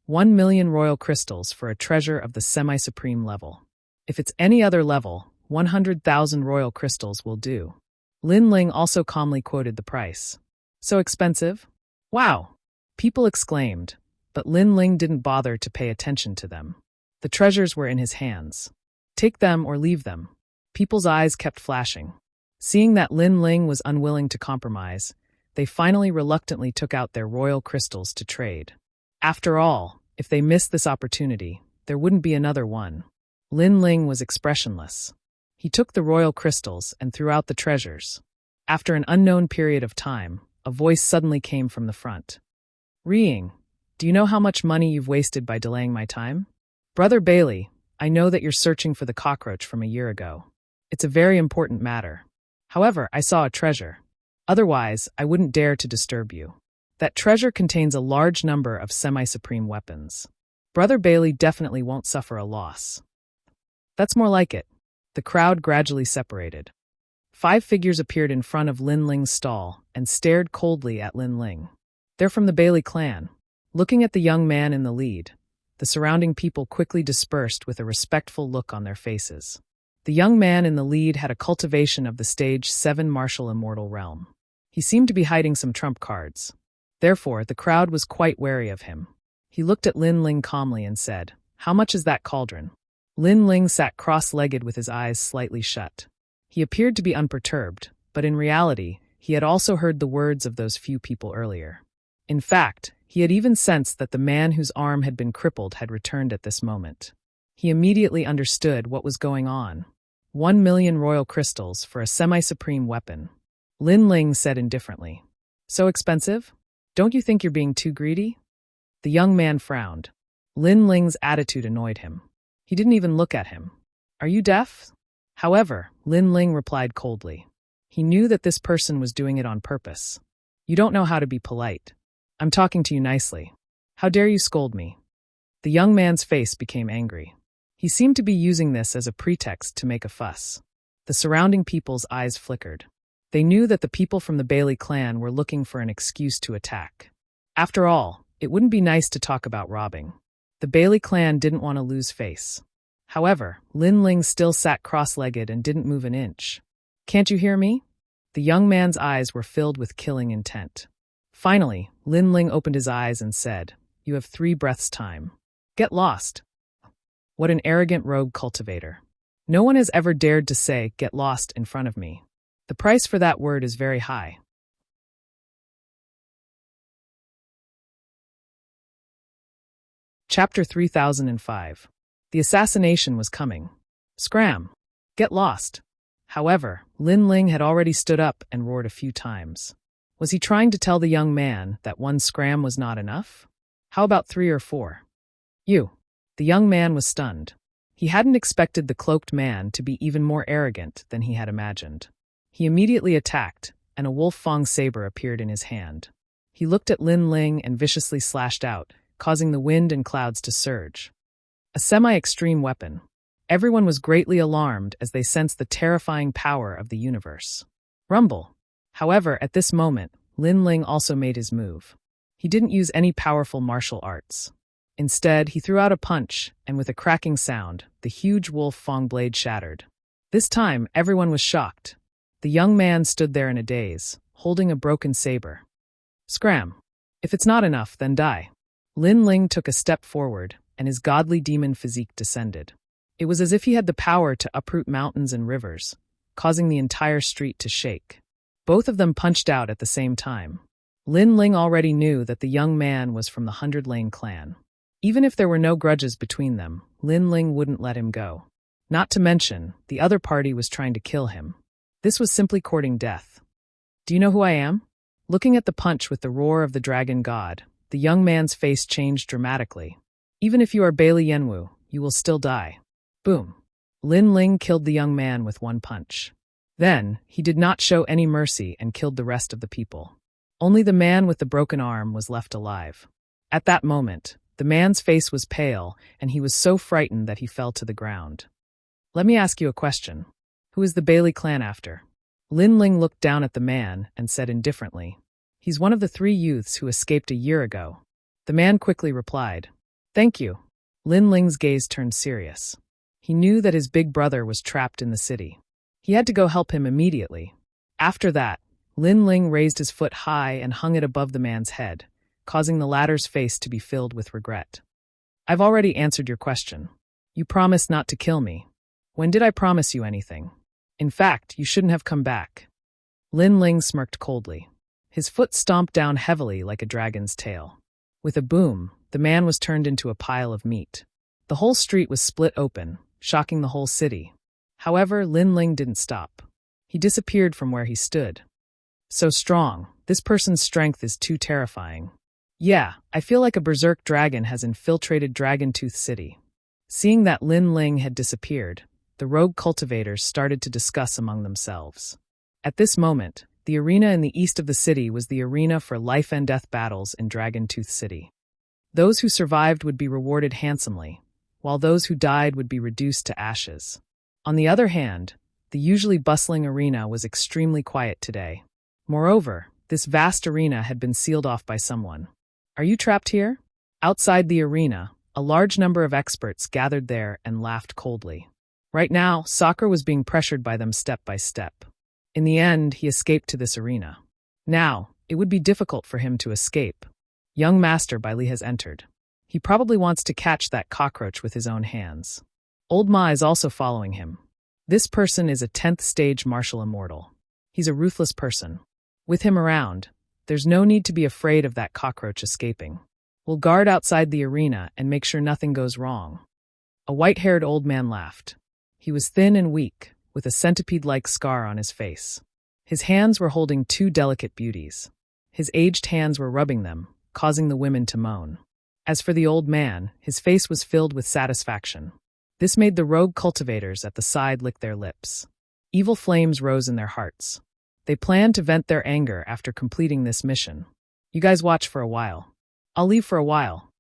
1 million royal crystals for a treasure of the semi-supreme level. If it's any other level, 100,000 royal crystals will do. Lin Ling also calmly quoted the price. So expensive? Wow! People exclaimed, but Lin Ling didn't bother to pay attention to them. The treasures were in his hands. Take them or leave them. People's eyes kept flashing. Seeing that Lin Ling was unwilling to compromise, they finally reluctantly took out their royal crystals to trade. After all, if they missed this opportunity, there wouldn't be another one. Lin Ling was expressionless. He took the royal crystals and threw out the treasures. After an unknown period of time, a voice suddenly came from the front. "Reeing, do you know how much money you've wasted by delaying my time? Brother Bailey, I know that you're searching for the cockroach from a year ago. It's a very important matter. However, I saw a treasure. Otherwise, I wouldn't dare to disturb you. That treasure contains a large number of semi-supreme weapons. Brother Bailey definitely won't suffer a loss." That's more like it. The crowd gradually separated. 5 figures appeared in front of Lin Ling's stall and stared coldly at Lin Ling. They're from the Bailey clan. Looking at the young man in the lead, the surrounding people quickly dispersed with a respectful look on their faces. The young man in the lead had a cultivation of the stage 7 martial immortal realm. He seemed to be hiding some trump cards. Therefore, the crowd was quite wary of him. He looked at Lin Ling calmly and said, "How much is that cauldron?" Lin Ling sat cross-legged with his eyes slightly shut. He appeared to be unperturbed, but in reality, he had also heard the words of those few people earlier. In fact, he had even sensed that the man whose arm had been crippled had returned at this moment. He immediately understood what was going on. 1 million royal crystals for a semi-supreme weapon. Lin Ling said indifferently. So expensive? Don't you think you're being too greedy? The young man frowned. Lin Ling's attitude annoyed him. He didn't even look at him. Are you deaf? However, Lin Ling replied coldly. He knew that this person was doing it on purpose. You don't know how to be polite. I'm talking to you nicely. How dare you scold me? The young man's face became angry. He seemed to be using this as a pretext to make a fuss. The surrounding people's eyes flickered. They knew that the people from the Bailey clan were looking for an excuse to attack. After all, it wouldn't be nice to talk about robbing. The Bailey clan didn't want to lose face. However, Lin Ling still sat cross-legged and didn't move an inch. Can't you hear me? The young man's eyes were filled with killing intent. Finally, Lin Ling opened his eyes and said, You have 3 breaths time. Get lost. What an arrogant rogue cultivator. No one has ever dared to say, get lost in front of me. The price for that word is very high. Chapter 3005. The assassination was coming. Scram. Get lost. However, Lin Ling had already stood up and roared a few times. Was he trying to tell the young man that one scram was not enough? How about 3 or 4? You. The young man was stunned. He hadn't expected the cloaked man to be even more arrogant than he had imagined. He immediately attacked, and a wolf fang saber appeared in his hand. He looked at Lin Ling and viciously slashed out, causing the wind and clouds to surge. A semi-extreme weapon. Everyone was greatly alarmed as they sensed the terrifying power of the universe. Rumble. However, at this moment, Lin Ling also made his move. He didn't use any powerful martial arts. Instead, he threw out a punch, and with a cracking sound, the huge wolf fang blade shattered. This time, everyone was shocked. The young man stood there in a daze, holding a broken saber. Scram. If it's not enough, then die. Lin Ling took a step forward, and his godly demon physique descended. It was as if he had the power to uproot mountains and rivers, causing the entire street to shake. Both of them punched out at the same time. Lin Ling already knew that the young man was from the 100 Lane clan. Even if there were no grudges between them, Lin Ling wouldn't let him go. Not to mention, the other party was trying to kill him. This was simply courting death. Do you know who I am? Looking at the punch with the roar of the dragon god, the young man's face changed dramatically. Even if you are Bailey Yenwu, you will still die. Boom. Lin Ling killed the young man with one punch. Then, he did not show any mercy and killed the rest of the people. Only the man with the broken arm was left alive. At that moment, the man's face was pale, and he was so frightened that he fell to the ground. Let me ask you a question. Who is the Bailey clan after? Lin Ling looked down at the man and said indifferently, He's one of the 3 youths who escaped a year ago. The man quickly replied, Thank you. Lin Ling's gaze turned serious. He knew that his big brother was trapped in the city. He had to go help him immediately. After that, Lin Ling raised his foot high and hung it above the man's head, causing the latter's face to be filled with regret. I've already answered your question. You promised not to kill me. When did I promise you anything? In fact, you shouldn't have come back. Lin Ling smirked coldly. His foot stomped down heavily like a dragon's tail. With a boom, the man was turned into a pile of meat. The whole street was split open, shocking the whole city. However, Lin Ling didn't stop. He disappeared from where he stood. So strong, this person's strength is too terrifying. Yeah, I feel like a berserk dragon has infiltrated Dragontooth City. Seeing that Lin Ling had disappeared, the rogue cultivators started to discuss among themselves. At this moment, the arena in the east of the city was the arena for life and death battles in Dragontooth City. Those who survived would be rewarded handsomely, while those who died would be reduced to ashes. On the other hand, the usually bustling arena was extremely quiet today. Moreover, this vast arena had been sealed off by someone. Are you trapped here? Outside the arena, a large number of experts gathered there and laughed coldly. Right now, Sakura was being pressured by them step by step. In the end, he escaped to this arena. Now, it would be difficult for him to escape. Young Master Bailey has entered. He probably wants to catch that cockroach with his own hands. Old Ma is also following him. This person is a 10th stage martial immortal. He's a ruthless person. With him around, there's no need to be afraid of that cockroach escaping. We'll guard outside the arena and make sure nothing goes wrong. A white-haired old man laughed. He was thin and weak, with a centipede-like scar on his face. His hands were holding 2 delicate beauties. His aged hands were rubbing them, causing the women to moan. As for the old man, his face was filled with satisfaction. This made the rogue cultivators at the side lick their lips. Evil flames rose in their hearts. They planned to vent their anger after completing this mission. You guys watch for a while. I'll leave for a while.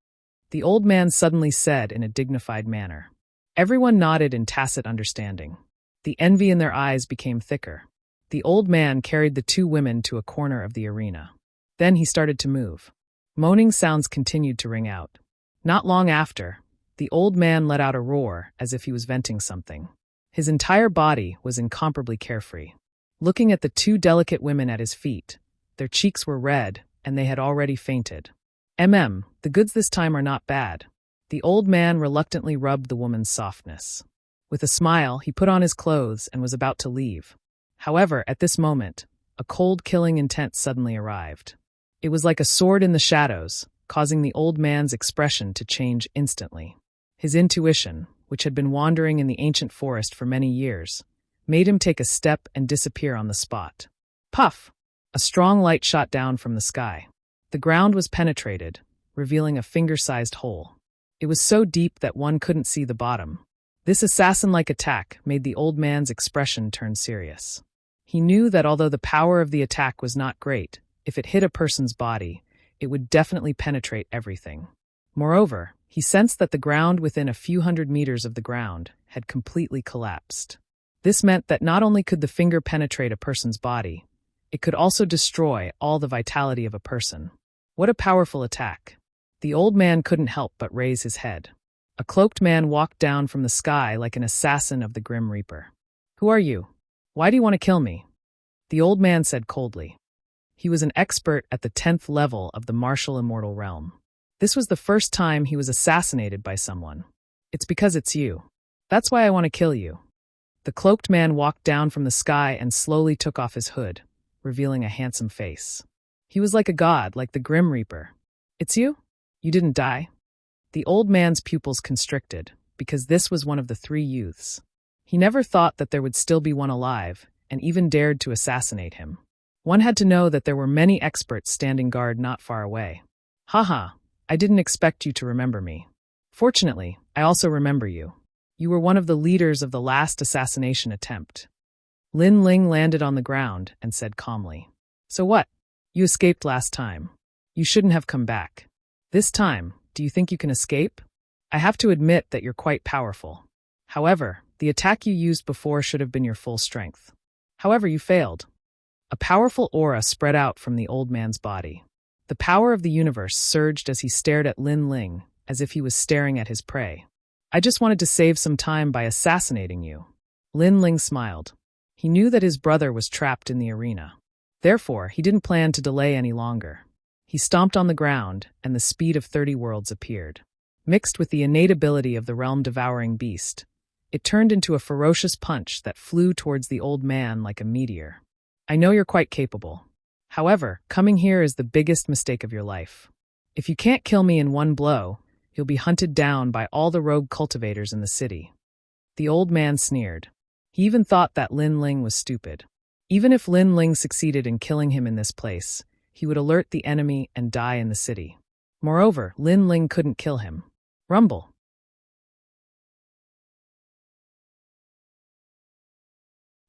The old man suddenly said in a dignified manner. Everyone nodded in tacit understanding. The envy in their eyes became thicker. The old man carried the 2 women to a corner of the arena. Then he started to move. Moaning sounds continued to ring out. Not long after, the old man let out a roar as if he was venting something. His entire body was incomparably carefree. Looking at the 2 delicate women at his feet, their cheeks were red, and they had already fainted. The goods this time are not bad. The old man reluctantly rubbed the woman's softness. With a smile, he put on his clothes and was about to leave. However, at this moment, a cold killing intent suddenly arrived. It was like a sword in the shadows, causing the old man's expression to change instantly. His intuition, which had been wandering in the ancient forest for many years, made him take a step and disappear on the spot. Puff! A strong light shot down from the sky. The ground was penetrated, revealing a finger-sized hole. It was so deep that one couldn't see the bottom. This assassin-like attack made the old man's expression turn serious. He knew that although the power of the attack was not great, if it hit a person's body, it would definitely penetrate everything. Moreover, he sensed that the ground within a few hundred meters of the ground had completely collapsed. This meant that not only could the finger penetrate a person's body, it could also destroy all the vitality of a person. What a powerful attack! The old man couldn't help but raise his head. A cloaked man walked down from the sky like an assassin of the Grim Reaper. "Who are you? Why do you want to kill me?" The old man said coldly. He was an expert at the 10th level of the martial immortal realm. This was the first time he was assassinated by someone. "It's because it's you. That's why I want to kill you." The cloaked man walked down from the sky and slowly took off his hood, revealing a handsome face. He was like a god, like the Grim Reaper. "It's you? You didn't die?" The old man's pupils constricted, because this was one of the three youths. He never thought that there would still be one alive, and even dared to assassinate him. One had to know that there were many experts standing guard not far away. "Haha, I didn't expect you to remember me. Fortunately, I also remember you. You were one of the leaders of the last assassination attempt." Lin Ling landed on the ground and said calmly, "So what? You escaped last time. You shouldn't have come back. This time, do you think you can escape? I have to admit that you're quite powerful. However, the attack you used before should have been your full strength. However, you failed." A powerful aura spread out from the old man's body. The power of the universe surged as he stared at Lin Ling, as if he was staring at his prey. "I just wanted to save some time by assassinating you." Lin Ling smiled. He knew that his brother was trapped in the arena. Therefore, he didn't plan to delay any longer. He stomped on the ground, and the speed of 30 worlds appeared. Mixed with the innate ability of the realm-devouring beast, it turned into a ferocious punch that flew towards the old man like a meteor. "I know you're quite capable. However, coming here is the biggest mistake of your life. If you can't kill me in one blow, you'll be hunted down by all the rogue cultivators in the city." The old man sneered. He even thought that Lin Ling was stupid. Even if Lin Ling succeeded in killing him in this place, he would alert the enemy and die in the city. Moreover, Lin Ling couldn't kill him. Rumble.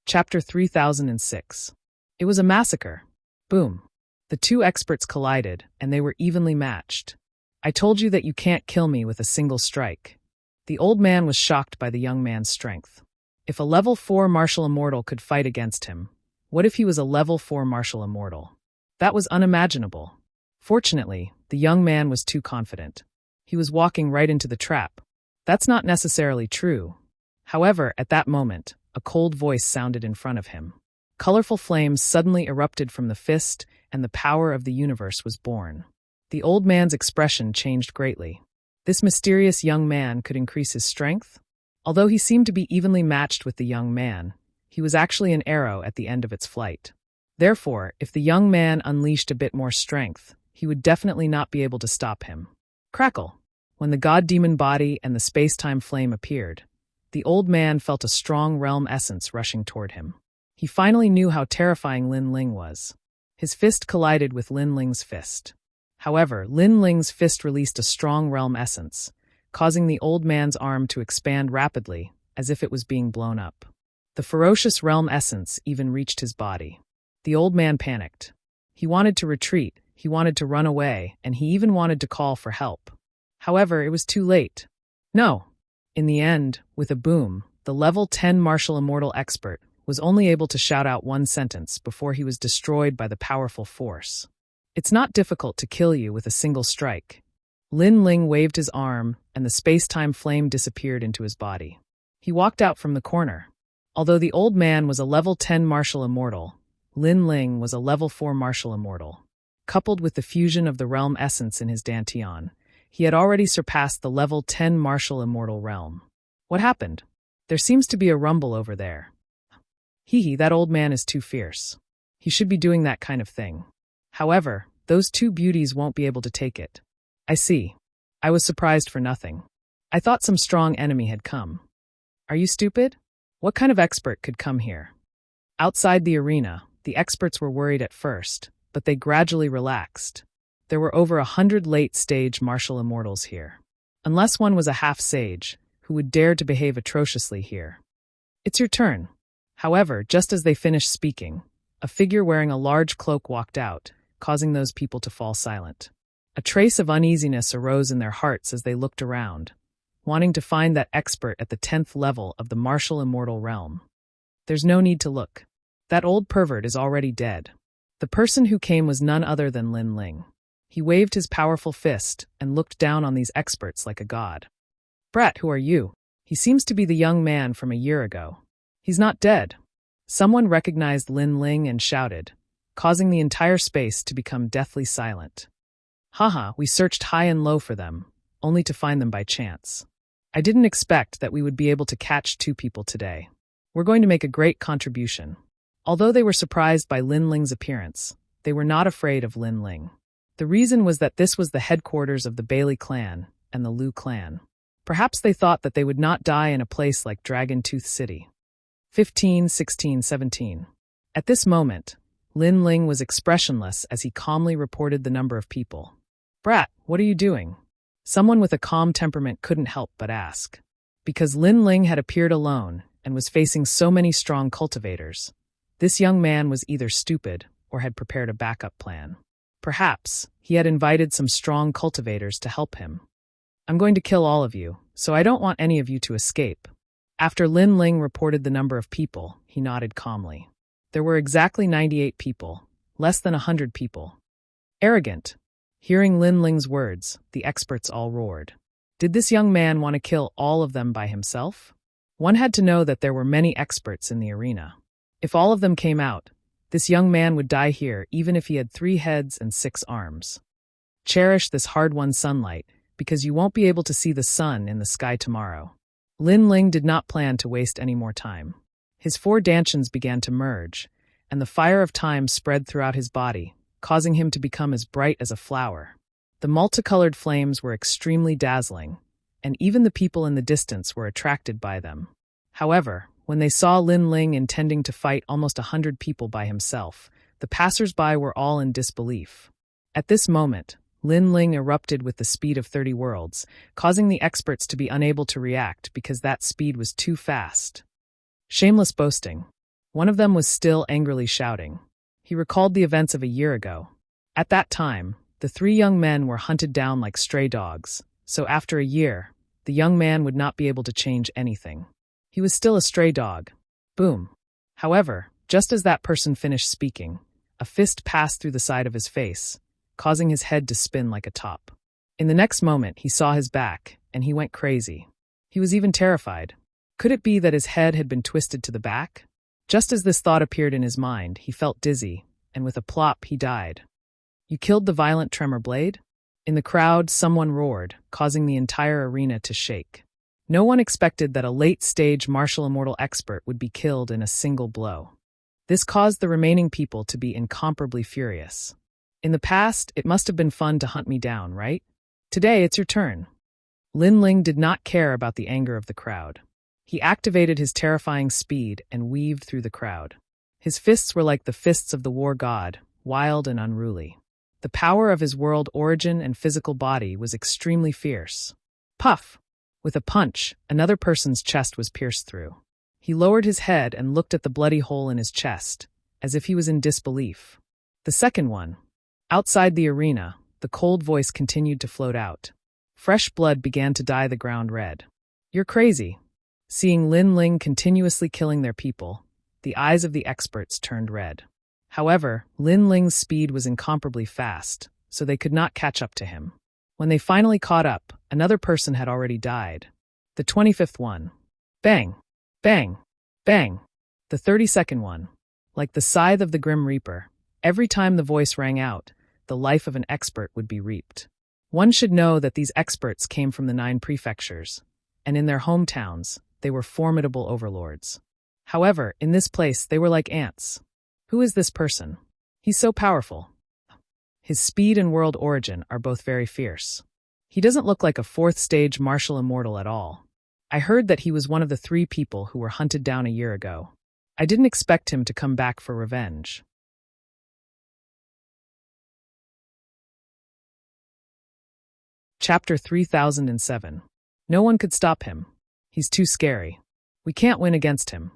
Chapter 3006. It was a massacre. Boom. The two experts collided, and they were evenly matched. "I told you that you can't kill me with a single strike." The old man was shocked by the young man's strength. If a level 4 martial immortal could fight against him, what if he was a level 4 martial immortal? That was unimaginable. Fortunately, the young man was too confident. He was walking right into the trap. That's not necessarily true. However, at that moment, a cold voice sounded in front of him. Colorful flames suddenly erupted from the fist, and the power of the universe was born. The old man's expression changed greatly. This mysterious young man could increase his strength? Although he seemed to be evenly matched with the young man, he was actually an arrow at the end of its flight. Therefore, if the young man unleashed a bit more strength, he would definitely not be able to stop him. Crackle! When the god-demon body and the space-time flame appeared, the old man felt a strong realm essence rushing toward him. He finally knew how terrifying Lin Ling was. His fist collided with Lin Ling's fist. However, Lin Ling's fist released a strong realm essence, causing the old man's arm to expand rapidly, as if it was being blown up. The ferocious realm essence even reached his body. The old man panicked. He wanted to retreat, he wanted to run away, and he even wanted to call for help. However, it was too late. No. In the end, with a boom, the level 10 martial immortal expert was only able to shout out one sentence before he was destroyed by the powerful force. "It's not difficult to kill you with a single strike." Lin Ling waved his arm, and the space-time flame disappeared into his body. He walked out from the corner. Although the old man was a level 10 martial immortal, Lin Ling was a level 4 martial immortal. Coupled with the fusion of the realm essence in his dantian, he had already surpassed the level 10 martial immortal realm. What happened? There seems to be a rumble over there. Hee, that old man is too fierce. He should be doing that kind of thing. However, those two beauties won't be able to take it. I see. I was surprised for nothing. I thought some strong enemy had come. Are you stupid? What kind of expert could come here? Outside the arena, the experts were worried at first, but they gradually relaxed. There were over 100 late-stage martial immortals here. Unless one was a half-sage, who would dare to behave atrociously here. It's your turn. However, just as they finished speaking, a figure wearing a large cloak walked out, causing those people to fall silent. A trace of uneasiness arose in their hearts as they looked around, wanting to find that expert at the 10th level of the martial immortal realm. There's no need to look. That old pervert is already dead. The person who came was none other than Lin Ling. He waved his powerful fist and looked down on these experts like a god. Brat, who are you? He seems to be the young man from a year ago. He's not dead. Someone recognized Lin Ling and shouted, causing the entire space to become deathly silent. Haha, we searched high and low for them, only to find them by chance. I didn't expect that we would be able to catch 2 people today. We're going to make a great contribution. Although they were surprised by Lin Ling's appearance, they were not afraid of Lin Ling. The reason was that this was the headquarters of the Bailey clan and the Liu clan. Perhaps they thought that they would not die in a place like Dragon Tooth City. 15, 16, 17. At this moment, Lin Ling was expressionless as he calmly reported the number of people. Brat, what are you doing? Someone with a calm temperament couldn't help but ask. Because Lin Ling had appeared alone and was facing so many strong cultivators, this young man was either stupid or had prepared a backup plan. Perhaps he had invited some strong cultivators to help him. I'm going to kill all of you, so I don't want any of you to escape. After Lin Ling reported the number of people, he nodded calmly. There were exactly 98 people, less than 100 people. Arrogant. Hearing Lin Ling's words, the experts all roared. Did this young man want to kill all of them by himself? One had to know that there were many experts in the arena. If all of them came out, this young man would die here even if he had 3 heads and 6 arms. Cherish this hard-won sunlight, because you won't be able to see the sun in the sky tomorrow. Lin Ling did not plan to waste any more time. His 4 dantians began to merge, and the fire of time spread throughout his body, causing him to become as bright as a flower. The multicolored flames were extremely dazzling, and even the people in the distance were attracted by them. However, when they saw Lin Ling intending to fight almost 100 people by himself, the passers-by were all in disbelief. At this moment, Lin Ling erupted with the speed of 30 worlds, causing the experts to be unable to react because that speed was too fast. Shameless boasting. One of them was still angrily shouting. He recalled the events of a year ago. At that time, the 3 young men were hunted down like stray dogs, so after a year, the young man would not be able to change anything. He was still a stray dog. Boom. However, just as that person finished speaking, a fist passed through the side of his face, causing his head to spin like a top. In the next moment, he saw his back, and he went crazy. He was even terrified. Could it be that his head had been twisted to the back? Just as this thought appeared in his mind, he felt dizzy, and with a plop, he died. You killed the violent tremor blade? In the crowd, someone roared, causing the entire arena to shake. No one expected that a late-stage martial immortal expert would be killed in a single blow. This caused the remaining people to be incomparably furious. In the past, it must have been fun to hunt me down, right? Today, it's your turn. Lin Ling did not care about the anger of the crowd. He activated his terrifying speed and weaved through the crowd. His fists were like the fists of the war god, wild and unruly. The power of his world origin and physical body was extremely fierce. Puff! With a punch, another person's chest was pierced through. He lowered his head and looked at the bloody hole in his chest, as if he was in disbelief. The second one. Outside the arena, the cold voice continued to float out. Fresh blood began to dye the ground red. You're crazy. Seeing Lin Ling continuously killing their people, the eyes of the experts turned red. However, Lin Ling's speed was incomparably fast, so they could not catch up to him. When they finally caught up, another person had already died. The 25th one. Bang! Bang! Bang! The 32nd one. Like the scythe of the Grim Reaper, every time the voice rang out, the life of an expert would be reaped. One should know that these experts came from the 9 prefectures, and in their hometowns, they were formidable overlords. However, in this place, they were like ants. Who is this person? He's so powerful. His speed and world origin are both very fierce. He doesn't look like a 4th-stage martial immortal at all. I heard that he was one of the 3 people who were hunted down a year ago. I didn't expect him to come back for revenge. Chapter 3007. No one could stop him. He's too scary. We can't win against him.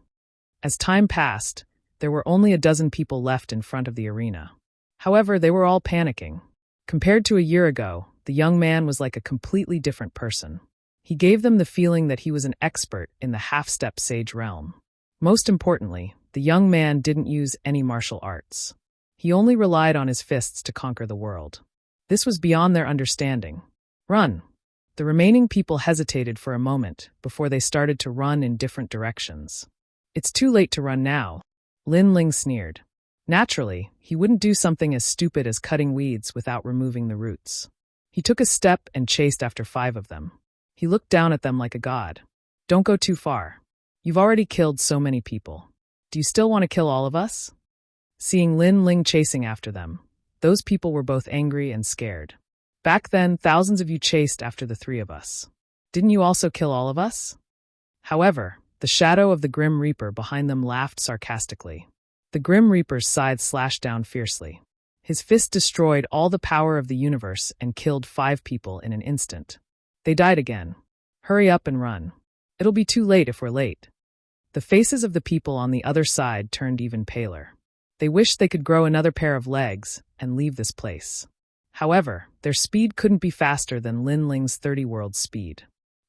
As time passed, there were only a dozen people left in front of the arena. However, they were all panicking. Compared to a year ago, the young man was like a completely different person. He gave them the feeling that he was an expert in the half-step sage realm. Most importantly, the young man didn't use any martial arts. He only relied on his fists to conquer the world. This was beyond their understanding. Run! The remaining people hesitated for a moment before they started to run in different directions. It's too late to run now, Lin Ling sneered. Naturally, he wouldn't do something as stupid as cutting weeds without removing the roots. He took a step and chased after 5 of them. He looked down at them like a god. Don't go too far. You've already killed so many people. Do you still want to kill all of us? Seeing Lin Ling chasing after them, those people were both angry and scared. Back then, thousands of you chased after the 3 of us. Didn't you also kill all of us? However, the shadow of the Grim Reaper behind them laughed sarcastically. The Grim Reaper's scythe slashed down fiercely. His fist destroyed all the power of the universe and killed 5 people in an instant. They died again. Hurry up and run. It'll be too late if we're late. The faces of the people on the other side turned even paler. They wished they could grow another pair of legs and leave this place. However, their speed couldn't be faster than Lin Ling's 30-world speed.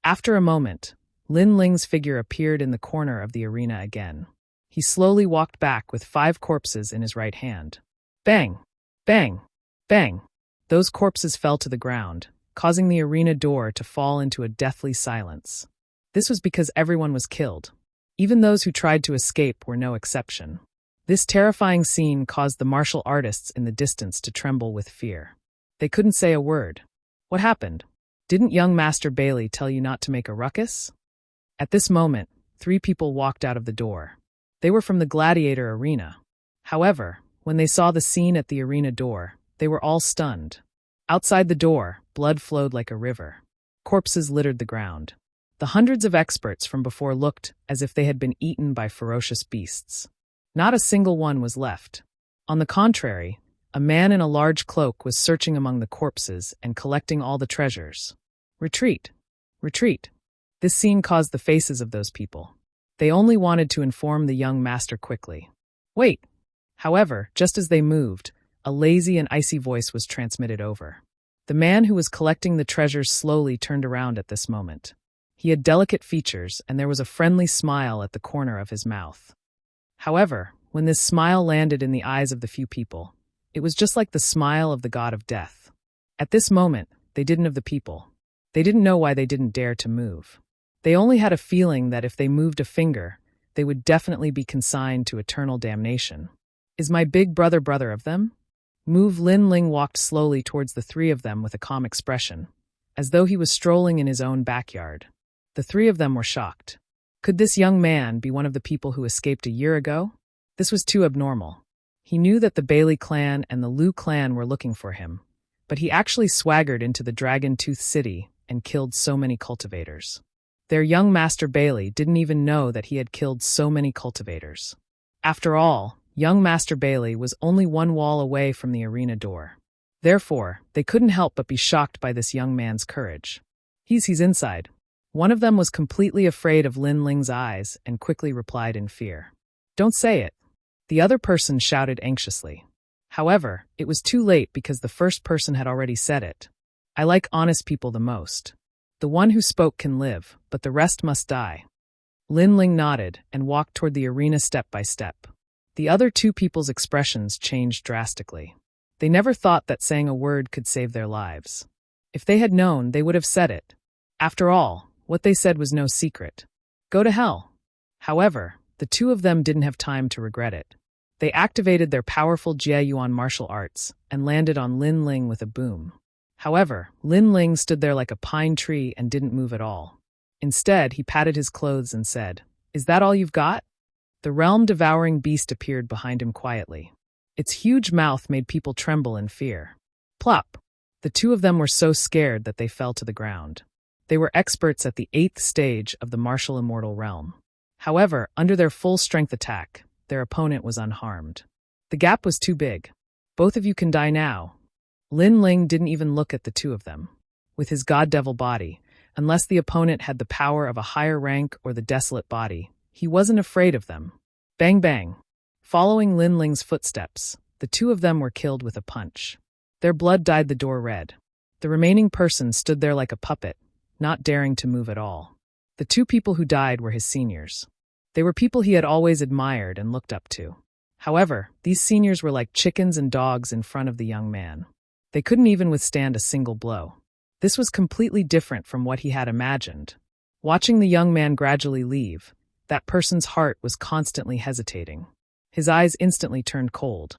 After a moment, Lin Ling's figure appeared in the corner of the arena again. He slowly walked back with 5 corpses in his right hand. Bang! Bang! Bang! Those corpses fell to the ground, causing the arena door to fall into a deathly silence. This was because everyone was killed. Even those who tried to escape were no exception. This terrifying scene caused the martial artists in the distance to tremble with fear. They couldn't say a word. What happened? Didn't young Master Bailey tell you not to make a ruckus? At this moment, 3 people walked out of the door. They were from the gladiator arena. However, when they saw the scene at the arena door, they were all stunned. Outside the door, blood flowed like a river. Corpses littered the ground. The hundreds of experts from before looked as if they had been eaten by ferocious beasts. Not a single one was left. On the contrary, a man in a large cloak was searching among the corpses and collecting all the treasures. Retreat! Retreat! This scene caused the faces of those people. They only wanted to inform the young master quickly. Wait! However, just as they moved, a lazy and icy voice was transmitted over. The man who was collecting the treasures slowly turned around at this moment. He had delicate features, and there was a friendly smile at the corner of his mouth. However, when this smile landed in the eyes of the few people, it was just like the smile of the god of death. At this moment, they didn't have the people. They didn't know why they didn't dare to move. They only had a feeling that if they moved a finger, they would definitely be consigned to eternal damnation. Is my big brother of them? Lin Ling walked slowly towards the 3 of them with a calm expression, as though he was strolling in his own backyard. The 3 of them were shocked. Could this young man be one of the people who escaped a year ago? This was too abnormal. He knew that the Bailey clan and the Liu clan were looking for him, but he actually swaggered into the Dragon Tooth City and killed so many cultivators. Their young Master Bailey didn't even know that he had killed so many cultivators. After all, young Master Bailey was only 1 wall away from the arena door. Therefore, they couldn't help but be shocked by this young man's courage. He's inside. One of them was completely afraid of Lin Ling's eyes and quickly replied in fear. Don't say it. The other person shouted anxiously. However, it was too late because the first person had already said it. I like honest people the most. The one who spoke can live, but the rest must die. Lin Ling nodded and walked toward the arena step by step. The other 2 people's expressions changed drastically. They never thought that saying a word could save their lives. If they had known, they would have said it. After all, what they said was no secret. Go to hell. However, the 2 of them didn't have time to regret it. They activated their powerful Jie Yuan martial arts and landed on Lin Ling with a boom. However, Lin Ling stood there like a pine tree and didn't move at all. Instead, he patted his clothes and said, "Is that all you've got?" The realm-devouring beast appeared behind him quietly. Its huge mouth made people tremble in fear. Plop! The 2 of them were so scared that they fell to the ground. They were experts at the 8th stage of the martial immortal realm. However, under their full-strength attack, their opponent was unharmed. The gap was too big. Both of you can die now. Lin Ling didn't even look at the two of them. With his god-devil body, unless the opponent had the power of a higher rank or the desolate body, he wasn't afraid of them. Bang bang. Following Lin Ling's footsteps, the two of them were killed with a punch. Their blood dyed the door red. The remaining person stood there like a puppet, not daring to move at all. The two people who died were his seniors. They were people he had always admired and looked up to. However, these seniors were like chickens and dogs in front of the young man. They couldn't even withstand a single blow. This was completely different from what he had imagined. Watching the young man gradually leave, that person's heart was constantly hesitating. His eyes instantly turned cold.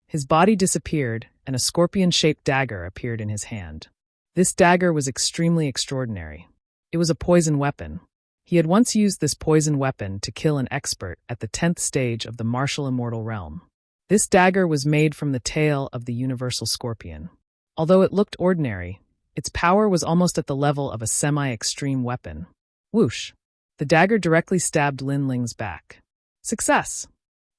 His body disappeared, and a scorpion-shaped dagger appeared in his hand. This dagger was extremely extraordinary. It was a poison weapon. He had once used this poison weapon to kill an expert at the 10th stage of the martial immortal realm. This dagger was made from the tail of the universal scorpion. Although it looked ordinary, its power was almost at the level of a semi-extreme weapon. Whoosh! The dagger directly stabbed Lin Ling's back. Success!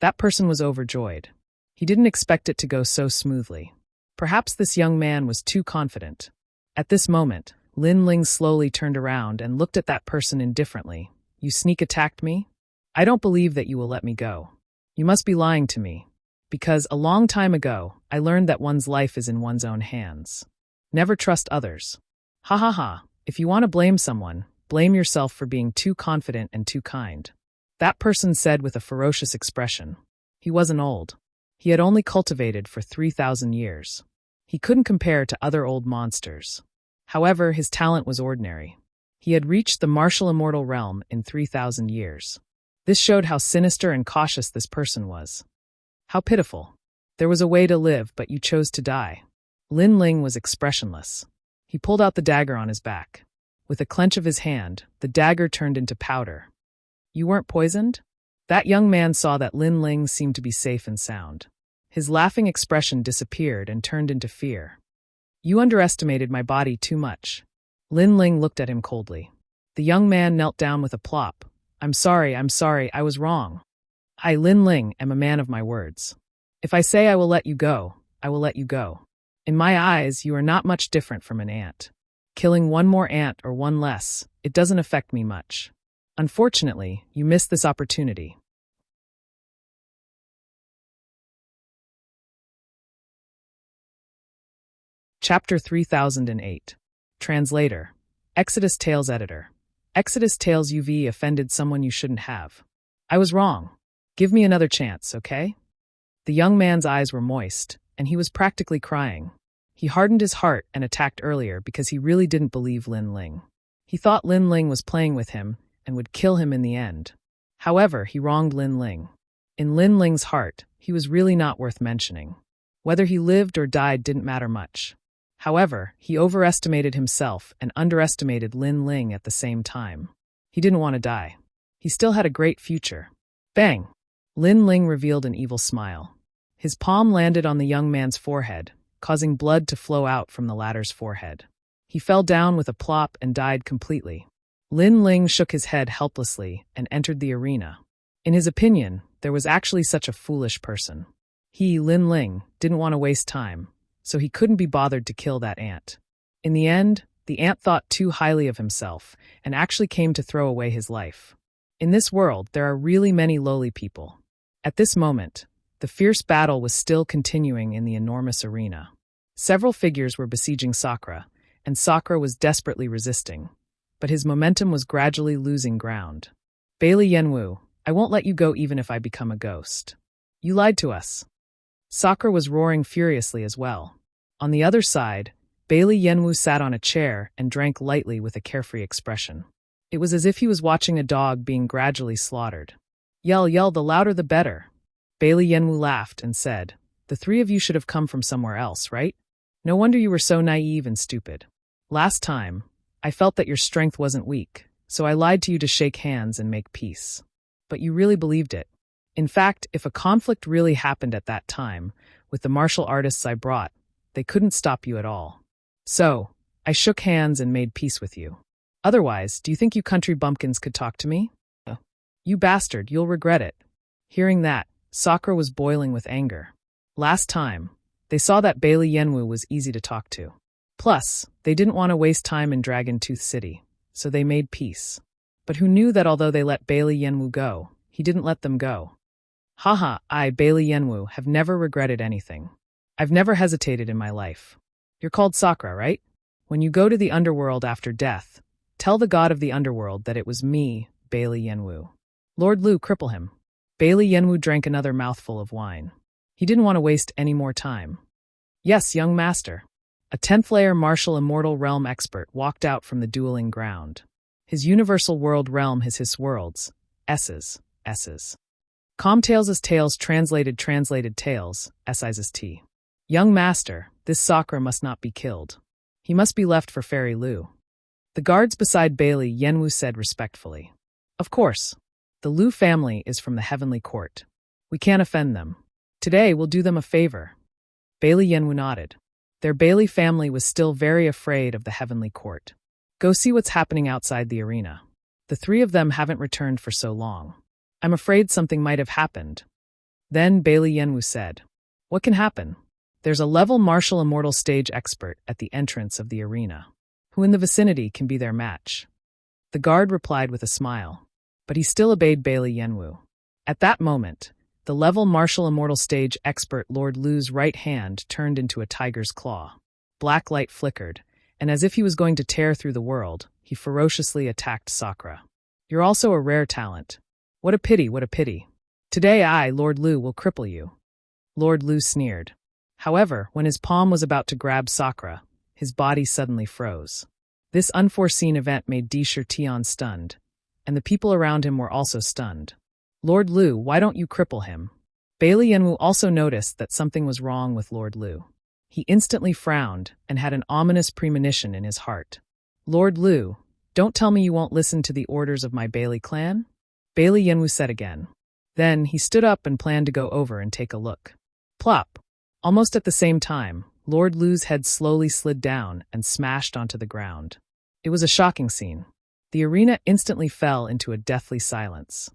That person was overjoyed. He didn't expect it to go so smoothly. Perhaps this young man was too confident. At this moment, Lin Ling slowly turned around and looked at that person indifferently. You sneak attacked me? I don't believe that you will let me go. You must be lying to me. Because a long time ago, I learned that one's life is in one's own hands. Never trust others. Ha ha ha, if you want to blame someone, blame yourself for being too confident and too kind. That person said with a ferocious expression. He wasn't old. He had only cultivated for 3,000 years. He couldn't compare to other old monsters. However, his talent was ordinary. He had reached the martial immortal realm in 3,000 years. This showed how sinister and cautious this person was. How pitiful. There was a way to live, but you chose to die. Lin Ling was expressionless. He pulled out the dagger on his back. With a clench of his hand, the dagger turned into powder. You weren't poisoned? That young man saw that Lin Ling seemed to be safe and sound. His laughing expression disappeared and turned into fear. You underestimated my body too much. Lin Ling looked at him coldly. The young man knelt down with a plop. I'm sorry, I was wrong. I, Lin Ling, am a man of my words. If I say I will let you go, I will let you go. In my eyes, you are not much different from an ant. Killing one more ant or one less, it doesn't affect me much. Unfortunately, you missed this opportunity. Chapter 3008. Translator. Exodus Tales Editor. Exodus Tales UV offended someone you shouldn't have. I was wrong. Give me another chance, okay? The young man's eyes were moist, and he was practically crying. He hardened his heart and attacked earlier because he really didn't believe Lin Ling. He thought Lin Ling was playing with him and would kill him in the end. However, he wronged Lin Ling. In Lin Ling's heart, he was really not worth mentioning. Whether he lived or died didn't matter much. However, he overestimated himself and underestimated Lin Ling at the same time. He didn't want to die. He still had a great future. Bang! Lin Ling revealed an evil smile. His palm landed on the young man's forehead, causing blood to flow out from the latter's forehead. He fell down with a plop and died completely. Lin Ling shook his head helplessly and entered the arena. In his opinion, there was actually such a foolish person. He, Lin Ling, didn't want to waste time, so he couldn't be bothered to kill that ant. In the end, the ant thought too highly of himself and actually came to throw away his life. In this world, there are really many lowly people. At this moment, the fierce battle was still continuing in the enormous arena. Several figures were besieging Sakura, and Sakura was desperately resisting, but his momentum was gradually losing ground. Bailey Yenwu, I won't let you go even if I become a ghost. You lied to us. Sakura was roaring furiously as well. On the other side, Bailey Yenwu sat on a chair and drank lightly with a carefree expression. It was as if he was watching a dog being gradually slaughtered. Yell, yell, the louder the better. Bailey Yenwu laughed and said, The three of you should have come from somewhere else, right? No wonder you were so naive and stupid. Last time, I felt that your strength wasn't weak, so I lied to you to shake hands and make peace. But you really believed it. In fact, if a conflict really happened at that time, with the martial artists I brought, they couldn't stop you at all. So, I shook hands and made peace with you. Otherwise, do you think you country bumpkins could talk to me? You bastard, you'll regret it. Hearing that, Sakura was boiling with anger. Last time, they saw that Bailey Yenwu was easy to talk to. Plus, they didn't want to waste time in Dragon Tooth City, so they made peace. But who knew that although they let Bailey Yenwu go, he didn't let them go? Haha, I, Bailey Yenwu, have never regretted anything. I've never hesitated in my life. You're called Sakura, right? When you go to the underworld after death, tell the god of the underworld that it was me, Bailey Yenwu. Lord Lu, cripple him. Bailey Yenwu drank another mouthful of wine. He didn't want to waste any more time. Yes, young master. A 10th layer martial immortal realm expert walked out from the dueling ground. His universal world realm is his worlds. S's. Comtails' tales translated tales, S's T. Young master, this Sakura must not be killed. He must be left for Fairy Lu. The guards beside Bailey Yenwu said respectfully. Of course. The Lu family is from the heavenly court. We can't offend them. Today we'll do them a favor. Bailey Yenwu nodded. Their Bailey family was still very afraid of the heavenly court. Go see what's happening outside the arena. The three of them haven't returned for so long. I'm afraid something might have happened. Then Bailey Yenwu said, What can happen? There's a level martial immortal stage expert at the entrance of the arena, who in the vicinity can be their match. The guard replied with a smile, but he still obeyed Bailey Yenwu. At that moment, the level martial immortal stage expert Lord Lu's right hand turned into a tiger's claw. Black light flickered, and as if he was going to tear through the world, he ferociously attacked Sakura. You're also a rare talent. What a pity, what a pity. Today I, Lord Lu, will cripple you. Lord Lu sneered. However, when his palm was about to grab Sakura, his body suddenly froze. This unforeseen event made Disher Tion stunned, and the people around him were also stunned. Lord Lu, why don't you cripple him? Bailey Yenwu also noticed that something was wrong with Lord Lu. He instantly frowned and had an ominous premonition in his heart. Lord Lu, don't tell me you won't listen to the orders of my Bailey clan? Bailey Yenwu said again. Then he stood up and planned to go over and take a look. Plop! Almost at the same time, Lord Lu's head slowly slid down and smashed onto the ground. It was a shocking scene. The arena instantly fell into a deathly silence.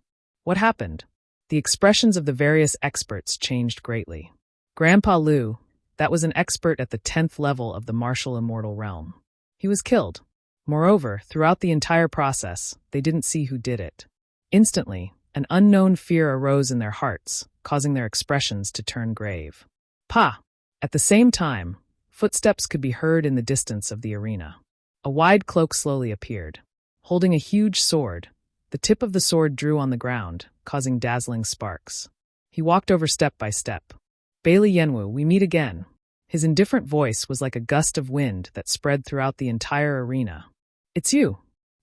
What happened? The expressions of the various experts changed greatly. Grandpa Lu, that was an expert at the 10th level of the martial immortal realm. He was killed. Moreover, throughout the entire process, they didn't see who did it. Instantly, an unknown fear arose in their hearts, causing their expressions to turn grave. Pa! At the same time, footsteps could be heard in the distance of the arena. A wide cloak slowly appeared. Holding a huge sword, the tip of the sword drew on the ground, causing dazzling sparks. He walked over step by step. Bailey Yenwu, we meet again. His indifferent voice was like a gust of wind that spread throughout the entire arena. It's you.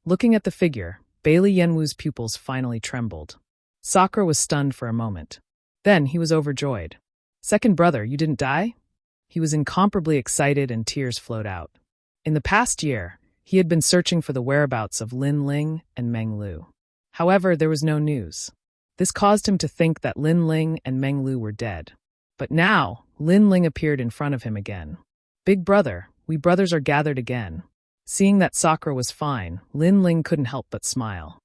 Looking at the figure, Bailey Yenwu's pupils finally trembled. Sakura was stunned for a moment. Then he was overjoyed. Second brother, you didn't die? He was incomparably excited and tears flowed out. In the past year, he had been searching for the whereabouts of Lin Ling and Meng Lu. However, there was no news. This caused him to think that Lin Ling and Meng Lu were dead. But now, Lin Ling appeared in front of him again. Big brother, we brothers are gathered again. Seeing that Sakura was fine, Lin Ling couldn't help but smile.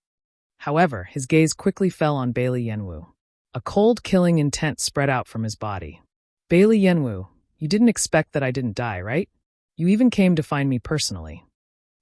However, his gaze quickly fell on Bailey Yenwu. A cold, killing intent spread out from his body. Bailey Yenwu, you didn't expect that I didn't die, right? You even came to find me personally.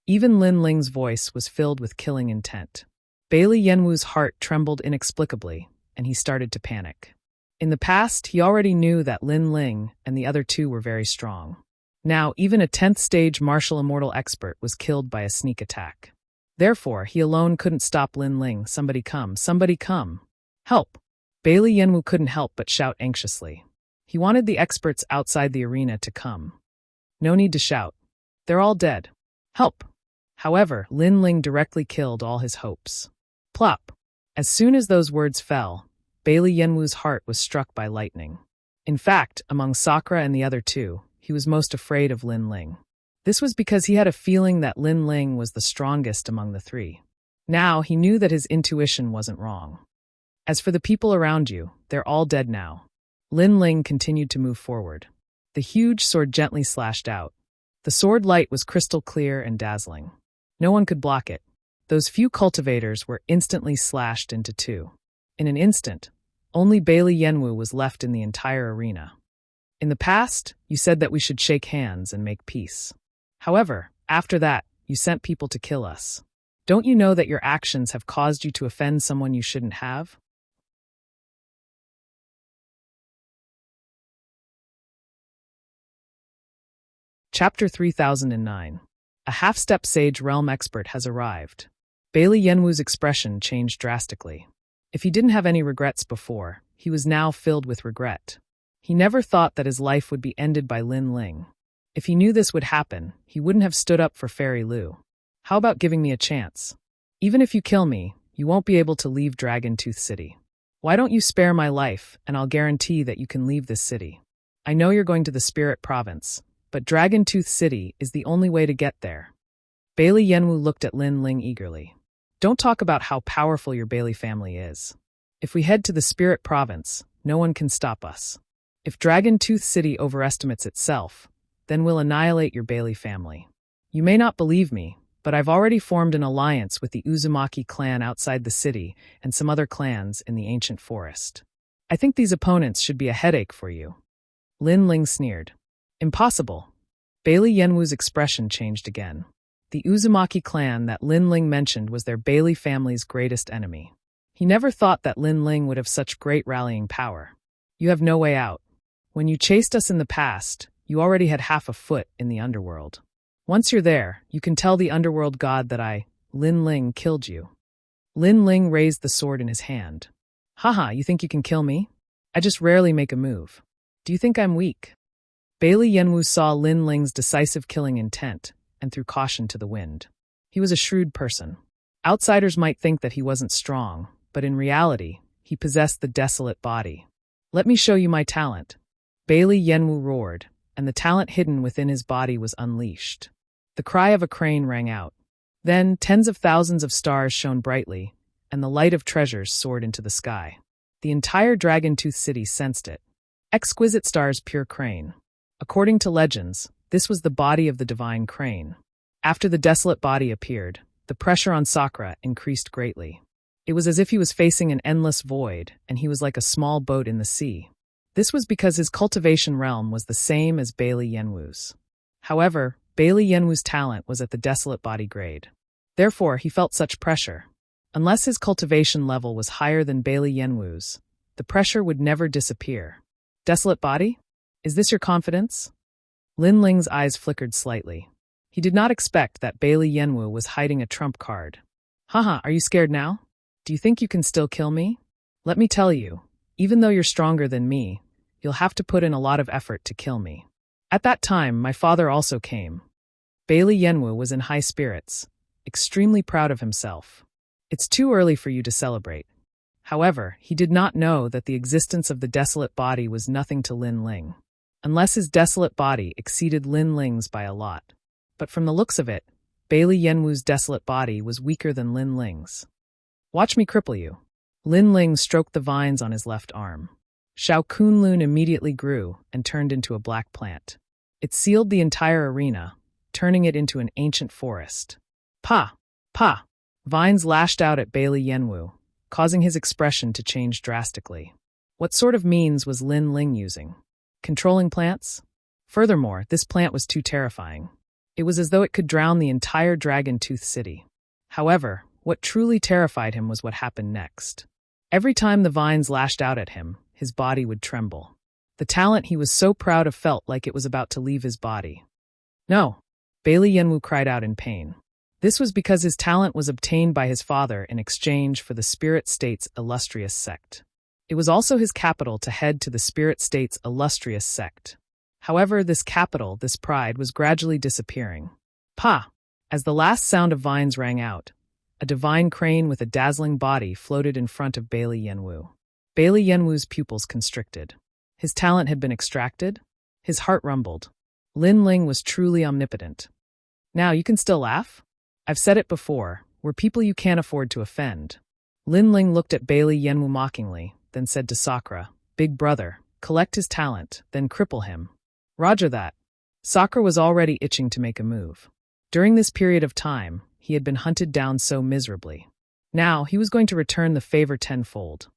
Even Lin Ling's voice was filled with killing intent. Bailey Yenwu's heart trembled inexplicably, and he started to panic. In the past, he already knew that Lin Ling and the other two were very strong. Now, even a 10th stage martial immortal expert was killed by a sneak attack. Therefore, he alone couldn't stop Lin Ling. Somebody come, somebody come. Help! Bailey Yenwu couldn't help but shout anxiously. He wanted the experts outside the arena to come. No need to shout. They're all dead. Help! However, Lin Ling directly killed all his hopes. Plop! As soon as those words fell, Bailey Yenwu's heart was struck by lightning. In fact, among Sakura and the other two, he was most afraid of Lin Ling. This was because he had a feeling that Lin Ling was the strongest among the three. Now, he knew that his intuition wasn't wrong. As for the people around you, they're all dead now. Lin Ling continued to move forward. The huge sword gently slashed out. The sword light was crystal clear and dazzling. No one could block it. Those few cultivators were instantly slashed into two. In an instant, only Bailey Yenwu was left in the entire arena. In the past, you said that we should shake hands and make peace. However, after that, you sent people to kill us. Don't you know that your actions have caused you to offend someone you shouldn't have? Chapter 3009. A half-step sage realm expert has arrived. Bailey Yenwu's expression changed drastically. If he didn't have any regrets before, he was now filled with regret. He never thought that his life would be ended by Lin Ling. If he knew this would happen, he wouldn't have stood up for Fairy Lu. How about giving me a chance? Even if you kill me, you won't be able to leave Dragon Tooth City. Why don't you spare my life, and I'll guarantee that you can leave this city. I know you're going to the Spirit Province, but Dragon Tooth City is the only way to get there. Bailey Yenwu looked at Lin Ling eagerly. Don't talk about how powerful your Bailey family is. If we head to the Spirit Province, no one can stop us. If Dragon Tooth City overestimates itself, then we'll annihilate your Bailey family. You may not believe me, but I've already formed an alliance with the Uzumaki clan outside the city and some other clans in the ancient forest. I think these opponents should be a headache for you. Lin Ling sneered. Impossible. Bailey Yenwu's expression changed again. The Uzumaki clan that Lin Ling mentioned was their Bailey family's greatest enemy. He never thought that Lin Ling would have such great rallying power. You have no way out. When you chased us in the past, you already had half a foot in the underworld. Once you're there, you can tell the underworld god that I, Lin Ling, killed you. Lin Ling raised the sword in his hand. Haha, you think you can kill me? I just rarely make a move. Do you think I'm weak? Bailey Yenwu saw Lin Ling's decisive killing intent and threw caution to the wind. He was a shrewd person. Outsiders might think that he wasn't strong, but in reality, he possessed the desolate body. Let me show you my talent. Bailey Yenwu roared, and the talent hidden within his body was unleashed. The cry of a crane rang out. Then tens of thousands of stars shone brightly, and the light of treasures soared into the sky. The entire Dragon Tooth City sensed it. Exquisite stars, pure crane. According to legends, this was the body of the divine crane. After the desolate body appeared, the pressure on Sakura increased greatly. It was as if he was facing an endless void, and he was like a small boat in the sea. This was because his cultivation realm was the same as Bailey Yenwu's. However, Bailey Yenwu's talent was at the desolate body grade. Therefore, he felt such pressure. Unless his cultivation level was higher than Bailey Yenwu's, the pressure would never disappear. Desolate body? Is this your confidence? Lin Ling's eyes flickered slightly. He did not expect that Bailey Yenwu was hiding a trump card. Haha, are you scared now? Do you think you can still kill me? Let me tell you, even though you're stronger than me, you'll have to put in a lot of effort to kill me. At that time, my father also came. Bailey Yenwu was in high spirits, extremely proud of himself. It's too early for you to celebrate. However, he did not know that the existence of the desolate body was nothing to Lin Ling. Unless his desolate body exceeded Lin Ling's by a lot. But from the looks of it, Bailey Yenwu's desolate body was weaker than Lin Ling's. Watch me cripple you. Lin Ling stroked the vines on his left arm. Shao Kunlun immediately grew and turned into a black plant. It sealed the entire arena, turning it into an ancient forest. Pa! Pa! Vines lashed out at Bailey Yenwu, causing his expression to change drastically. What sort of means was Lin Ling using? Controlling plants? Furthermore, this plant was too terrifying. It was as though it could drown the entire Dragon Tooth City. However, what truly terrified him was what happened next. Every time the vines lashed out at him, his body would tremble. The talent he was so proud of felt like it was about to leave his body. No! Bailey Yenwu cried out in pain. This was because his talent was obtained by his father in exchange for the Spirit State's illustrious sect. It was also his capital to head to the Spirit State's illustrious sect. However, this capital, this pride, was gradually disappearing. Pa! As the last sound of vines rang out, a divine crane with a dazzling body floated in front of Bailey Yenwu. Bailey Yenwu's pupils constricted. His talent had been extracted? His heart rumbled. Lin Ling was truly omnipotent. Now, you can still laugh? I've said it before, we're people you can't afford to offend. Lin Ling looked at Bailey Yenwu mockingly, then said to Sakura, Big brother, collect his talent, then cripple him. Roger that. Sakura was already itching to make a move. During this period of time, he had been hunted down so miserably. Now, he was going to return the favor tenfold.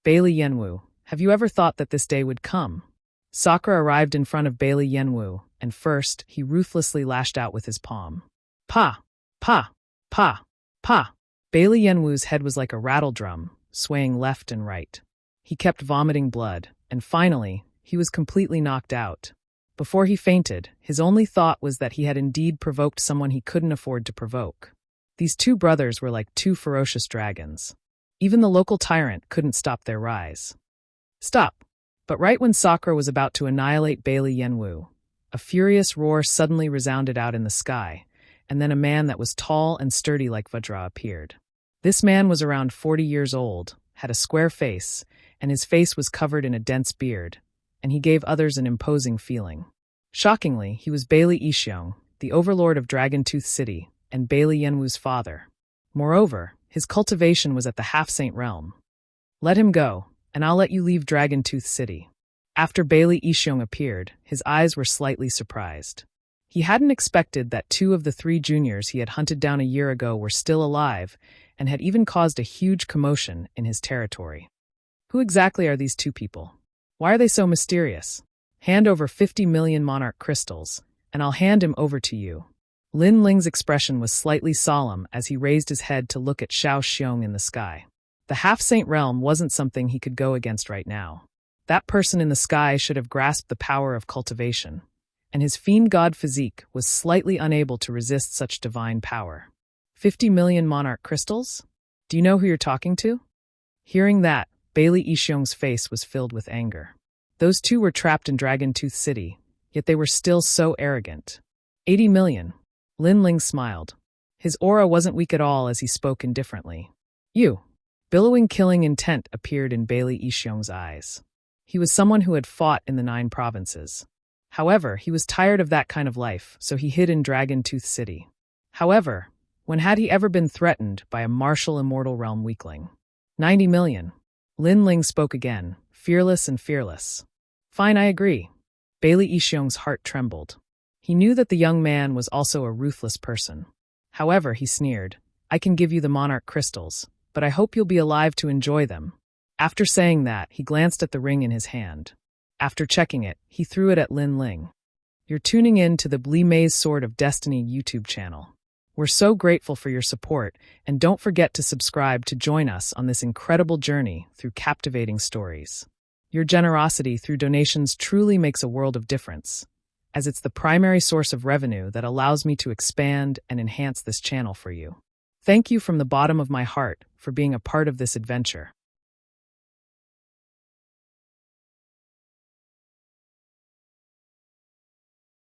Bailey Yenwu, have you ever thought that this day would come? Sakura arrived in front of Bailey Yenwu, and first, he ruthlessly lashed out with his palm. Pa! Pa! Pa! Pa! Bailey Yenwu's head was like a rattle drum, swaying left and right. He kept vomiting blood, and finally, he was completely knocked out. Before he fainted, his only thought was that he had indeed provoked someone he couldn't afford to provoke. These two brothers were like two ferocious dragons. Even the local tyrant couldn't stop their rise. Stop! But right when Sakura was about to annihilate Bailey Yenwu, a furious roar suddenly resounded out in the sky, and then a man that was tall and sturdy like Vajra appeared. This man was around 40 years old, had a square face, and his face was covered in a dense beard, and he gave others an imposing feeling. Shockingly, he was Bailey Ishiong, the overlord of Dragon-Tooth City, and Bailey Yenwu's father. Moreover, his cultivation was at the Half-Saint realm. Let him go, and I'll let you leave Dragon-Tooth City. After Bailey Ishiong appeared, his eyes were slightly surprised. He hadn't expected that two of the three juniors he had hunted down a year ago were still alive, and had even caused a huge commotion in his territory. Who exactly are these two people? Why are they so mysterious? Hand over 50 million monarch crystals, and I'll hand him over to you. Lin Ling's expression was slightly solemn as he raised his head to look at Xiao Xiong in the sky. The Half-Saint realm wasn't something he could go against right now. That person in the sky should have grasped the power of cultivation, and his fiend god physique was slightly unable to resist such divine power. 50 million monarch crystals? Do you know who you're talking to? Hearing that, Bailey Ishiong's face was filled with anger. Those two were trapped in Dragon-Tooth City, yet they were still so arrogant. 80 million. Lin Ling smiled. His aura wasn't weak at all as he spoke indifferently. You. Billowing killing intent appeared in Bailey Ishiong's eyes. He was someone who had fought in the 9 provinces. However, he was tired of that kind of life, so he hid in Dragon-Tooth City. However, when had he ever been threatened by a martial immortal realm weakling? 90 million. Lin Ling spoke again, fearless and fearless. Fine, I agree. Bailey Ishiong's heart trembled. He knew that the young man was also a ruthless person. However, he sneered, I can give you the monarch crystals, but I hope you'll be alive to enjoy them. After saying that, he glanced at the ring in his hand. After checking it, he threw it at Lin Ling. You're tuning in to the Li Mei's Sword of Destiny YouTube channel. We're so grateful for your support, and don't forget to subscribe to join us on this incredible journey through captivating stories. Your generosity through donations truly makes a world of difference, as it's the primary source of revenue that allows me to expand and enhance this channel for you. Thank you from the bottom of my heart for being a part of this adventure.